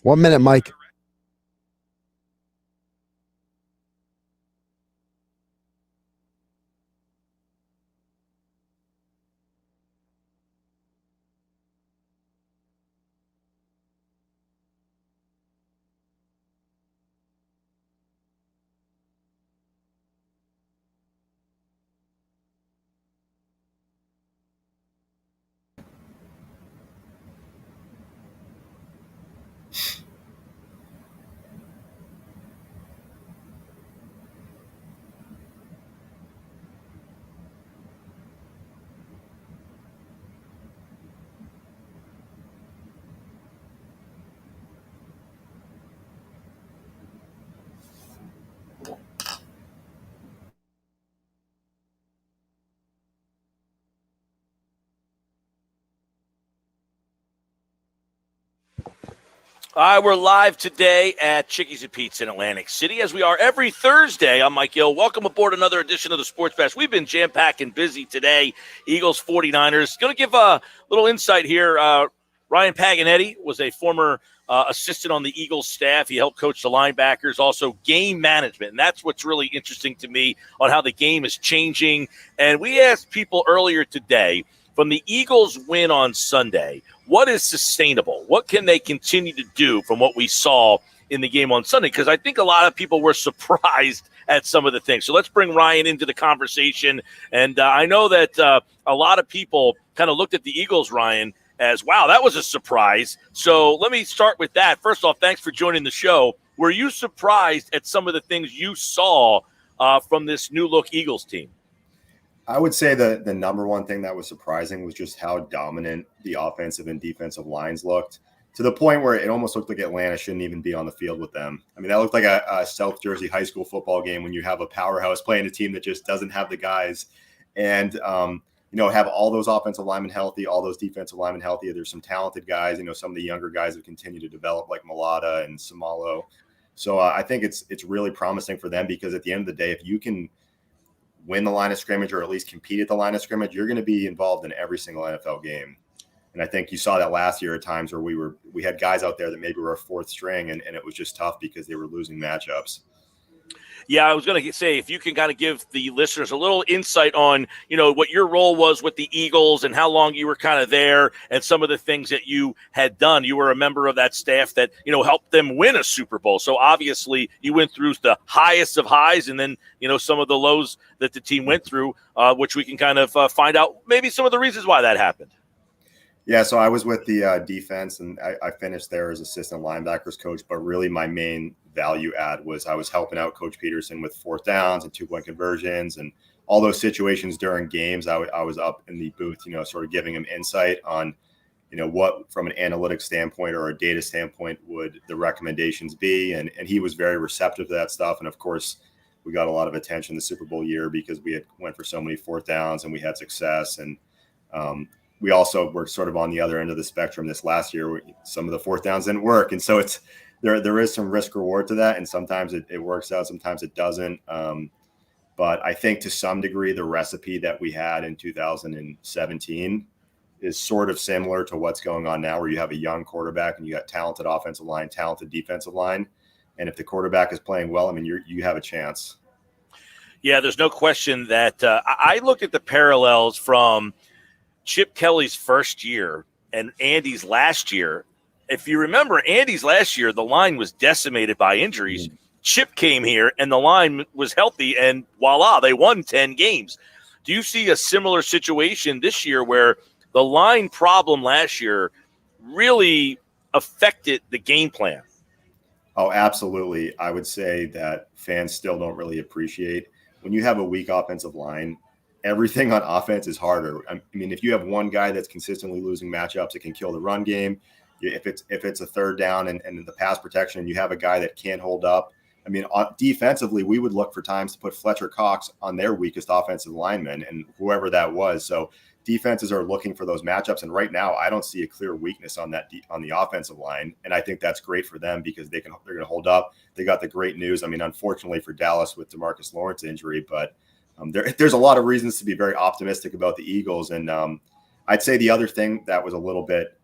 1 minute, Mike. All right, we're live today at Chickies Pete in Atlantic City, as we are every Thursday. I'm Mike Gill. Welcome aboard another edition of the Sports Bash. We've been jam-packed and busy today. Eagles, 49ers. Going to give a little insight here. Ryan Paganetti was a former assistant on the Eagles staff. He helped coach the linebackers, also game management. And that's what's really interesting to me on how the game is changing. And we asked people earlier today, from the Eagles' win on Sunday, what is sustainable? What can they continue to do from what we saw in the game on Sunday? Because I think a lot of people were surprised at some of the things. So let's bring Ryan into the conversation. And I know that a lot of people kind of looked at the Eagles, Ryan, as, wow, that was a surprise. So let me start with that. First off, thanks for joining the show. Were you surprised at some of the things you saw from this new-look Eagles team? I would say the number one thing that was surprising was just how dominant the offensive and defensive lines looked, to the point where it almost looked like Atlanta shouldn't even be on the field with them. I mean, that looked like a South Jersey high school football game when you have a powerhouse playing a team that just doesn't have the guys and, have all those offensive linemen healthy, all those defensive linemen healthy. There's some talented guys. Some of the younger guys have continued to develop, like Malata and Samalo. So I think it's really promising for them, because at the end of the day, if you can win the line of scrimmage or at least compete at the line of scrimmage, you're going to be involved in every single NFL game. And I think you saw that last year at times where we had guys out there that maybe were a fourth string, and it was just tough because they were losing matchups. Yeah, I was going to say, if you can kind of give the listeners a little insight on, what your role was with the Eagles and how long you were kind of there and some of the things that you had done. You were a member of that staff that, helped them win a Super Bowl. So obviously you went through the highest of highs and then, some of the lows that the team went through, which we can kind of find out maybe some of the reasons why that happened. Yeah, so I was with the defense, and I finished there as assistant linebackers coach. But really, my main value add was I was helping out Coach Peterson with fourth downs and 2-point conversions and all those situations during games. I was up in the booth, sort of giving him insight on, what from an analytics standpoint or a data standpoint would the recommendations be. And he was very receptive to that stuff. And of course, we got a lot of attention the Super Bowl year because we had went for so many fourth downs and we had success. And we also were sort of on the other end of the spectrum this last year where some of the fourth downs didn't work. And so there is some risk reward to that. And sometimes it works out, sometimes it doesn't. But I think to some degree, the recipe that we had in 2017 is sort of similar to what's going on now, where you have a young quarterback and you got talented offensive line, talented defensive line. And if the quarterback is playing well, I mean, you have a chance. Yeah, there's no question that I look at the parallels from Chip Kelly's first year and Andy's last year. If you remember, Andy's last year, the line was decimated by injuries. Mm-hmm. Chip came here and the line was healthy, and voila, they won 10 games. Do you see a similar situation this year where the line problem last year really affected the game plan? Oh, absolutely. I would say that fans still don't really appreciate when you have a weak offensive line. Everything on offense is harder. I mean, if you have one guy that's consistently losing matchups, it can kill the run game. If it's a third down and the pass protection, and you have a guy that can't hold up. I mean, defensively, we would look for times to put Fletcher Cox on their weakest offensive lineman and whoever that was. So defenses are looking for those matchups. And right now, I don't see a clear weakness on that on the offensive line. And I think that's great for them because they're going to hold up. They got the great news. I mean, unfortunately for Dallas with DeMarcus Lawrence injury, but there's a lot of reasons to be very optimistic about the Eagles. And I'd say the other thing that was a little bit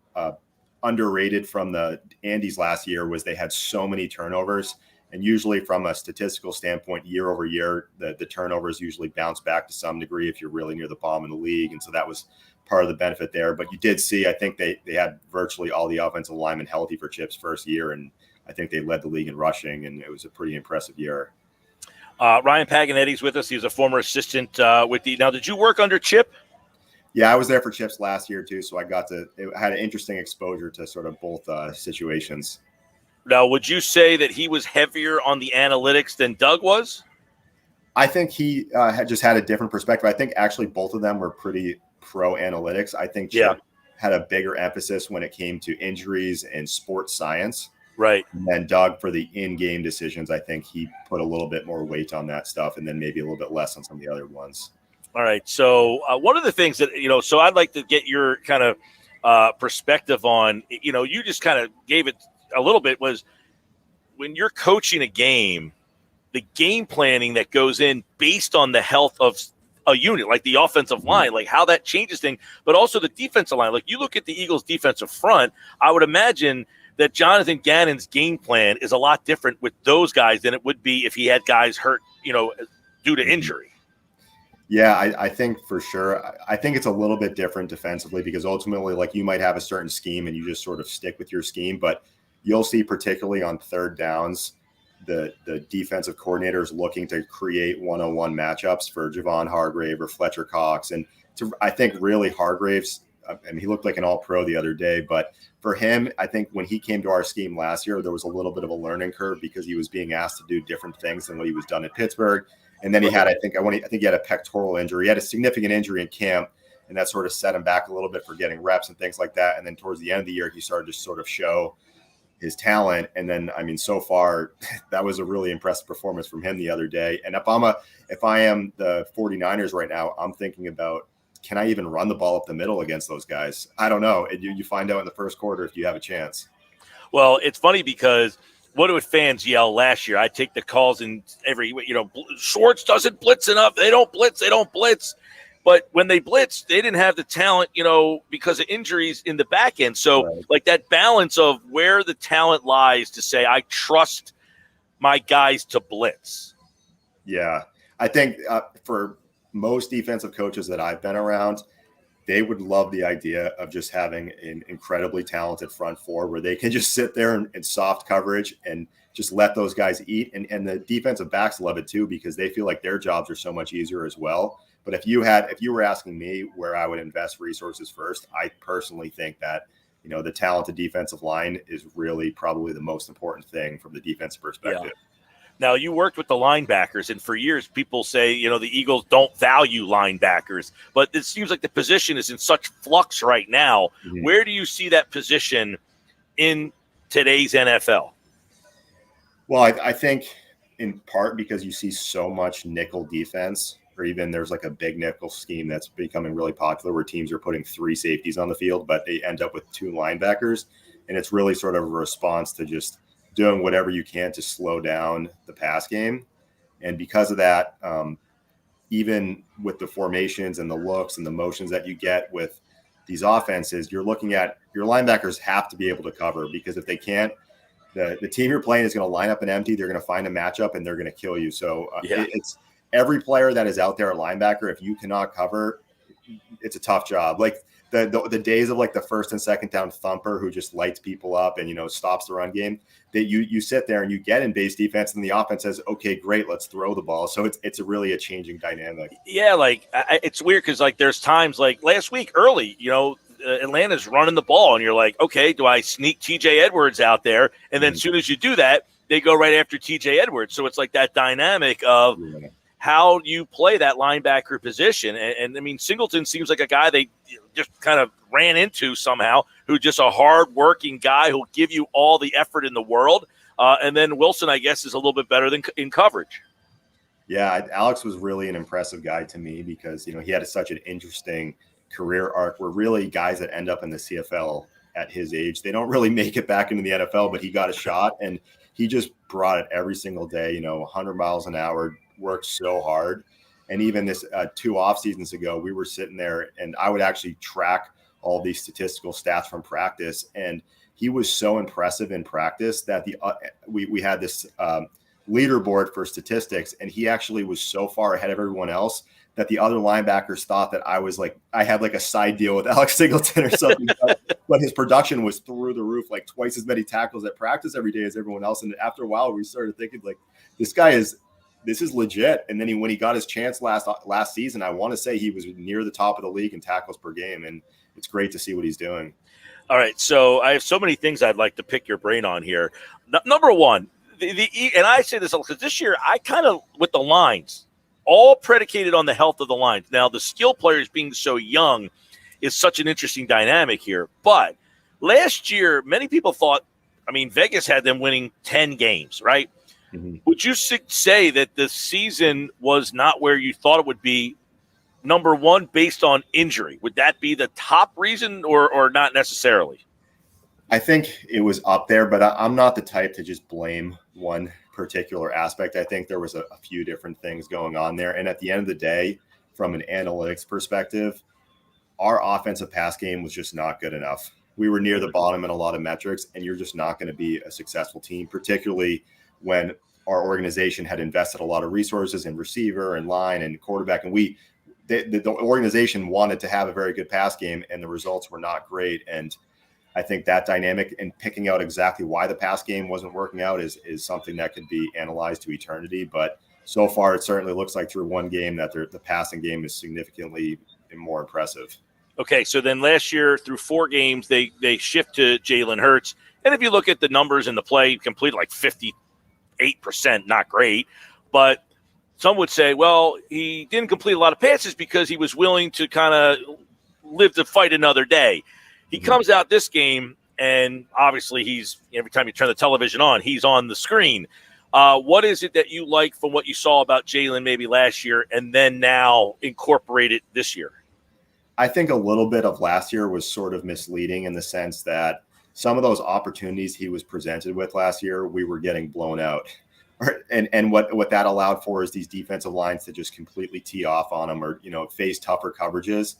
underrated from the Andes last year was they had so many turnovers. And usually from a statistical standpoint, year over year, the turnovers usually bounce back to some degree if you're really near the bottom of the league. And so that was part of the benefit there. But you did see, I think they had virtually all the offensive linemen healthy for Chip's first year. And I think they led the league in rushing, and it was a pretty impressive year. Ryan Paganetti's with us. He was a former assistant with the – now, did you work under Chip? Yeah, I was there for Chips last year too. So I had an interesting exposure to sort of both situations. Now, would you say that he was heavier on the analytics than Doug was? I think he had a different perspective. I think actually both of them were pretty pro analytics. I think Chip had a bigger emphasis when it came to injuries and sports science. Right. And then Doug, for the in-game decisions, I think he put a little bit more weight on that stuff and then maybe a little bit less on some of the other ones. All right. So one of the things that, so I'd like to get your kind of perspective on, you just kind of gave it a little bit, was when you're coaching a game, the game planning that goes in based on the health of a unit, like the offensive line, like how that changes things, but also the defensive line. Like you look at the Eagles' defensive front, I would imagine that Jonathan Gannon's game plan is a lot different with those guys than it would be if he had guys hurt, due to injury. Yeah, I think for sure. I think it's a little bit different defensively because ultimately, like, you might have a certain scheme and you just sort of stick with your scheme, but you'll see particularly on third downs, the defensive coordinators looking to create one-on-one matchups for Javon Hargrave or Fletcher Cox. And I think really Hargrave's, he looked like an all-pro the other day, but for him, I think when he came to our scheme last year, there was a little bit of a learning curve because he was being asked to do different things than what he was done at Pittsburgh. And then he had, I think he had a pectoral injury. He had a significant injury in camp, and that sort of set him back a little bit for getting reps and things like that. And then towards the end of the year, he started to sort of show his talent. And then, so far, that was a really impressive performance from him the other day. And if I am the 49ers right now, I'm thinking about, can I even run the ball up the middle against those guys? I don't know. You find out in the first quarter if you have a chance. Well, it's funny because what did fans yell last year? I take the calls in every, Schwartz doesn't blitz enough. They don't blitz. But when they blitzed, they didn't have the talent, because of injuries in the back end. So like that balance of where the talent lies to say, I trust my guys to blitz. Yeah. I think for most defensive coaches that I've been around, they would love the idea of just having an incredibly talented front four where they can just sit there in soft coverage and just let those guys eat. And the defensive backs love it too, because they feel like their jobs are so much easier as well. But if you were asking me where I would invest resources first, I personally think that, the talented defensive line is really probably the most important thing from the defensive perspective. Yeah. Now, you worked with the linebackers, and for years people say, the Eagles don't value linebackers, but it seems like the position is in such flux right now. Mm-hmm. Where do you see that position in today's NFL? Well, I think in part because you see so much nickel defense, or even there's like a big nickel scheme that's becoming really popular where teams are putting 3 safeties on the field, but they end up with 2 linebackers. And it's really sort of a response to just doing whatever you can to slow down the pass game. And because of that, even with the formations and the looks and the motions that you get with these offenses, you're looking at your linebackers have to be able to cover, because if they can't, the team you're playing is going to line up an empty. They're going to find a matchup and they're going to kill you. So it's every player that is out there at linebacker. If you cannot cover, it's a tough job. Like the days of like the first and second down thumper who just lights people up and, stops the run game, that you sit there and you get in base defense and the offense says, okay, great, let's throw the ball. So it's really a changing dynamic. Yeah. Like it's weird. Cause like there's times like last week early, Atlanta's running the ball and you're like, okay, do I sneak TJ Edwards out there? And then as soon as you do that, they go right after TJ Edwards. So it's like that dynamic of how you play that linebacker position. And Singleton seems like a guy they just kind of ran into somehow, who's just a hard-working guy who'll give you all the effort in the world. And then Wilson, I guess, is a little bit better than in coverage. Yeah, Alex was really an impressive guy to me because, he had such an interesting career arc where really guys that end up in the CFL at his age, they don't really make it back into the NFL, but he got a shot and he just brought it every single day, 100 miles an hour, worked so hard. And even this 2 off seasons ago, we were sitting there and I would actually track all these statistical stats from practice. And he was so impressive in practice that we had this leaderboard for statistics, and he actually was so far ahead of everyone else that the other linebackers thought that I had like a side deal with Alex Singleton or something. But his production was through the roof, like twice as many tackles at practice every day as everyone else. And after a while, we started thinking like, this is legit. And then when he got his chance last season, I want to say he was near the top of the league in tackles per game. And it's great to see what he's doing. All right. So I have so many things I'd like to pick your brain on here. Number one, and I say this because this year I kind of, with the lines, all predicated on the health of the lines. Now, the skill players being so young is such an interesting dynamic here. But last year, many people thought, Vegas had them winning 10 games, right? Mm-hmm. Would you say that the season was not where you thought it would be, number one, based on injury? Would that be the top reason or not necessarily? I think it was up there, but I'm not the type to just blame one particular aspect. I think there was a few different things going on there. And at the end of the day, from an analytics perspective, our offensive pass game was just not good enough. We were near the bottom in a lot of metrics, and you're just not going to be a successful team, particularly when our organization had invested a lot of resources in receiver and line and quarterback. And the organization wanted to have a very good pass game, and the results were not great. And I think that dynamic and picking out exactly why the pass game wasn't working out is something that could be analyzed to eternity. But so far, it certainly looks like through one game that the passing game is significantly more impressive. Okay, so then last year through 4 games, they shift to Jalen Hurts. And if you look at the numbers in the play, he completed like 58%, not great. But some would say, well, he didn't complete a lot of passes because he was willing to kind of live to fight another day. He comes out this game, and obviously every time you turn the television on, he's on the screen. What is it that you like from what you saw about Jalen maybe last year and then now incorporate it this year? I think a little bit of last year was sort of misleading in the sense that some of those opportunities he was presented with last year, we were getting blown out. And what that allowed for is these defensive lines to just completely tee off on him or, face tougher coverages.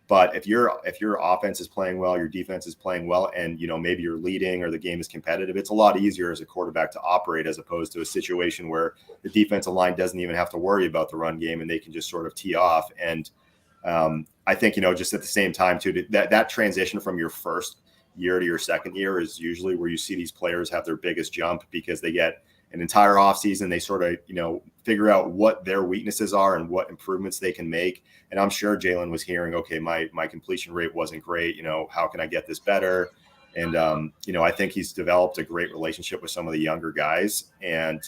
But if your offense is playing well, your defense is playing well, and maybe you're leading or the game is competitive, it's a lot easier as a quarterback to operate as opposed to a situation where the defensive line doesn't even have to worry about the run game and they can just sort of tee off. And I think just at the same time too, that transition from your first year to your second year is usually where you see these players have their biggest jump because they get an entire offseason. They sort of figure out what their weaknesses are and what improvements they can make. And I'm sure Jalen was hearing, okay, my completion rate wasn't great. How can I get this better? And, I think he's developed a great relationship with some of the younger guys. And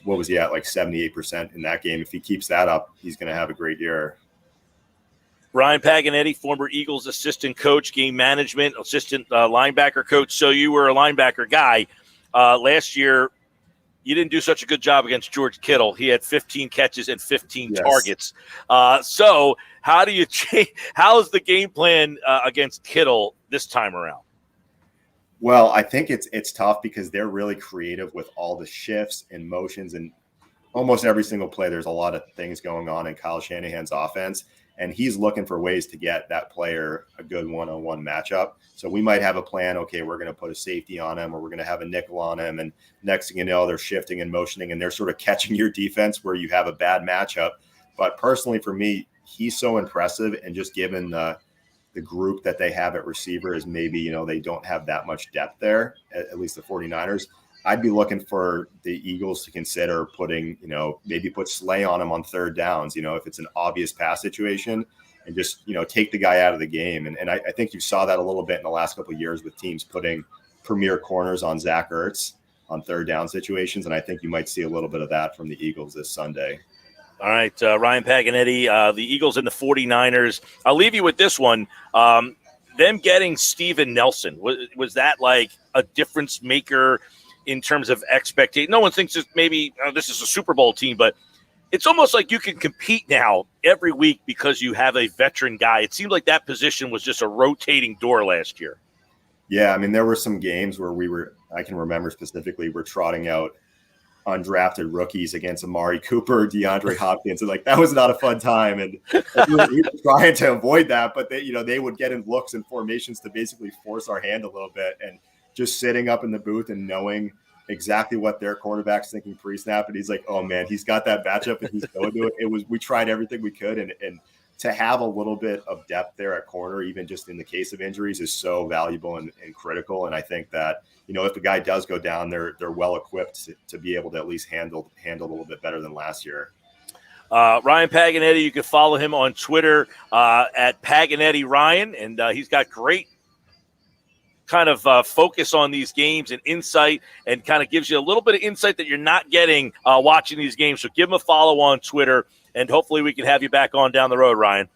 what was he at, like 78% in that game? If he keeps that up, he's going to have a great year. Ryan Paganetti, former Eagles assistant coach, game management, assistant linebacker coach. So you were a linebacker guy. Last year, you didn't do such a good job against George Kittle. He had 15 catches and 15 targets. So how do you change? How's the game plan against Kittle this time around? Well, I think it's tough because they're really creative with all the shifts and motions, and almost every single play, there's a lot of things going on in Kyle Shanahan's offense. And he's looking for ways to get that player a good one-on-one matchup. So we might have a plan, okay, we're going to put a safety on him or we're going to have a nickel on him. And next thing you know, they're shifting and motioning and they're sort of catching your defense where you have a bad matchup. But personally for me, he's so impressive. And just given the group that they have at receiver is maybe, they don't have that much depth there, at least the 49ers. I'd be looking for the Eagles to consider putting, maybe put Slay on him on third downs, if it's an obvious pass situation and just, take the guy out of the game. And I think you saw that a little bit in the last couple of years with teams putting premier corners on Zach Ertz on third down situations. And I think you might see a little bit of that from the Eagles this Sunday. All right, Ryan Paganetti, the Eagles and the 49ers. I'll leave you with this one. Them getting Steven Nelson, was that like a difference maker in terms of expectation? No one thinks that maybe this is a Super Bowl team, but it's almost like you can compete now every week because you have a veteran guy. It seemed like that position was just a rotating door last year. Yeah, there were some games where I can remember specifically, we're trotting out undrafted rookies against Amari Cooper, DeAndre Hopkins, and like that was not a fun time. And we were trying to avoid that, but they would get in looks and formations to basically force our hand a little bit. And just sitting up in the booth and knowing exactly what their quarterback's thinking pre-snap, and he's like, oh man, he's got that matchup and he's going to it. We tried everything we could, and to have a little bit of depth there at corner, even just in the case of injuries, is so valuable and critical. And I think that, if the guy does go down, they're well equipped to be able to at least handle a little bit better than last year. Ryan Paganetti, you can follow him on Twitter at Paganetti Ryan, and he's got great kind of focus on these games and insight, and kind of gives you a little bit of insight that you're not getting watching these games. So give him a follow on Twitter, and hopefully we can have you back on down the road, Ryan.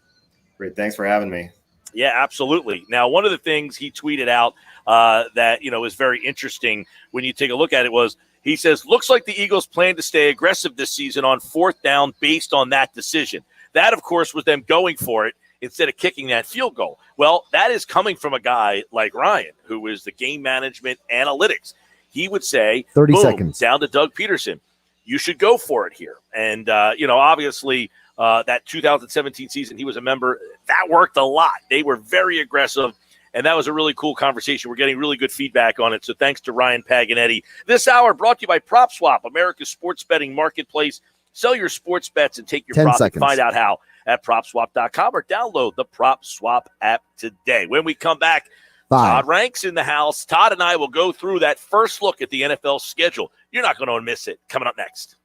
Great. Thanks for having me. Yeah, absolutely. Now, one of the things he tweeted out that, is very interesting when you take a look at it was, he says, looks like the Eagles plan to stay aggressive this season on fourth down based on that decision. That, of course, was them going for it instead of kicking that field goal. Well, that is coming from a guy like Ryan, who is the game management analytics. He would say, 30 boom, seconds down to Doug Peterson. You should go for it here. And, obviously that 2017 season, he was a member. That worked a lot. They were very aggressive, and that was a really cool conversation. We're getting really good feedback on it. So thanks to Ryan Paganetti. This hour brought to you by PropSwap, America's sports betting marketplace. Sell your sports bets and take your 10 profit. seconds. Find out how at PropSwap.com or download the PropSwap app today. When we come back, 5. Todd Ranks in the house. Todd and I will go through that first look at the NFL schedule. You're not going to miss it. Coming up next.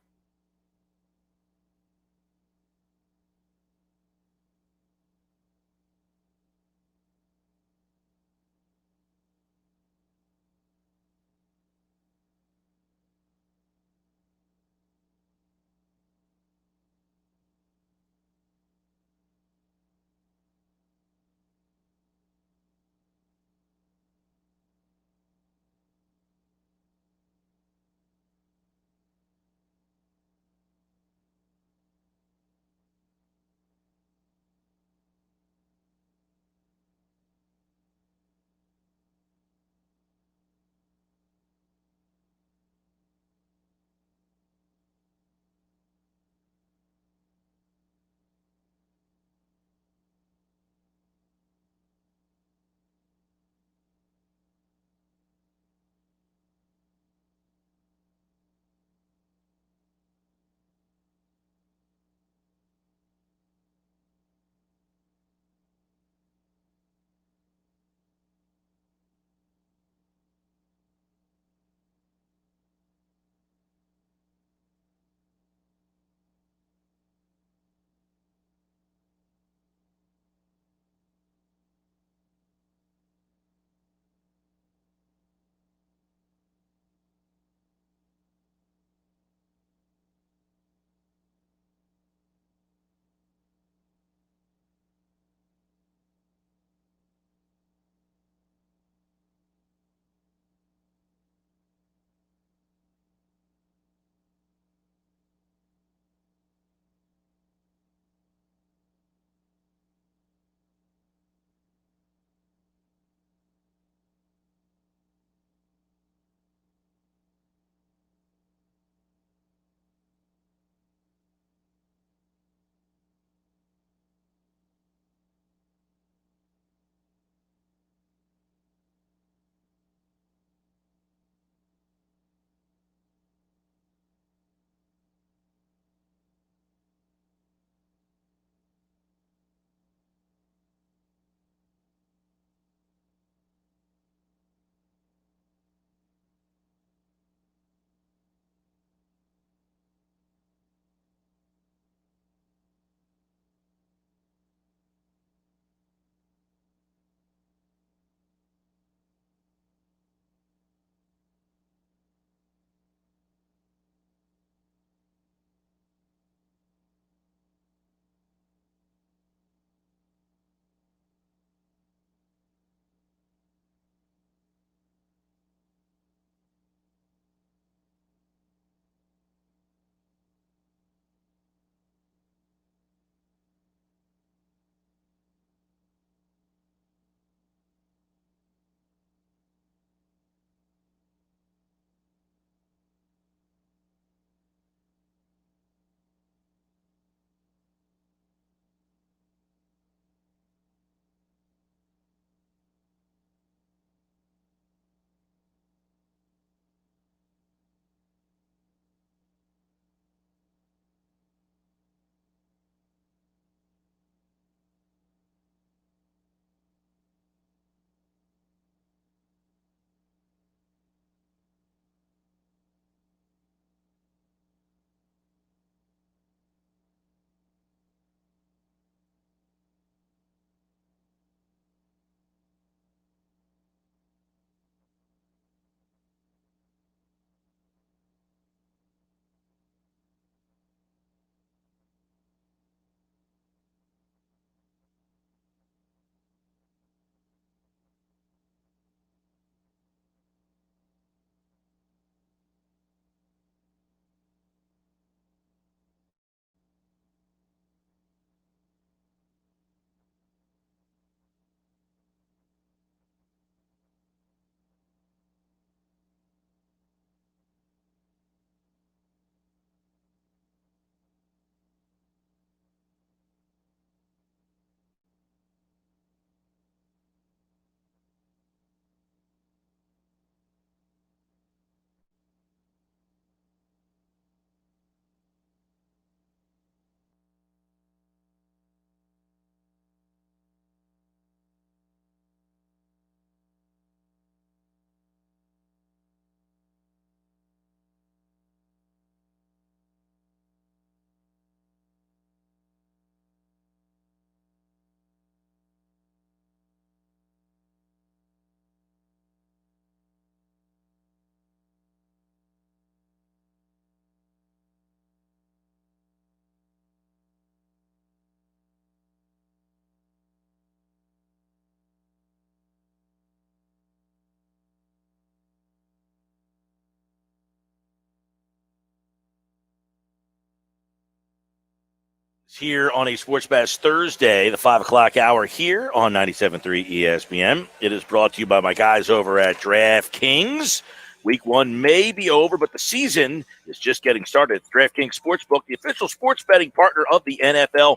here on a Sports Bash Thursday, the 5 o'clock hour here on 97.3 ESPN. It is brought to you by my guys over at DraftKings. Week 1 may be over, but the season is just getting started. DraftKings Sportsbook, the official sports betting partner of the NFL.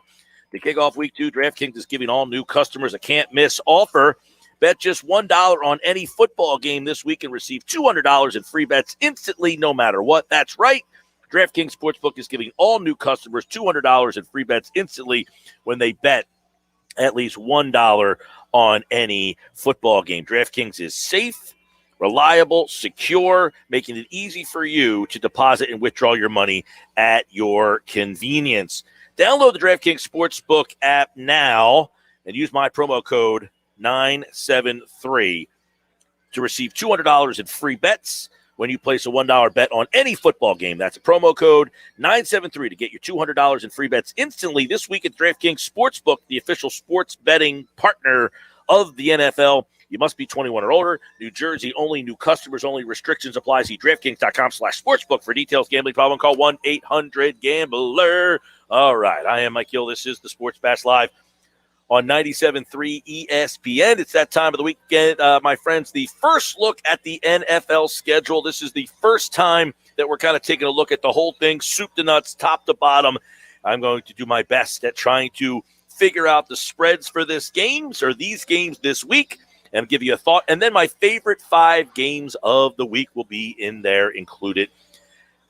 To kick off Week 2, DraftKings is giving all new customers a can't-miss offer. Bet just $1 on any football game this week and receive $200 in free bets instantly, no matter what. That's right. DraftKings Sportsbook is giving all new customers $200 in free bets instantly when they bet at least $1 on any football game. DraftKings is safe, reliable, secure, making it easy for you to deposit and withdraw your money at your convenience. Download the DraftKings Sportsbook app now and use my promo code 973 to receive $200 in free bets when you place a $1 bet on any football game. That's a promo code 973 to get your $200 in free bets instantly this week at DraftKings Sportsbook, the official sports betting partner of the NFL. You must be 21 or older. New Jersey only. New customers only. Restrictions apply. See DraftKings.com/sportsbook for details. Gambling problem? Call 1-800-GAMBLER. All right. I am Mike Gill. This is the Sports Bash Live on 97.3 ESPN. It's that time of the weekend, my friends. The first look at the NFL schedule. This is the first time that we're kind of taking a look at the whole thing, soup to nuts, top to bottom. I'm going to do my best at trying to figure out the spreads for these games this week and give you a thought. And then my favorite 5 games of the week will be in there included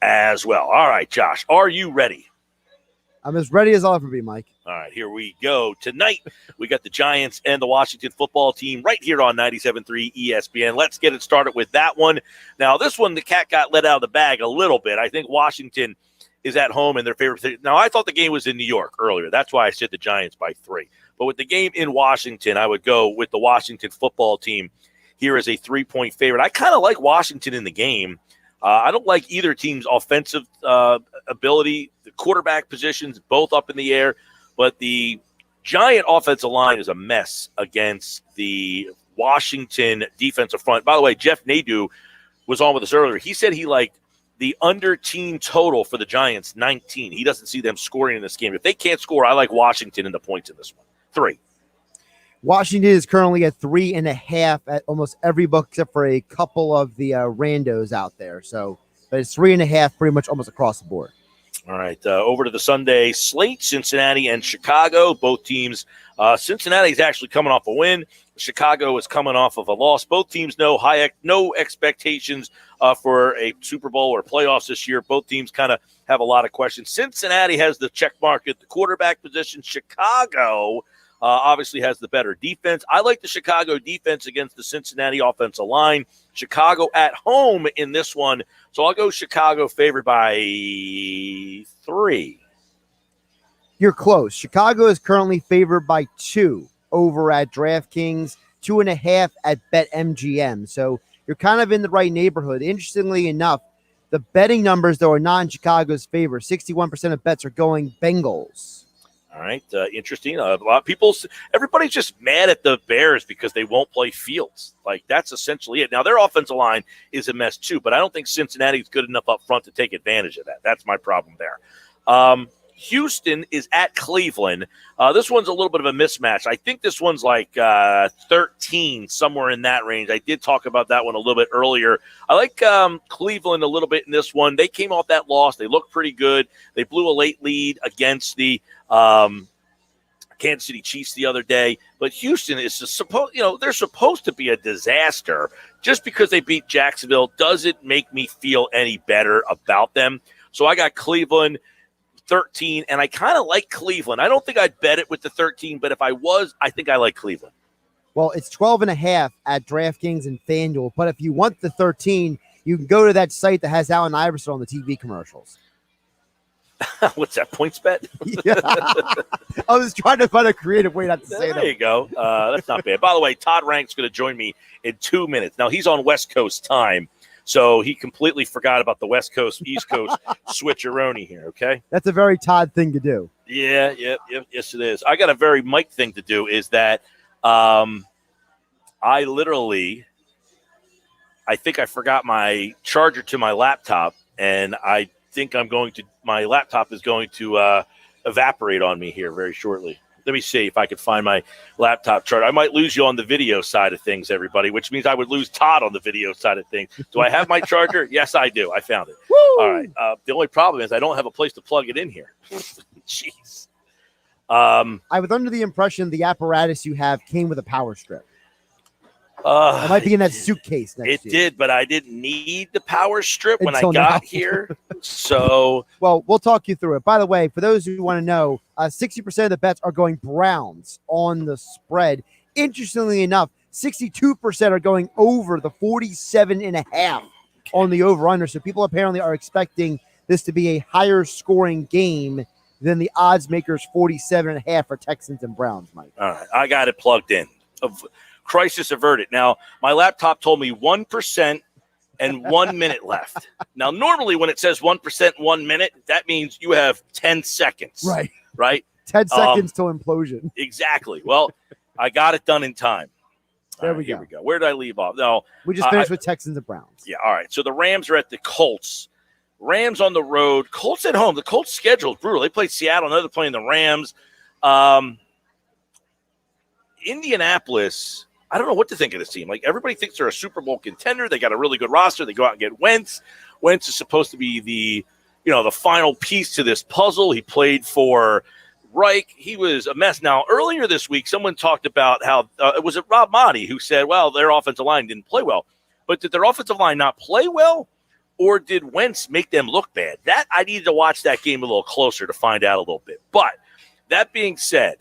as well. All right, Josh, are you ready? I'm as ready as I'll ever be, Mike. All right, here we go. Tonight, we got the Giants and the Washington football team right here on 97.3 ESPN. Let's get it started with that one. Now, this one, the cat got let out of the bag a little bit. I think Washington is at home in their favorite thing. Now, I thought the game was in New York earlier. That's why I said the Giants by 3. But with the game in Washington, I would go with the Washington football team here as a 3-point favorite. I kind of like Washington in the game. I don't like either team's offensive ability. The quarterback positions, both up in the air. But the Giant offensive line is a mess against the Washington defensive front. By the way, Jeff Nadeau was on with us earlier. He said he liked the under-team total for the Giants, 19. He doesn't see them scoring in this game. If they can't score, I like Washington in the points in this one. 3. Washington is currently at 3.5 at almost every book except for a couple of the randos out there. So, but it's 3.5 pretty much almost across the board. All right, over to the Sunday slate, Cincinnati and Chicago. Both teams, Cincinnati is actually coming off a win. Chicago is coming off of a loss. Both teams know no expectations for a Super Bowl or playoffs this year. Both teams kind of have a lot of questions. Cincinnati has the check mark at the quarterback position. Chicago obviously has the better defense. I like the Chicago defense against the Cincinnati offensive line. Chicago at home in this one. So I'll go Chicago favored by 3. You're close. Chicago is currently favored by 2 over at DraftKings, 2.5 at BetMGM. So you're kind of in the right neighborhood. Interestingly enough, the betting numbers, though, are not in Chicago's favor. 61% of bets are going Bengals. All right, interesting. A lot of people, everybody's just mad at the Bears because they won't play Fields. Like, that's essentially it. Now, their offensive line is a mess too, but I don't think Cincinnati's good enough up front to take advantage of that. That's my problem there. Houston is at Cleveland. This one's a little bit of a mismatch. I think this one's like 13, somewhere in that range. I did talk about that one a little bit earlier. I like Cleveland a little bit in this one. They came off that loss. They looked pretty good. They blew a late lead against the Kansas City Chiefs the other day. But Houston is they're supposed to be a disaster. Just because they beat Jacksonville doesn't make me feel any better about them. So I got Cleveland 13, and I kind of like Cleveland. I don't think I'd bet it with the 13, but if I was, I think I like Cleveland. Well, it's 12.5 at DraftKings and FanDuel, but if you want the 13, you can go to that site that has Allen Iverson on the TV commercials. What's that, PointsBet? Yeah. I was trying to find a creative way not to say that. There you go. That's not bad. By the way, Todd Rank's going to join me in 2 minutes. Now, he's on West Coast time, so he completely forgot about the West Coast, East Coast switcheroni here, okay? That's a very Todd thing to do. Yeah, yes, it is. I got a very Mike thing to do is that I think I forgot my charger to my laptop, and I think my laptop is going to evaporate on me here very shortly. Let me see if I can find my laptop chart. I might lose you on the video side of things, everybody, which means I would lose Todd on the video side of things. Do I have my charger? Yes, I do. I found it. Woo! All right. The only problem is I don't have a place to plug it in here. Jeez. I was under the impression the apparatus you have came with a power strip. It might be in that suitcase next It year. did, but I didn't need the power strip when I Until got now. here. So, Well, we'll talk you through it. By the way, for those who want to know, 60% of the bets are going Browns on the spread. Interestingly enough, 62% are going over the 47.5 on the over-under. So people apparently are expecting this to be a higher scoring game than the odds makers 47.5 for Texans and Browns, Mike. all right, I got it plugged in. Crisis averted. Now, my laptop told me 1% and 1 minute left. Now, normally when it says 1%, 1 minute, that means you have 10 seconds. Right? 10 seconds till implosion. Exactly. Well, I got it done in time. There All right, we Here go. we go. Where did I leave off? No. We just finished with Texans and Browns. Yeah, all right. So the Rams are at the Colts. Rams on the road. Colts at home. The Colts' schedule is brutal. They played Seattle. Now they're playing the Rams. Indianapolis, I don't know what to think of this team. Like, everybody thinks they're a Super Bowl contender. They got a really good roster. They go out and get Wentz. Wentz is supposed to be the final piece to this puzzle. He played for Reich. He was a mess. Now, earlier this week, someone talked about how it was Rob Motti who said, well, their offensive line didn't play well. But did their offensive line not play well, or did Wentz make them look bad? That I needed to watch that game a little closer to find out a little bit. But that being said,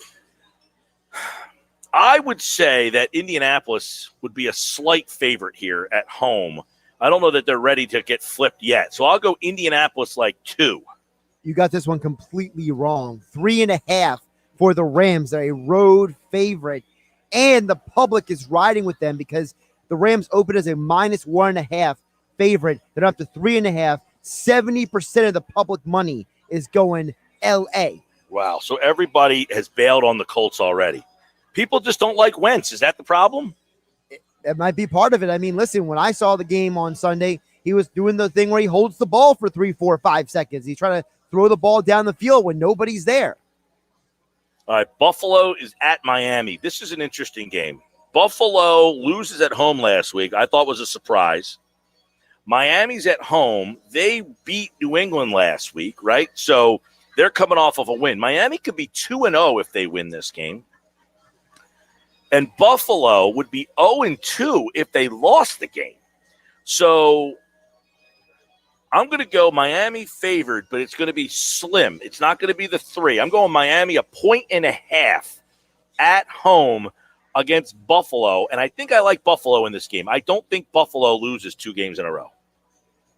I would say that Indianapolis would be a slight favorite here at home. I don't know that they're ready to get flipped yet. So I'll go Indianapolis like 2. You got this one completely wrong. 3.5 for the Rams. They're a road favorite, and the public is riding with them because the Rams open as a -1.5 favorite. They're up to 3.5. 70% of the public money is going LA. Wow. So everybody has bailed on the Colts already. People just don't like Wentz. Is that the problem? That might be part of it. I mean, listen, when I saw the game on Sunday, he was doing the thing where he holds the ball for 3, 4, 5 seconds. He's trying to throw the ball down the field when nobody's there. All right. Buffalo is at Miami. This is an interesting game. Buffalo loses at home last week. I thought was a surprise. Miami's at home. They beat New England last week, right? So they're coming off of a win. Miami could be 2-0 if they win this game. And Buffalo would be 0-2 if they lost the game. So I'm going to go Miami favored, but it's going to be slim. It's not going to be the 3. I'm going Miami 1.5 at home against Buffalo. And I think I like Buffalo in this game. I don't think Buffalo loses 2 games in a row.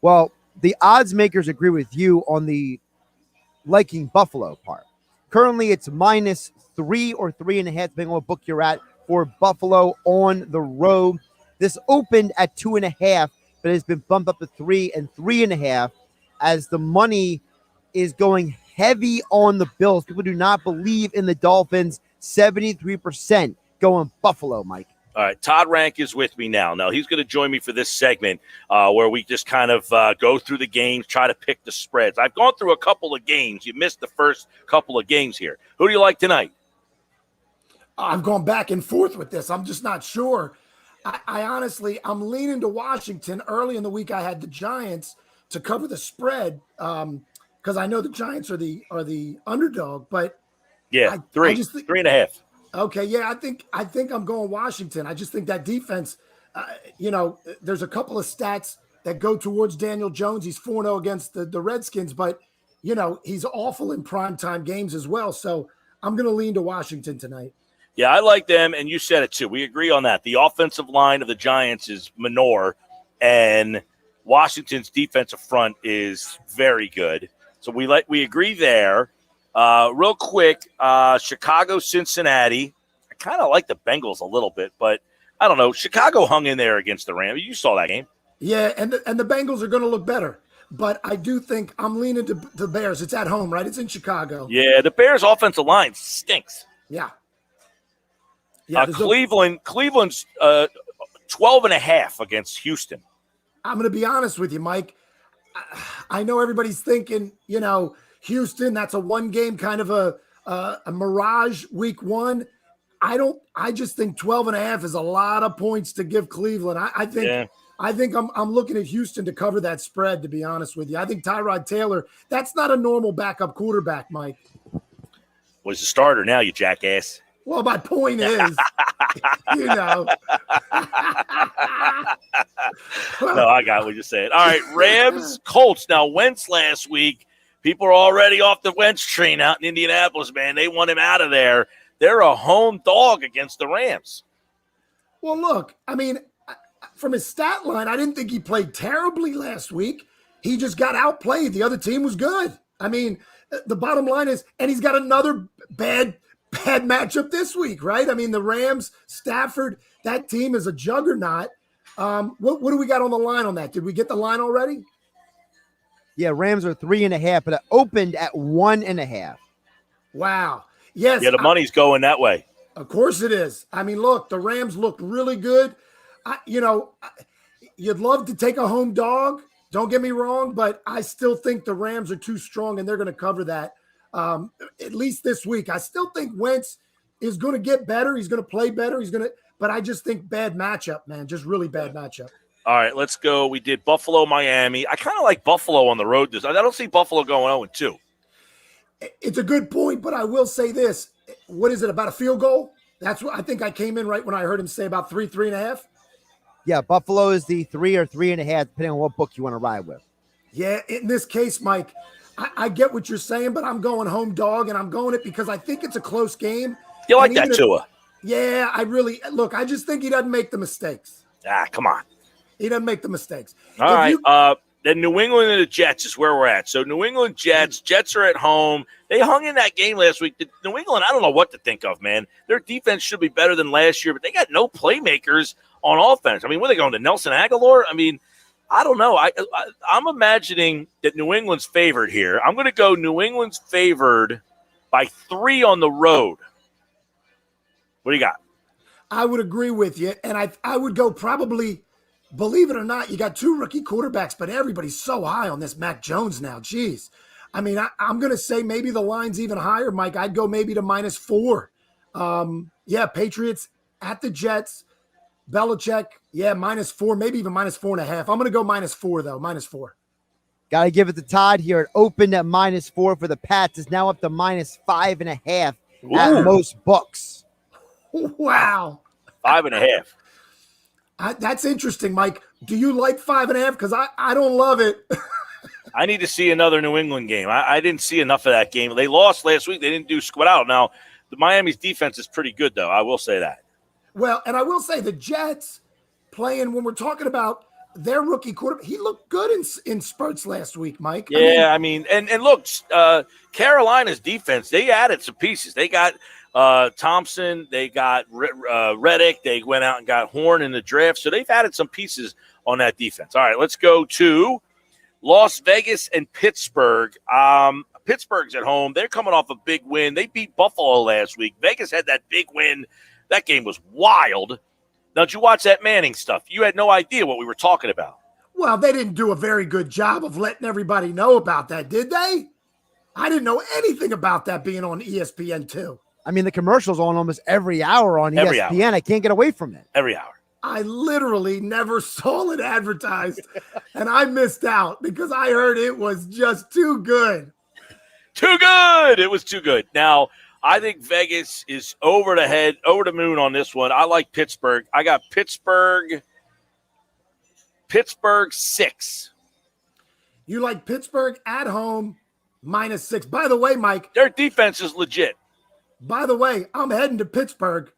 Well, the odds makers agree with you on the liking Buffalo part. Currently, it's -3 or 3.5, depending on what book you're at, for Buffalo on the road. This opened at 2.5, but it's been bumped up to 3 and 3.5 as the money is going heavy on the Bills. People do not believe in the Dolphins. 73% going Buffalo, Mike. All right, Todd Rank is with me now. Now, he's going to join me for this segment where we just kind of go through the games, try to pick the spreads. I've gone through a couple of games. You missed the first couple of games here. Who do you like tonight? I've gone back and forth with this. I'm just not sure. I honestly, I'm leaning to Washington. Early in the week, I had the Giants to cover the spread because I know the Giants are the underdog. But yeah, 3.5. Okay, yeah, I think I'm going Washington. I just think that defense. There's a couple of stats that go towards Daniel Jones. He's 4-0 against the Redskins, but he's awful in primetime games as well. So I'm going to lean to Washington tonight. Yeah, I like them, and you said it too. We agree on that. The offensive line of the Giants is manure, and Washington's defensive front is very good. So we agree there. Real quick, Chicago, Cincinnati. I kind of like the Bengals a little bit, but I don't know. Chicago hung in there against the Rams. You saw that game. Yeah, and the Bengals are going to look better. But I do think I'm leaning to the Bears. It's at home, right? It's in Chicago. Yeah, the Bears' offensive line stinks. Yeah. Cleveland's 12.5 against Houston. I'm going to be honest with you, Mike. I know everybody's thinking, Houston, that's a one game kind of a mirage week one. I just think 12.5 is a lot of points to give Cleveland. I think I'm looking at Houston to cover that spread, to be honest with you. I think Tyrod Taylor, that's not a normal backup quarterback, Mike. Well, he's a starter now, you jackass. Well, my point is, you know. No, I got what you're saying. All right, Rams, Colts. Now, Wentz last week, people are already off the Wentz train out in Indianapolis, man. They want him out of there. They're a home dog against the Rams. Well, look, I mean, from his stat line, I didn't think he played terribly last week. He just got outplayed. The other team was good. I mean, the bottom line is, and he's got another bad matchup this week, right? I mean, the Rams, Stafford, that team is a juggernaut. What do we got on the line on that? Did we get the line already? Yeah, Rams are 3.5, but it opened at 1.5. Wow. Yes. Yeah, the money's going that way. Of course it is. I mean, look, the Rams looked really good. You'd love to take a home dog. Don't get me wrong, but I still think the Rams are too strong, and they're going to cover that at least this week. I still think Wentz is going to get better. He's going to play better. But I just think bad matchup, man. Just really bad matchup. All right, let's go. We did Buffalo, Miami. I kind of like Buffalo on the road. I don't see Buffalo going 0-2. It's a good point, but I will say this. What is it, about a field goal? That's what I think. I came in right when I heard him say about 3.5. Yeah, Buffalo is the 3 or 3.5, depending on what book you want to ride with. Yeah, in this case, Mike, I get what you're saying, but I'm going home dog, and I'm going it because I think it's a close game. You like that, Tua? Yeah, I just think he doesn't make the mistakes. Come on. He doesn't make the mistakes. All right. Then New England and the Jets is where we're at. So New England Jets are at home. They hung in that game last week. New England, I don't know what to think of, man. Their defense should be better than last year, but they got no playmakers on offense. I mean, where are they going to Nelson Aguilar? I mean, I don't know. I'm imagining that New England's favored here. I'm going to go New England's favored by 3 on the road. What do you got? I would agree with you, and I would go probably, believe it or not, you got 2 rookie quarterbacks, but everybody's so high on this Mac Jones now. Jeez. I mean, I'm going to say maybe the line's even higher, Mike. I'd go maybe to -4. Patriots at the Jets. Belichick, -4, maybe even -4.5. I'm going to go -4, though, -4. Got to give it to Todd here. It opened at -4 for the Pats. It's now up to -5.5 at most books. Wow. 5.5. That's interesting, Mike. Do you like 5.5? Because I don't love it. I need to see another New England game. I didn't see enough of that game. They lost last week. They didn't do squat out. Now, the Miami's defense is pretty good, though. I will say that. Well, and I will say the Jets playing, when we're talking about their rookie quarterback, he looked good in spurts last week, Mike. Yeah, I mean, and look, Carolina's defense, they added some pieces. They got Thompson, they got Reddick, they went out and got Horn in the draft. So they've added some pieces on that defense. All right, let's go to Las Vegas and Pittsburgh. Pittsburgh's at home. They're coming off a big win. They beat Buffalo last week. Vegas had that big win. That game was wild. Now, did you watch that Manning stuff? You had no idea what we were talking about. Well, they didn't do a very good job of letting everybody know about that, did they? I didn't know anything about that being on ESPN2. I mean, the commercials on almost every hour on ESPN. I can't get away from it. Every hour. I literally never saw it advertised, and I missed out because I heard it was just too good. Too good. It was too good. Now, I think Vegas is over the moon on this one. I like Pittsburgh. I got Pittsburgh 6. You like Pittsburgh at home -6. By the way, Mike. Their defense is legit. By the way, I'm heading to Pittsburgh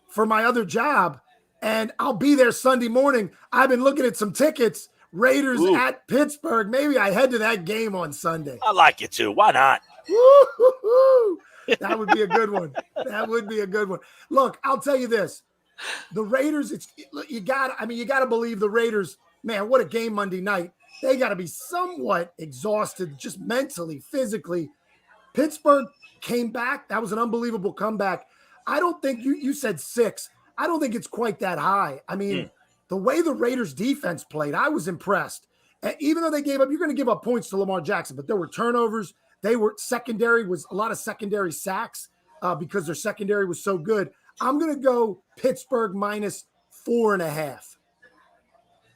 for my other job, and I'll be there Sunday morning. I've been looking at some tickets. Raiders at Pittsburgh. Maybe I head to that game on Sunday. I like it too. Why not? Woo-hoo-hoo. That would be a good one. That would be a good one. Look, I'll tell you this. The Raiders, you got to believe the Raiders, man, what a game Monday night. They got to be somewhat exhausted, just mentally, physically. Pittsburgh came back. That was an unbelievable comeback. I don't think you said 6. I don't think it's quite that high. I mean, the way the Raiders defense played, I was impressed. And even though they gave up, you're going to give up points to Lamar Jackson, but there were turnovers. They were secondary was a lot of secondary sacks because their secondary was so good. I'm going to go Pittsburgh minus 4.5.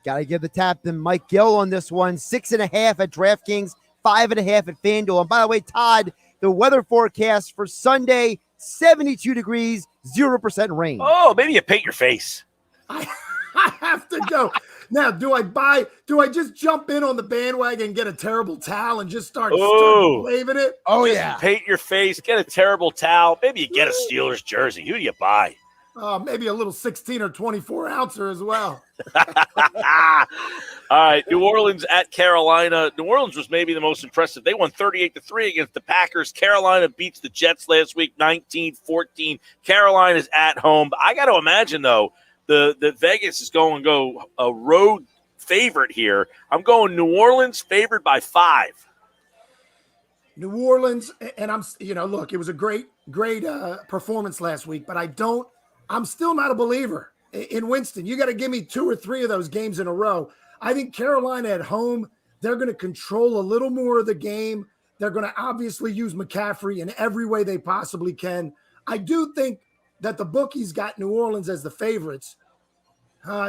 Got to give the captain Mike Gill on this one. 6.5 at DraftKings, 5.5 at FanDuel. And by the way, Todd, the weather forecast for Sunday, 72 degrees, 0% rain. Oh, maybe you paint your face. I have to go. Now, do I just jump in on the bandwagon and get a terrible towel and just start waving it? Oh, just yeah. Paint your face, get a terrible towel. Maybe you get a Steelers jersey. Who do you buy? Maybe a little 16 or 24 ouncer as well. All right, New Orleans at Carolina. New Orleans was maybe the most impressive. They won 38-3 against the Packers. Carolina beats the Jets last week, 19-14. Carolina's at home. I got to imagine, though, the Vegas is going to go a road favorite here. I'm going New Orleans favored by 5. New Orleans, and look, it was a great performance last week, but I'm still not a believer in Winston. You got to give me 2 or 3 of those games in a row. I think Carolina at home, they're going to control a little more of the game. They're going to obviously use McCaffrey in every way they possibly can. I do think that the bookies got New Orleans as the favorites.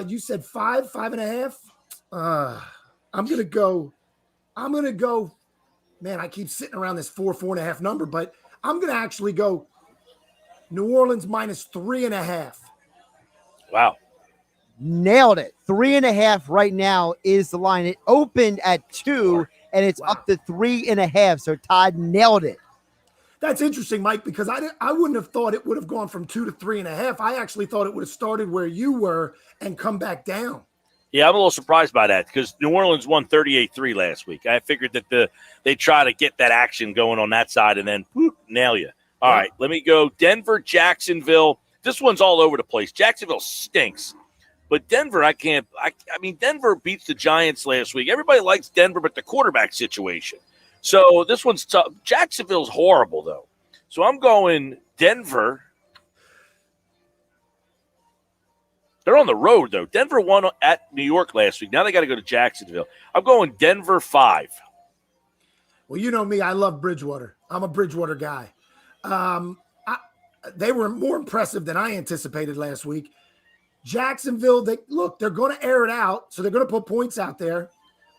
You said 5.5? I'm going to go, man, I keep sitting around this 4.5 number, but I'm going to actually go New Orleans minus 3.5. Wow. Nailed it. 3.5 right now is the line. It opened at 2, and it's up to 3.5. So Todd nailed it. That's interesting, Mike, because I wouldn't have thought it would have gone from 2 to 3.5. I actually thought it would have started where you were and come back down. Yeah, I'm a little surprised by that because New Orleans won 38-3 last week. I figured that they try to get that action going on that side and then nail you. All right, let me go Denver, Jacksonville. This one's all over the place. Jacksonville stinks. But Denver, I mean, Denver beats the Giants last week. Everybody likes Denver, but the quarterback situation. So this one's tough. Jacksonville's horrible, though. So I'm going Denver. They're on the road, though. Denver won at New York last week. Now they got to go to Jacksonville. I'm going Denver 5. Well, you know me. I love Bridgewater. I'm a Bridgewater guy. They were more impressive than I anticipated last week. Jacksonville, they're going to air it out, so they're going to put points out there.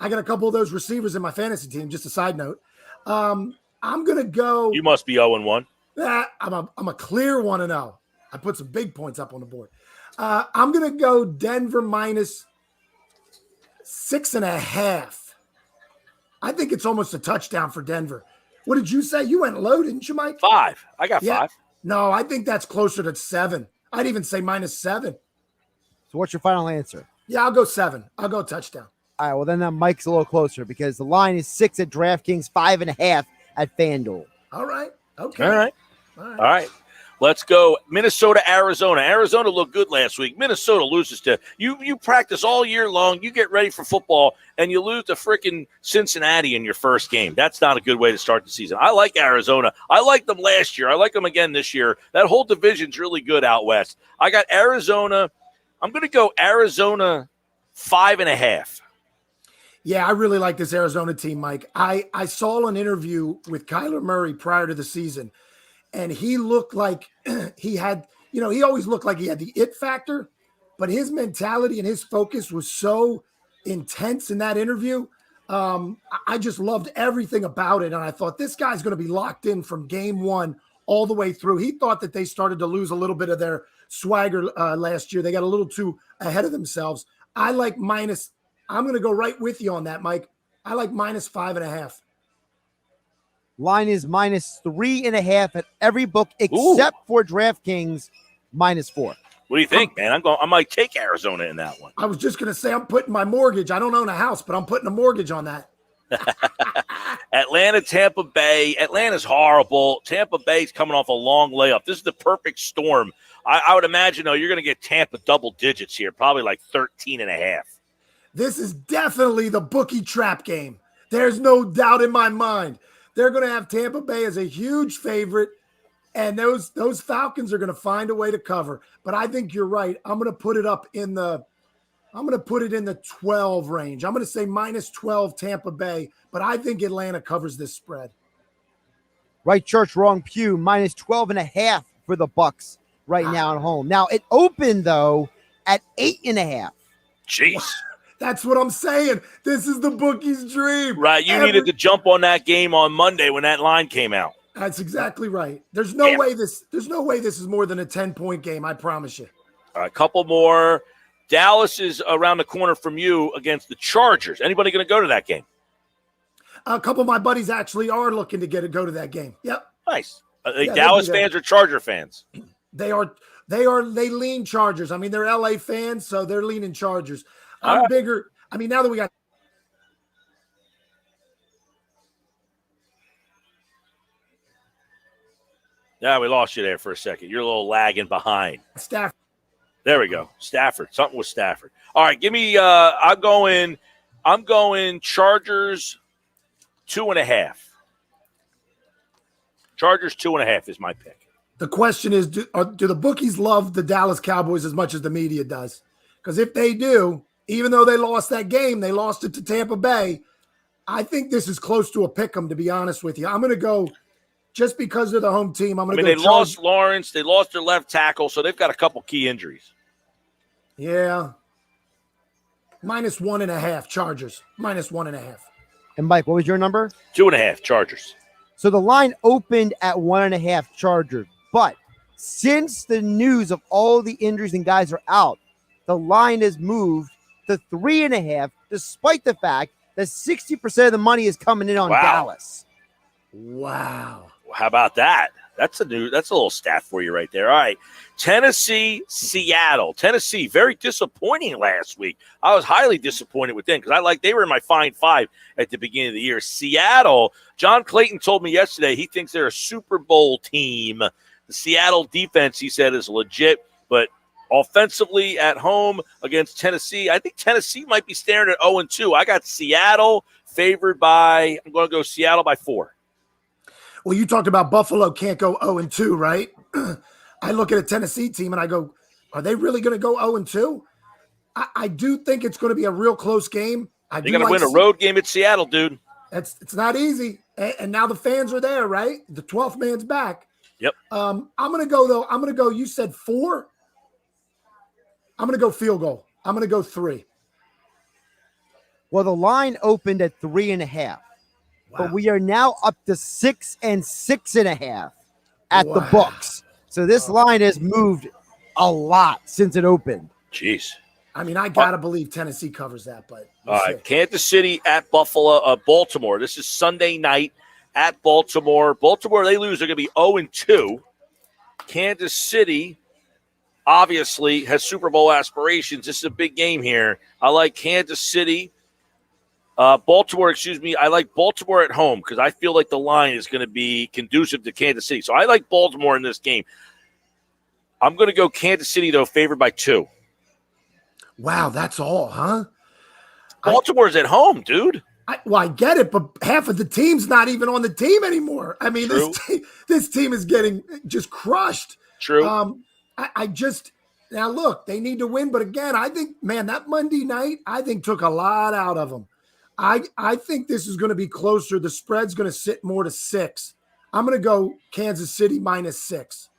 I got a couple of those receivers in my fantasy team, just a side note. I'm going to go. You must be 0-1. I'm a clear 1-0. I put some big points up on the board. I'm going to go Denver minus 6.5. I think it's almost a touchdown for Denver. What did you say? You went low, didn't you, Mike? 5. I got 5. No, I think that's closer to 7. I'd even say minus 7. So what's your final answer? Yeah, I'll go 7. I'll go touchdown. All right, well, then Mike's a little closer because the line is 6 at DraftKings, 5.5 at FanDuel. All right. Okay. All right. Let's go Minnesota, Arizona. Arizona looked good last week. Minnesota loses to you practice all year long. You get ready for football, and you lose to freaking Cincinnati in your first game. That's not a good way to start the season. I like Arizona. I liked them last year. I like them again this year. That whole division's really good out west. I got Arizona. I'm going to go Arizona 5.5. Yeah, I really like this Arizona team, Mike. I saw an interview with Kyler Murray prior to the season, and he looked like he had, he always looked like he had the it factor, but his mentality and his focus was so intense in that interview. I just loved everything about it, and I thought this guy's going to be locked in from game one all the way through. He thought that they started to lose a little bit of their swagger last year. They got a little too ahead of themselves. I'm going to go right with you on that, Mike. I like minus 5.5. Line is minus 3.5 at every book except for DraftKings, minus 4. What do you think, man? I might take Arizona in that one. I was just going to say I'm putting my mortgage. I don't own a house, but I'm putting a mortgage on that. Atlanta, Tampa Bay. Atlanta's horrible. Tampa Bay's coming off a long layup. This is the perfect storm. I would imagine, though, you're going to get Tampa double digits here, probably like 13.5. This is definitely the bookie trap game. There's no doubt in my mind. They're going to have Tampa Bay as a huge favorite, and those Falcons are going to find a way to cover. But I think you're right. I'm going to put it in the 12 range. I'm going to say minus 12 Tampa Bay, but I think Atlanta covers this spread. Right church, wrong pew, minus 12.5 for the Bucks right now at home. Now it opened though at 8.5. Jeez. That's what I'm saying. This is the bookie's dream. Right. You needed to jump on that game on Monday when that line came out. That's exactly right. There's no way this is more than a 10-point game, I promise you. All right, a couple more. Dallas is around the corner from you against the Chargers. Anybody going to go to that game? A couple of my buddies actually are looking to go to that game. Yep. Nice. Are they Dallas fans or Charger fans? They lean Chargers. I mean, they're LA fans, so they're leaning Chargers. I'm bigger. I mean, now that we got Yeah, we lost you there for a second. You're a little lagging behind. Stafford. There we go. Stafford. Something with Stafford. All right, give me I'm going Chargers 2.5. Chargers 2.5 is my pick. The question is, do the bookies love the Dallas Cowboys as much as the media does? Because if they do, even though they lost that game, they lost it to Tampa Bay. I think this is close to a pick 'em, to be honest with you. I'm going to go just because they're the home team. They lost Lawrence. They lost their left tackle, so they've got a couple key injuries. Yeah. Minus 1.5 Chargers. Minus 1.5. And Mike, what was your number? 2.5 Chargers. So the line opened at 1.5 Chargers, but since the news of all the injuries and guys are out, the line has moved to 3.5, despite the fact that 60% of the money is coming in on Dallas. Wow. How about that? That's a little stat for you right there. All right. Tennessee, Seattle. Tennessee, very disappointing last week. I was highly disappointed with them because they were in my fine five at the beginning of the year. Seattle, John Clayton told me yesterday he thinks they're a Super Bowl team. The Seattle defense, he said, is legit, but offensively at home against Tennessee, I think Tennessee might be staring at 0-2. I got Seattle favored by, I'm going to go Seattle by 4. Well, you talked about Buffalo can't go 0-2, right? I look at a Tennessee team and I go, are they really going to go 0-2? I do think it's going to be a real close game. You're going to win a road game at Seattle, dude. It's not easy. And now the fans are there, right? The 12th man's back. Yep. I'm going to go, though. I'm going to go, you said 4? I'm going to go field goal. I'm going to go 3. Well, the line opened at 3.5. But we are now up to 6 and 6.5 at the books. So this line has moved a lot since it opened. Jeez. I mean, I gotta believe Tennessee covers that, but all right. Kansas City at Baltimore. This is Sunday night at Baltimore. Baltimore, they lose, they're gonna be 0-2. Kansas City obviously has Super Bowl aspirations. This is a big game here. I like Kansas City. Baltimore, I like Baltimore at home because I feel like the line is going to be conducive to Kansas City. So I like Baltimore in this game. I'm going to go Kansas City, though, favored by 2. Wow, that's all, huh? Baltimore's at home, dude. I get it, but half of the team's not even on the team anymore. I mean, this team is getting just crushed. True. Now, look, they need to win. But again, I think, man, that Monday night, I think took a lot out of them. I think this is going to be closer. The spread's going to sit more to 6. I'm going to go Kansas City minus 6.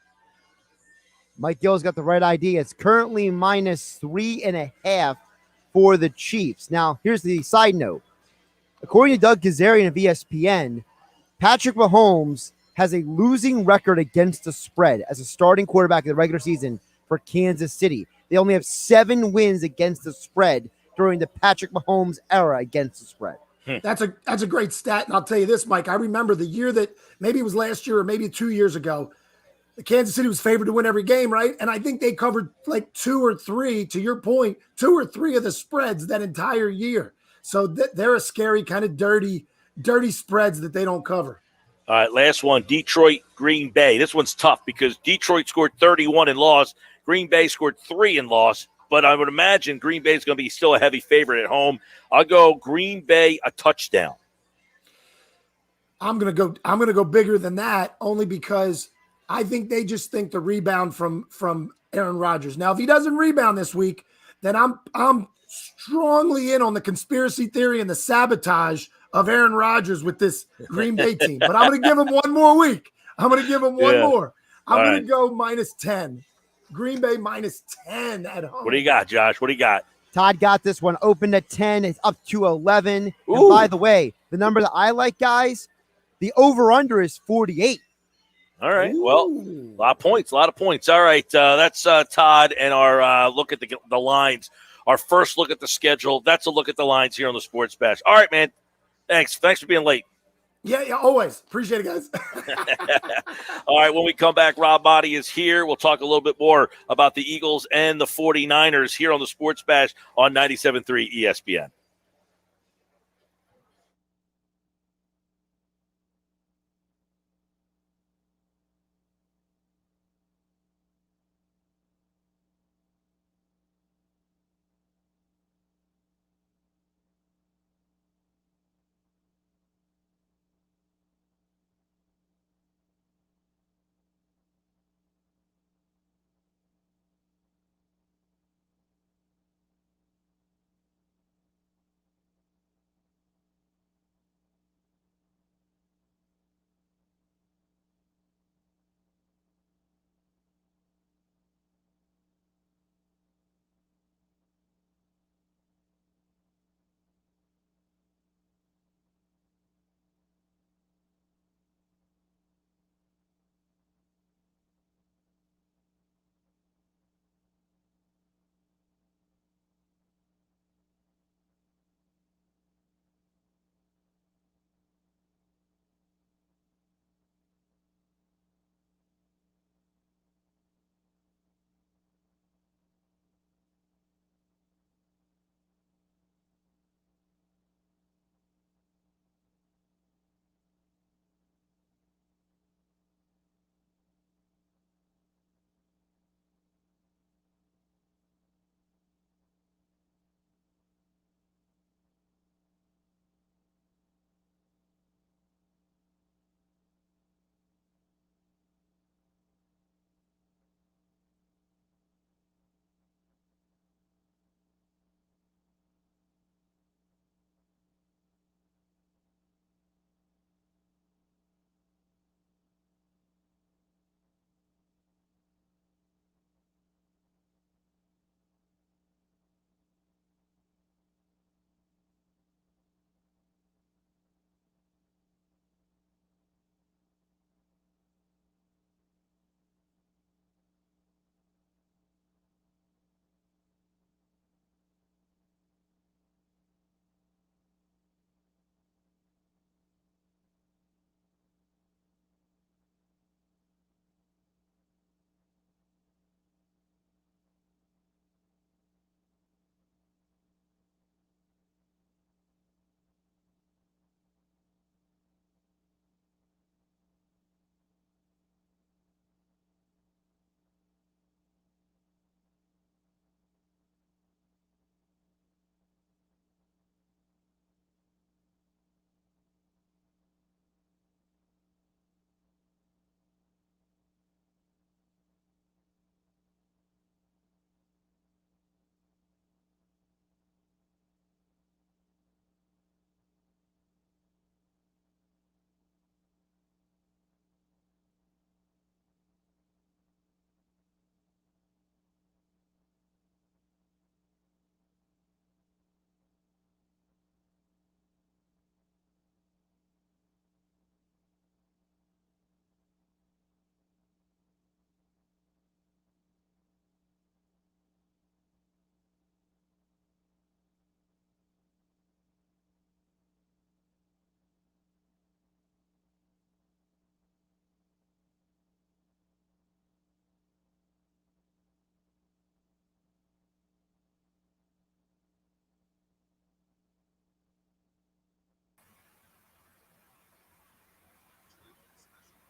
Mike Gill's got the right idea. It's currently minus 3.5 for the Chiefs. Now, here's the side note. According to Doug Kazarian of ESPN, Patrick Mahomes has a losing record against the spread as a starting quarterback in the regular season for Kansas City. They only have 7 wins against the spread during the Patrick Mahomes era against the spread. That's a great stat. And I'll tell you this, Mike, I remember the year that maybe it was last year or maybe 2 years ago, the Kansas City was favored to win every game, right? And I think they covered like 2 or 3, to your point, 2 or 3 of the spreads that entire year. So they're a scary kind of dirty spreads that they don't cover. All right, last one, Detroit, Green Bay. This one's tough because Detroit scored 31 and lost. Green Bay scored 3 and lost. But I would imagine Green Bay is going to be still a heavy favorite at home. I'll go Green Bay a touchdown. I'm going to go bigger than that only because I think they just think the rebound from Aaron Rodgers. Now, if he doesn't rebound this week, then I'm strongly in on the conspiracy theory and the sabotage of Aaron Rodgers with this Green Bay team. But I'm going to give him one more week. I'm going to give him one more. I'm going to go -10. Green Bay -10 at home. What do you got, Josh? What do you got? Todd got this one opened at 10. It's up to 11. Ooh. And by the way, the number that I like, guys, the over-under is 48. All right. Ooh. Well, a lot of points. All right. That's Todd and our look at the lines. Our first look at the schedule. That's a look at the lines here on the Sports Bash. All right, man. Thanks for being late. Yeah, always. Appreciate it, guys. All right, when we come back, Rob Body is here. We'll talk a little bit more about the Eagles and the 49ers here on the Sports Bash on 97.3 ESPN.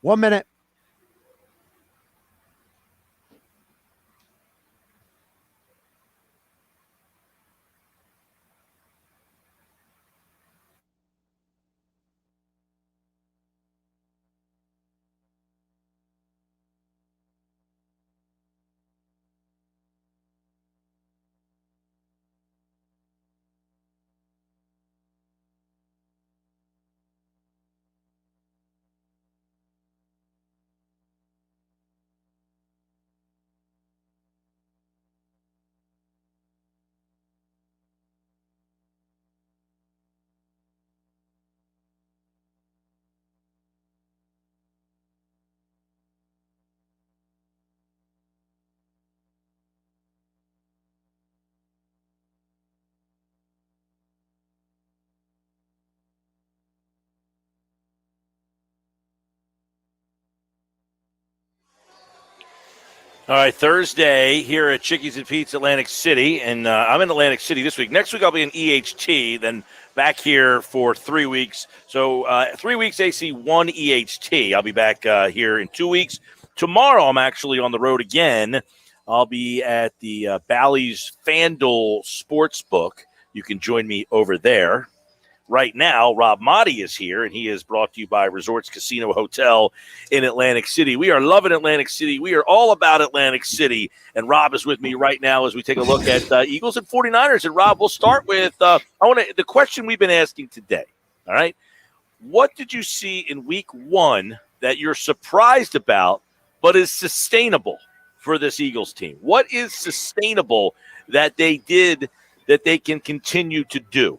One minute. All right, Thursday here at Chickies and Pete's Atlantic City, and I'm in Atlantic City this week. Next week I'll be in EHT, then back here for 3 weeks. So 3 weeks AC, 1 EHT. I'll be back here in 2 weeks. Tomorrow I'm actually on the road again. I'll be at the Bally's FanDuel Sportsbook. You can join me over there. Right now, Rob Motti is here, and he is brought to you by Resorts Casino Hotel in Atlantic City. We are loving Atlantic City. We are all about Atlantic City, and Rob is with me right now as we take a look at Eagles and 49ers. And, Rob, we'll start with the question we've been asking today, all right? What did you see in week one that you're surprised about but is sustainable for this Eagles team? What is sustainable that they did that they can continue to do?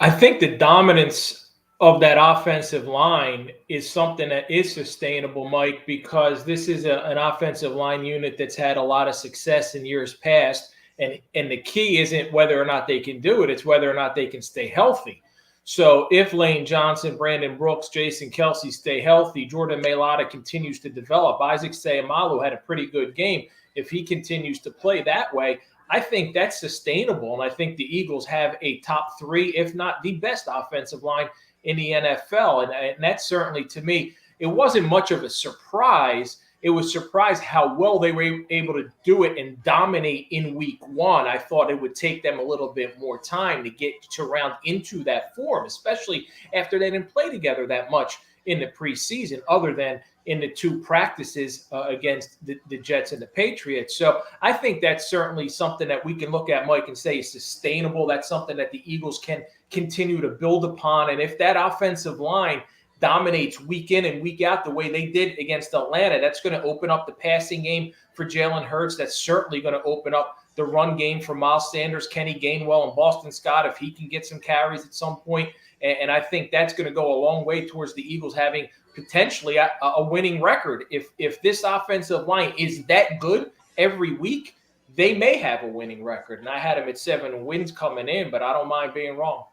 I think the dominance of that offensive line is something that is sustainable, Mike, because this is an offensive line unit that's had a lot of success in years past. And the key isn't whether or not they can do it, it's whether or not they can stay healthy. So if Lane Johnson, Brandon Brooks, Jason Kelce stay healthy, Jordan Mailata continues to develop, Isaac Seumalo had a pretty good game. If he continues to play that way, I think that's sustainable, and I think the Eagles have a top three, if not the best offensive line in the NFL, and that's certainly, to me, it wasn't much of a surprise. It was surprise how well they were able to do it and dominate in week one. I thought it would take them a little bit more time to get to round into that form, especially after they didn't play together that much in the preseason, other than in the two practices against the Jets and the Patriots. So I think that's certainly something that we can look at, Mike, and say is sustainable. That's something that the Eagles can continue to build upon. And if that offensive line dominates week in and week out the way they did against Atlanta, that's going to open up the passing game for Jalen Hurts. That's certainly going to open up the run game for Miles Sanders, Kenny Gainwell, and Boston Scott if he can get some carries at some point. And I think that's going to go a long way towards the Eagles having potentially a winning record. If this offensive line is that good every week, they may have a winning record. And I had them at 7 wins coming in, but I don't mind being wrong.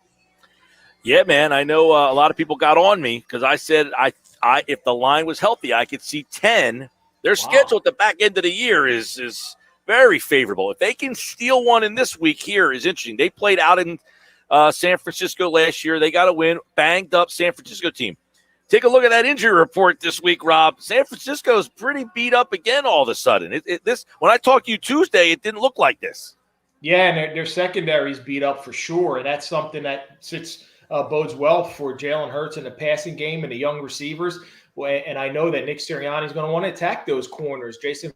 Yeah, man, I know a lot of people got on me because I said I if the line was healthy, I could see 10. Their schedule at the back end of the year is very favorable. If they can steal one in this week here is interesting. They played out in San Francisco last year. They got a win, banged up San Francisco team. Take a look at that injury report this week, Rob. San Francisco's pretty beat up again all of a sudden. When I talked to you Tuesday, it didn't look like this. Yeah, and their secondary's beat up for sure, and that's something that bodes well for Jalen Hurts in the passing game and the young receivers. And I know that Nick Sirianni's going to want to attack those corners. Jason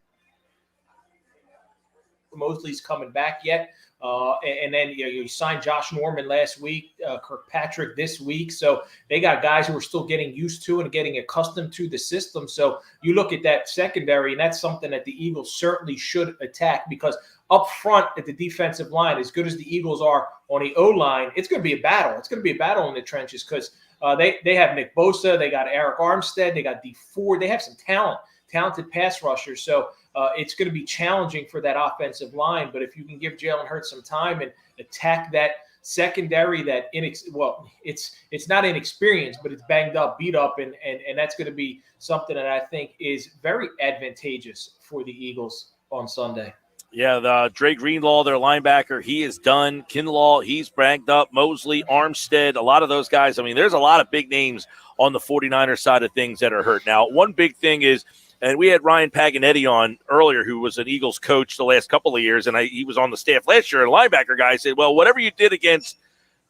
Mosley's coming back yet. And then you signed Josh Norman last week, Kirkpatrick this week. So they got guys who are still getting used to and getting accustomed to the system. So you look at that secondary, and that's something that the Eagles certainly should attack, because up front at the defensive line, as good as the Eagles are on the O-line, it's going to be a battle. It's going to be a battle in the trenches because they have Nick Bosa, they got Eric Armstead, they got D Ford. They have some talented pass rushers. So it's going to be challenging for that offensive line. But if you can give Jalen Hurts some time and attack that secondary, it's not inexperienced, but it's banged up, beat up, and that's going to be something that I think is very advantageous for the Eagles on Sunday. Yeah, Dre Greenlaw, their linebacker, he is done. Kinlaw, he's banged up. Mosley, Armstead, a lot of those guys. I mean, there's a lot of big names on the 49ers side of things that are hurt. Now, one big thing is, and we had Ryan Paganetti on earlier, who was an Eagles coach the last couple of years, and he was on the staff last year. And a linebacker guy said, well, whatever you did against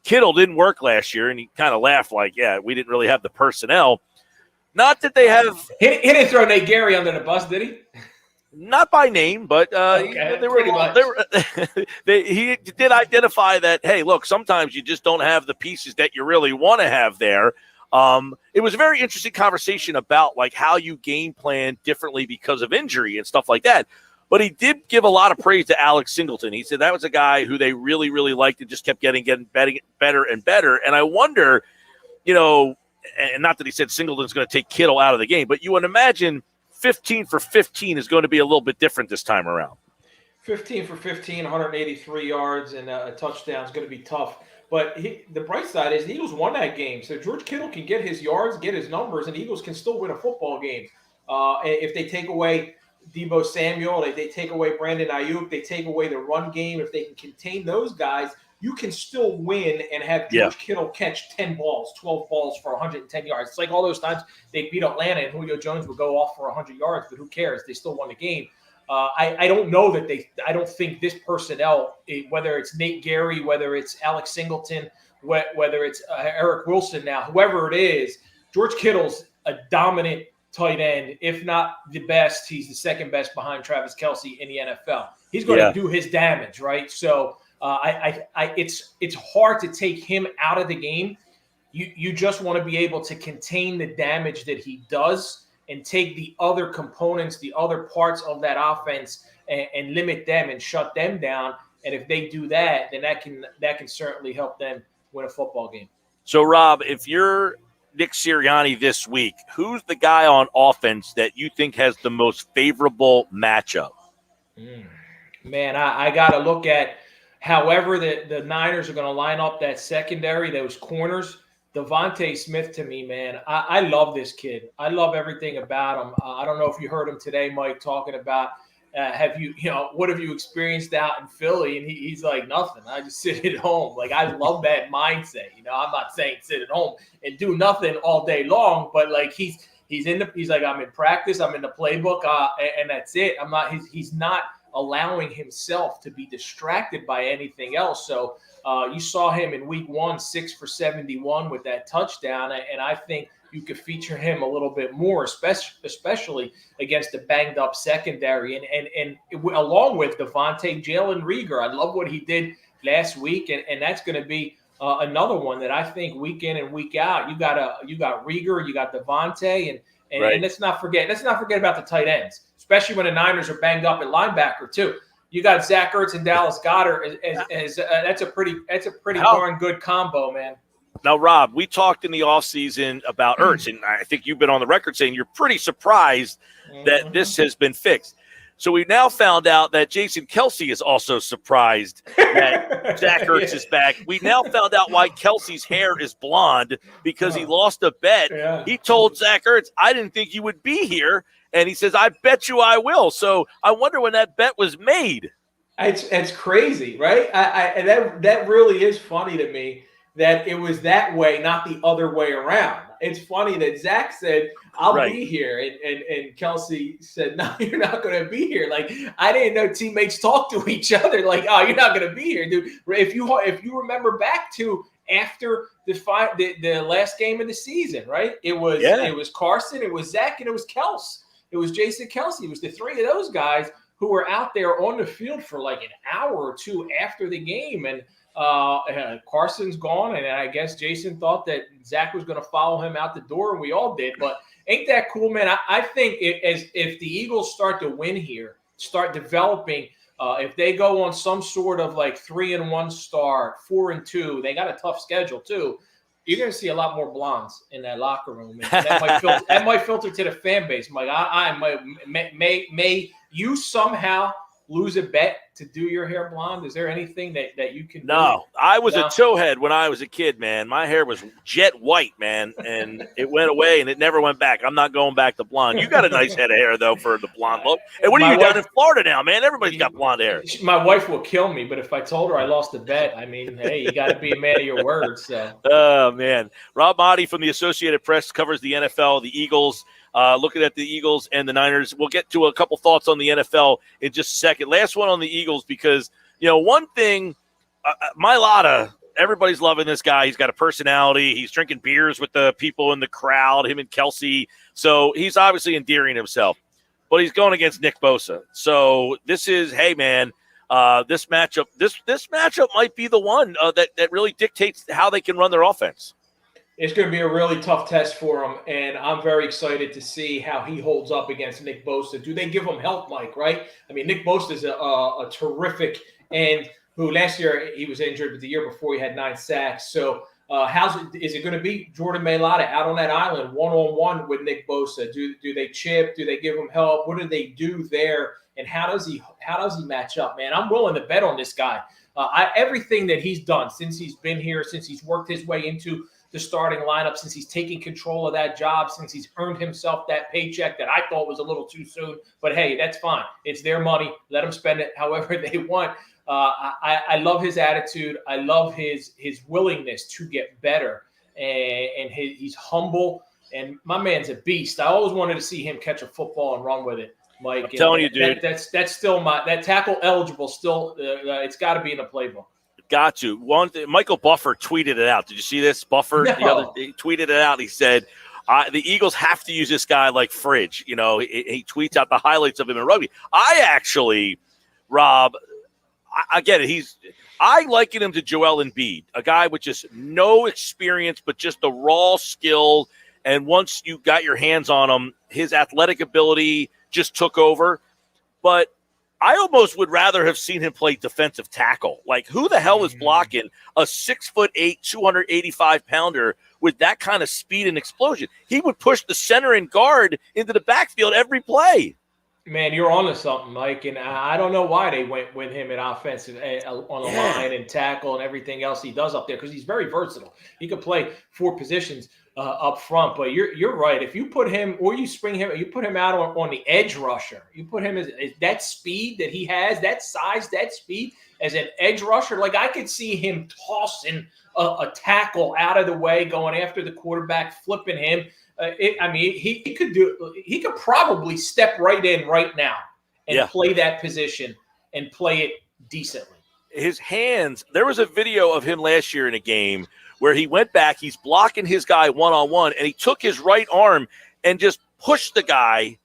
Kittle didn't work last year. And he kind of laughed like, yeah, we didn't really have the personnel. Not that they have – He didn't throw Nate Gary under the bus, did he? Not by name, but he did identify that, hey, look, sometimes you just don't have the pieces that you really want to have there. It was a very interesting conversation about like how you game plan differently because of injury and stuff like that. But he did give a lot of praise to Alex Singleton. He said that was a guy who they really, really liked and just kept getting better and better. And I wonder, and not that he said Singleton's going to take Kittle out of the game, but you would imagine 15 for 15 is going to be a little bit different this time around. 15 for 15, 183 yards, and a touchdown is going to be tough. But the bright side is the Eagles won that game. So George Kittle can get his yards, get his numbers, and the Eagles can still win a football game. If they take away Deebo Samuel, they take away Brandon Ayuk, they take away the run game. If they can contain those guys, you can still win and have George Kittle catch 10 balls, 12 balls for 110 yards. It's like all those times they beat Atlanta and Julio Jones would go off for 100 yards, but who cares? They still won the game. I don't know that I don't think this personnel, whether it's Nate Gary, whether it's Alex Singleton, whether it's Eric Wilson now, whoever it is, George Kittle's a dominant tight end. If not the best, he's the second best behind Travis Kelce in the NFL. He's going to do his damage, right? So it's hard to take him out of the game. You just want to be able to contain the damage that he does and take the other components, the other parts of that offense and limit them and shut them down. And if they do that, then that can certainly help them win a football game. So, Rob, if you're Nick Sirianni this week, who's the guy on offense that you think has the most favorable matchup? Man, I got to look at however the Niners are going to line up that secondary, those corners. Devontae Smith, to me, man, I love this kid. I love everything about him. I don't know if you heard him today, Mike, talking about what have you experienced out in Philly? And he's like, nothing. I just sit at home. Like, I love that mindset. I'm not saying sit at home and do nothing all day long, but like he's like, I'm in practice, I'm in the playbook, and that's it. He's not allowing himself to be distracted by anything else. So you saw him in week 1, 6 for 71 with that touchdown. And I think you could feature him a little bit more, especially against the banged up secondary. And along with Devontae, Jalen Reagor, I love what he did last week. And that's going to be another one that I think week in and week out, you got Reagor, you got Devontae, and right. Let's not forget about the tight ends, especially when the Niners are banged up at linebacker too. You got Zach Ertz and Dallas Goedert. That's a pretty darn good combo, man. Now, Rob, we talked in the offseason about Ertz, and I think you've been on the record saying you're pretty surprised that this has been fixed. So we now found out that Jason Kelce is also surprised that Zach Ertz is back. We now found out why Kelce's hair is blonde, because he lost a bet. Yeah. He told Zach Ertz, I didn't think you would be here. And he says, I bet you I will. So I wonder when that bet was made. It's crazy, right? That really is funny to me that it was that way, not the other way around. It's funny that Zach said, I'll be here. And Kelce said, no, you're not going to be here. Like, I didn't know teammates talk to each other. Like, oh, you're not going to be here, dude. If you remember back to after the last game of the season, right? It was Carson, it was Zach, and it was Kelce. It was Jason Kelce. It was the three of those guys who were out there on the field for like an hour or two after the game. And Carson's gone, and I guess Jason thought that Zach was going to follow him out the door, and we all did. But ain't that cool, man? I think if the Eagles start to win here, start developing, if they go on some sort of like 3-1 start, 4-2, they got a tough schedule too. You're going to see a lot more blondes in that locker room. And that might filter to the fan base. Mike, may you somehow lose a bet to do your hair blonde? Is there anything that you can do? No, I was a towhead when I was a kid, man. My hair was jet white, man, and it went away and it never went back. I'm not going back to blonde. You got a nice head of hair, though, for the blonde look. And what are you down in Florida now, man? Everybody's got blonde hair. My wife will kill me, but if I told her I lost a bet, I mean, hey, you got to be a man of your word. So. Oh, man. Rob Motti from the Associated Press covers the NFL, the Eagles. Looking at the Eagles and the Niners. We'll get to a couple thoughts on the NFL in just a second. Last one on the Eagles because, one thing, Mailata, everybody's loving this guy. He's got a personality. He's drinking beers with the people in the crowd, him and Kelce. So he's obviously endearing himself. But he's going against Nick Bosa. So this is, hey, man, this matchup might be the one that really dictates how they can run their offense. It's going to be a really tough test for him, and I'm very excited to see how he holds up against Nick Bosa. Do they give him help, Mike, right? I mean, Nick Bosa is a terrific end who last year he was injured, but the year before he had 9 sacks. So is it going to be Jordan Mailata out on that island one-on-one with Nick Bosa? Do they chip? Do they give him help? What do they do there? And how does he match up, man? I'm willing to bet on this guy. Everything that he's done since he's been here, since he's worked his way into the starting lineup, since he's taken control of that job, since he's earned himself that paycheck that I thought was a little too soon. But hey, that's fine. It's their money. Let them spend it however they want. I love his attitude. I love his willingness to get better, and he's humble. And my man's a beast. I always wanted to see him catch a football and run with it, Mike. I'm telling you, dude. That's still that tackle eligible. Still, it's got to be in the playbook. Got to. Michael Buffer tweeted it out. Did you see this? Buffer he tweeted it out. He said, the Eagles have to use this guy like fridge. You know, he tweets out the highlights of him in rugby. I actually, Rob, I get it. I liken him to Joel Embiid, a guy with just no experience, but just the raw skill. And once you got your hands on him, his athletic ability just took over. But I almost would rather have seen him play defensive tackle. Like, who the hell is blocking a 6'8", 285-pounder with that kind of speed and explosion? He would push the center and guard into the backfield every play. Man, you're on to something, Mike, and I don't know why they went with him at offensive on the line and tackle and everything else he does up there, because he's very versatile. He could play 4 positions up front, but you're right. If you put him or you put him out on the edge rusher, you put him as that speed that he has, that size, that speed as an edge rusher. Like, I could see him tossing a tackle out of the way, going after the quarterback, flipping him. He could probably step right in right now and play that position and play it decently. His hands, there was a video of him last year in a game where he went back, he's blocking his guy one-on-one, and he took his right arm and just pushed the guy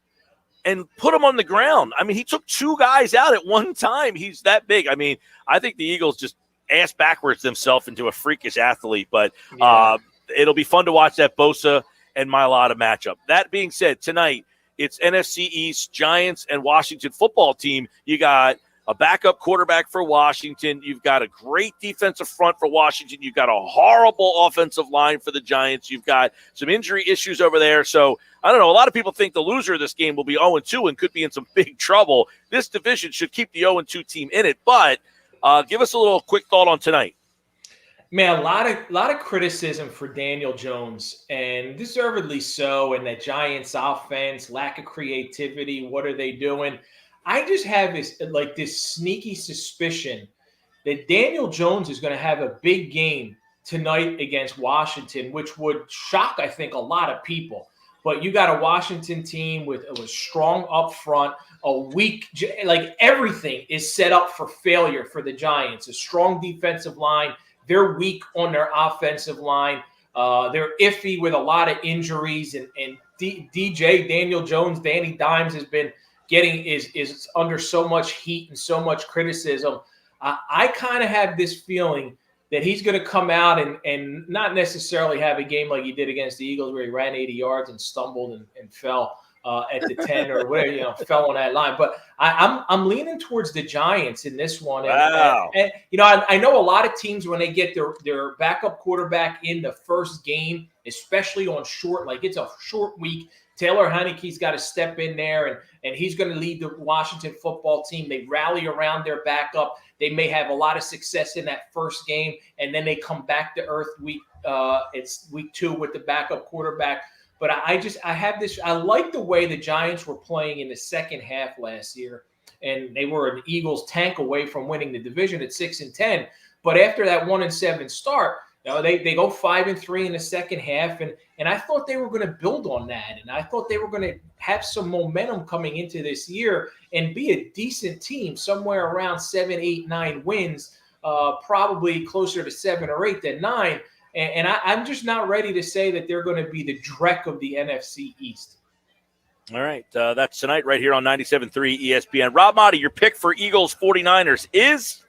and put him on the ground. I mean, he took 2 guys out at one time. He's that big. I mean, I think the Eagles just ass backwards themselves into a freakish athlete, but it'll be fun to watch that Bosa and Mailata matchup. That being said, tonight it's NFC East, Giants and Washington football team. You got a backup quarterback for Washington. You've got a great defensive front for Washington. You've got a horrible offensive line for the Giants. You've got some injury issues over there. So, I don't know. A lot of people think the loser of this game will be 0-2 and could be in some big trouble. This division should keep the 0-2 team in it. But give us a little quick thought on tonight. Man, a lot of criticism for Daniel Jones, and deservedly so, and that Giants offense, lack of creativity. What are they doing? I just have this sneaky suspicion that Daniel Jones is going to have a big game tonight against Washington, which would shock, I think, a lot of people. But you got a Washington team with strong up front, a weak, like everything is set up for failure for the Giants. A strong defensive line. They're weak on their offensive line. They're iffy with a lot of injuries. And DJ, Daniel Jones, Danny Dimes has been is under so much heat and so much criticism. I kind of have this feeling that he's going to come out and not necessarily have a game like he did against the Eagles where he ran 80 yards and stumbled and fell at the 10 or whatever, fell on that line. But I'm leaning towards the Giants in this one. Wow. And I know a lot of teams, when they get their backup quarterback in the first game, especially on short, like it's a short week, Taylor Heineke's got to step in there and he's going to lead the Washington football team. They rally around their backup. They may have a lot of success in that first game, and then they come back to earth it's week 2 with the backup quarterback. But I like the way the Giants were playing in the second half last year, and they were an Eagles tank away from winning the division at 6-10. But after that 1-7 start, they go 5-3 in the second half, and I thought they were going to build on that, and I thought they were going to have some momentum coming into this year and be a decent team, somewhere around 7, 8, 9 wins, probably closer to 7 or 8 than 9. And I'm just not ready to say that they're going to be the Drek of the NFC East. All right, that's tonight right here on 97.3 ESPN. Rob Motti, your pick for Eagles 49ers is?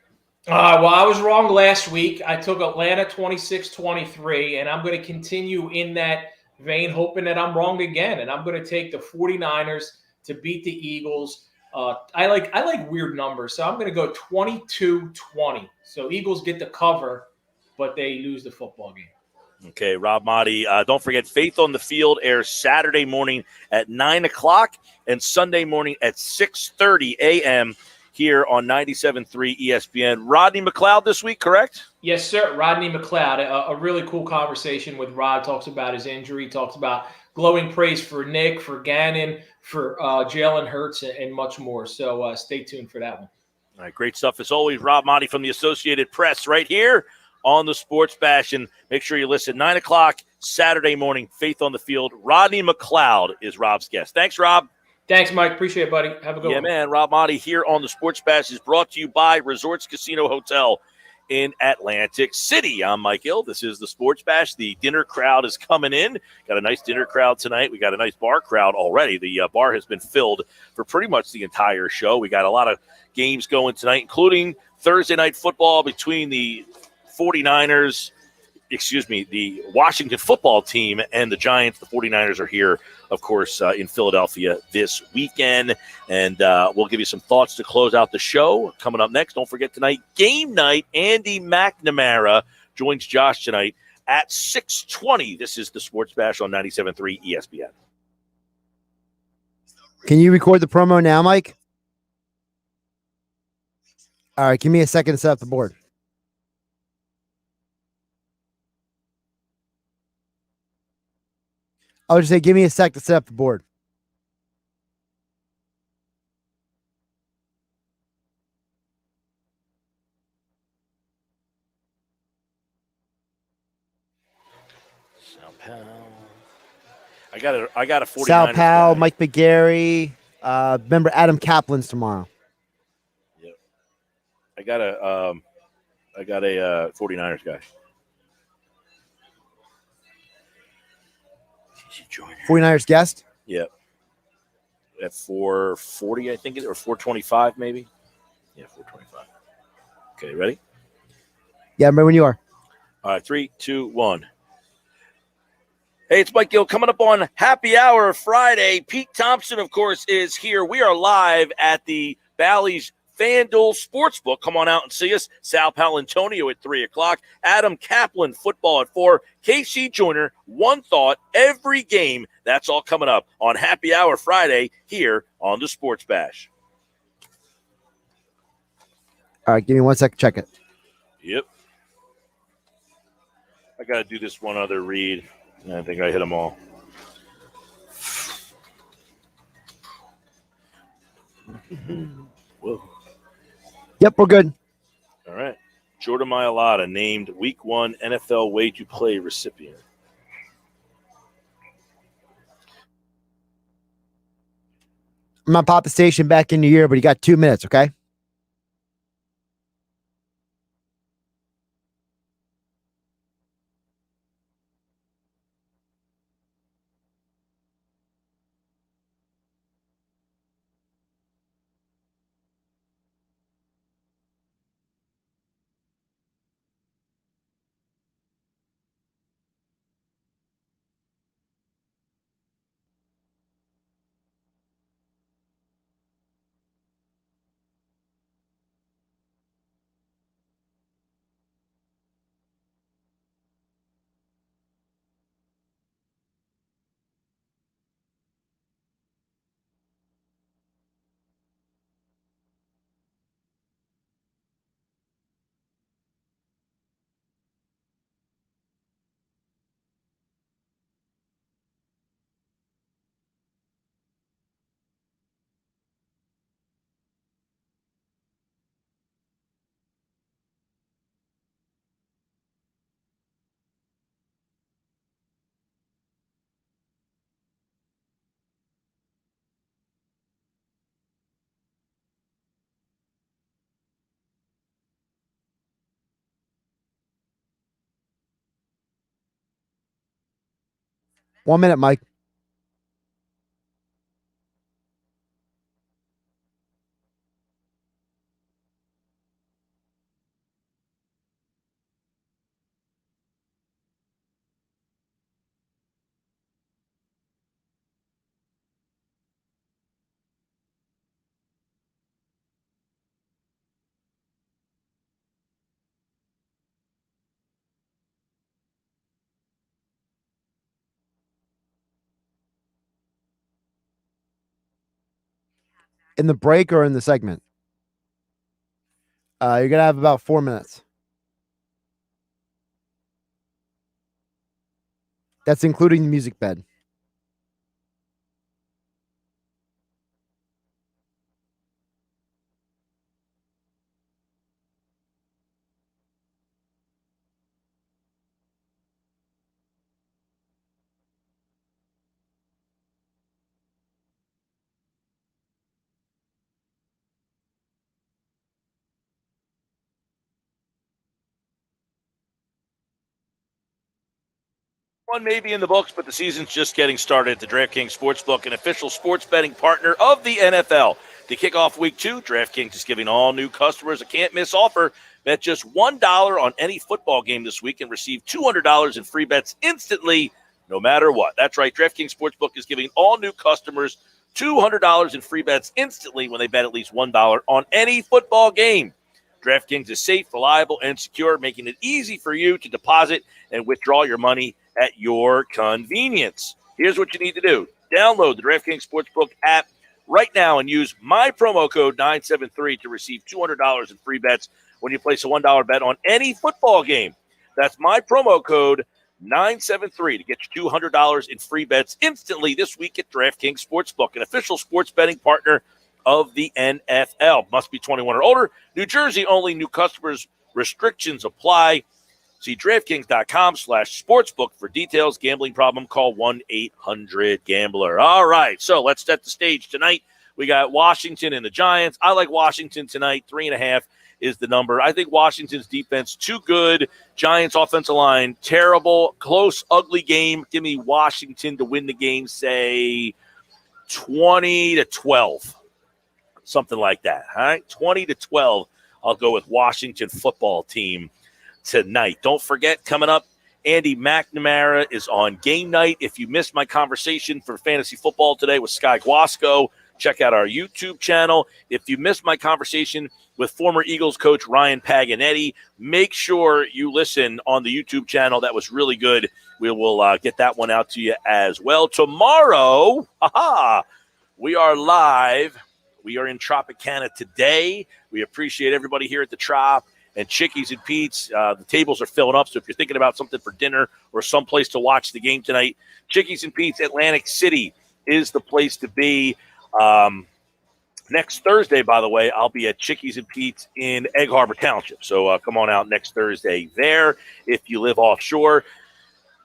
Well, I was wrong last week. I took Atlanta 26-23, and I'm going to continue in that vein, hoping that I'm wrong again. And I'm going to take the 49ers to beat the Eagles. I like weird numbers, so I'm going to go 22-20. So Eagles get the cover, but they lose the football game. Okay, Rob Motti. Don't forget, Faith on the Field airs Saturday morning at 9 o'clock and Sunday morning at 6:30 a.m. here on 97.3 ESPN. Rodney McLeod this week, correct? Yes, sir. Rodney McLeod. A really cool conversation with Rod. Talks about his injury, talks about glowing praise for Nick, for Gannon, for Jalen Hurts, and much more. So stay tuned for that one. All right, great stuff as always. Rob Motti from the Associated Press right here on the Sports Bash. And make sure you listen, 9 o'clock Saturday morning, Faith on the Field. Rodney McLeod is Rob's guest. Thanks, Rob. Thanks, Mike. Appreciate it, buddy. Have a good one. Yeah, man. Rob Motti here on the Sports Bash is brought to you by Resorts Casino Hotel in Atlantic City. I'm Mike Gill. This is the Sports Bash. The dinner crowd is coming in. Got a nice dinner crowd tonight. We got a nice bar crowd already. The bar has been filled for pretty much the entire show. We got a lot of games going tonight, including Thursday night football between the the Washington football team and the Giants. The 49ers are here, of course, in Philadelphia this weekend. And we'll give you some thoughts to close out the show. Coming up next, don't forget tonight, game night. Andy McNamara joins Josh tonight at 6:20. This is the Sports Bash on 97.3 ESPN. Can you record the promo now, Mike? All right, give me a second to set up the board. I would just say, give me a sec to set up the board. Sal Powell. I got a 49ers Sal Powell, guy. Mike McGarry. Remember Adam Kaplan's tomorrow. Yep. I got a 49ers guy. 49ers guest? Yep. At 440, I think, or 425 maybe. Yeah, 425. Okay, ready? Yeah, remember when you are. All right, 3, 2, 1. Hey, it's Mike Gill coming up on Happy Hour Friday. Pete Thompson, of course, is here. We are live at the Bally's FanDuel Sportsbook. Come on out and see us. Sal Palantonio at 3 o'clock. Adam Kaplan, football at 4. KC Joyner, One Thought, every game. That's all coming up on Happy Hour Friday here on the Sports Bash. All right, give me 1 second. Check it. Yep. I got to do this one other read. I think I hit them all. Whoa. Yep, we're good. All right. Jordan Mailata named Week 1 NFL Way to Play recipient. I'm going to pop the station back in the year, but you got 2 minutes, okay? One minute, Mike. In the break or in the segment? You're gonna have about 4 minutes. That's including the music bed. One may be in the books, but the season's just getting started. The DraftKings Sportsbook, an official sports betting partner of the NFL. To kick off week 2, DraftKings is giving all new customers a can't-miss offer. Bet just $1 on any football game this week and receive $200 in free bets instantly, no matter what. That's right, DraftKings Sportsbook is giving all new customers $200 in free bets instantly when they bet at least $1 on any football game. DraftKings is safe, reliable, and secure, making it easy for you to deposit and withdraw your money at your convenience. Here's what you need to do. Download the DraftKings Sportsbook app right now and use my promo code 973 to receive $200 in free bets when you place a $1 bet on any football game. That's my promo code 973 to get you $200 in free bets instantly this week at DraftKings Sportsbook, an official sports betting partner of the NFL. Must be 21 or older. New Jersey only. New customers. Restrictions apply. See DraftKings.com/sportsbook for details. Gambling problem? Call 1-800-GAMBLER. All right, so let's set the stage tonight. We got Washington and the Giants. I like Washington tonight. 3.5 is the number. I think Washington's defense too good. Giants offensive line terrible. Close, ugly game. Give me Washington to win the game, say 20-12. Something like that. All right, 20-12. I'll go with Washington football team tonight. Don't forget, coming up, Andy McNamara is on game night. If you missed my conversation for fantasy football today with Sky Guasco, check out our YouTube channel. If you missed my conversation with former Eagles coach Ryan Paganetti, make sure you listen on the YouTube channel. That was really good. We will get that one out to you as well. Tomorrow, we are live. We are in Tropicana today. We appreciate everybody here at the Trop and Chickies and Pete's. The tables are filling up, so if you're thinking about something for dinner or someplace to watch the game tonight, Chickies and Pete's Atlantic City is the place to be. Next Thursday, by the way, I'll be at Chickies and Pete's in Egg Harbor Township. So come on out next Thursday there if you live offshore.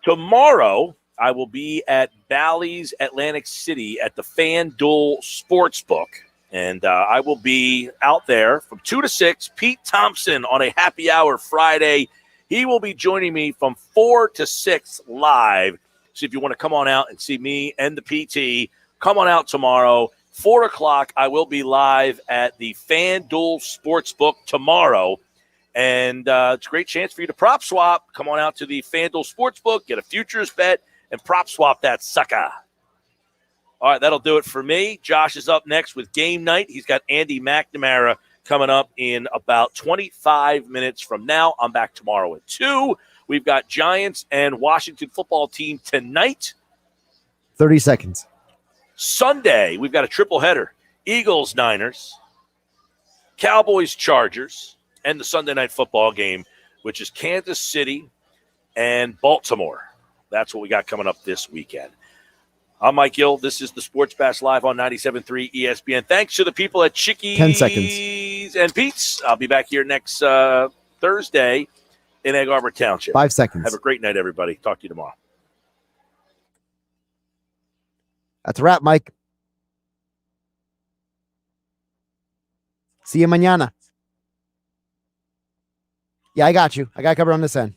Tomorrow, I will be at Bally's Atlantic City at the FanDuel Sportsbook. And I will be out there from 2 to 6. Pete Thompson on a happy hour Friday. He will be joining me from 4 to 6 live. So if you want to come on out and see me and the PT, come on out tomorrow. 4 o'clock, I will be live at the FanDuel Sportsbook tomorrow. And it's a great chance for you to prop swap. Come on out to the FanDuel Sportsbook, get a futures bet, and prop swap that sucker. All right, that'll do it for me. Josh is up next with game night. He's got Andy McNamara coming up in about 25 minutes from now. I'm back tomorrow at 2. We've got Giants and Washington football team tonight. 30 seconds. Sunday, we've got a triple header. Eagles, Niners, Cowboys, Chargers, and the Sunday night football game, which is Kansas City and Baltimore. That's what we got coming up this weekend. I'm Mike Gill. This is the Sports Bash Live on 97.3 ESPN. Thanks to the people at Chickies 10 seconds. And Pete's. I'll be back here next Thursday in Egg Harbor Township. 5 seconds. Have a great night, everybody. Talk to you tomorrow. That's a wrap, Mike. See you mañana. Yeah, I got you. I got covered on this end.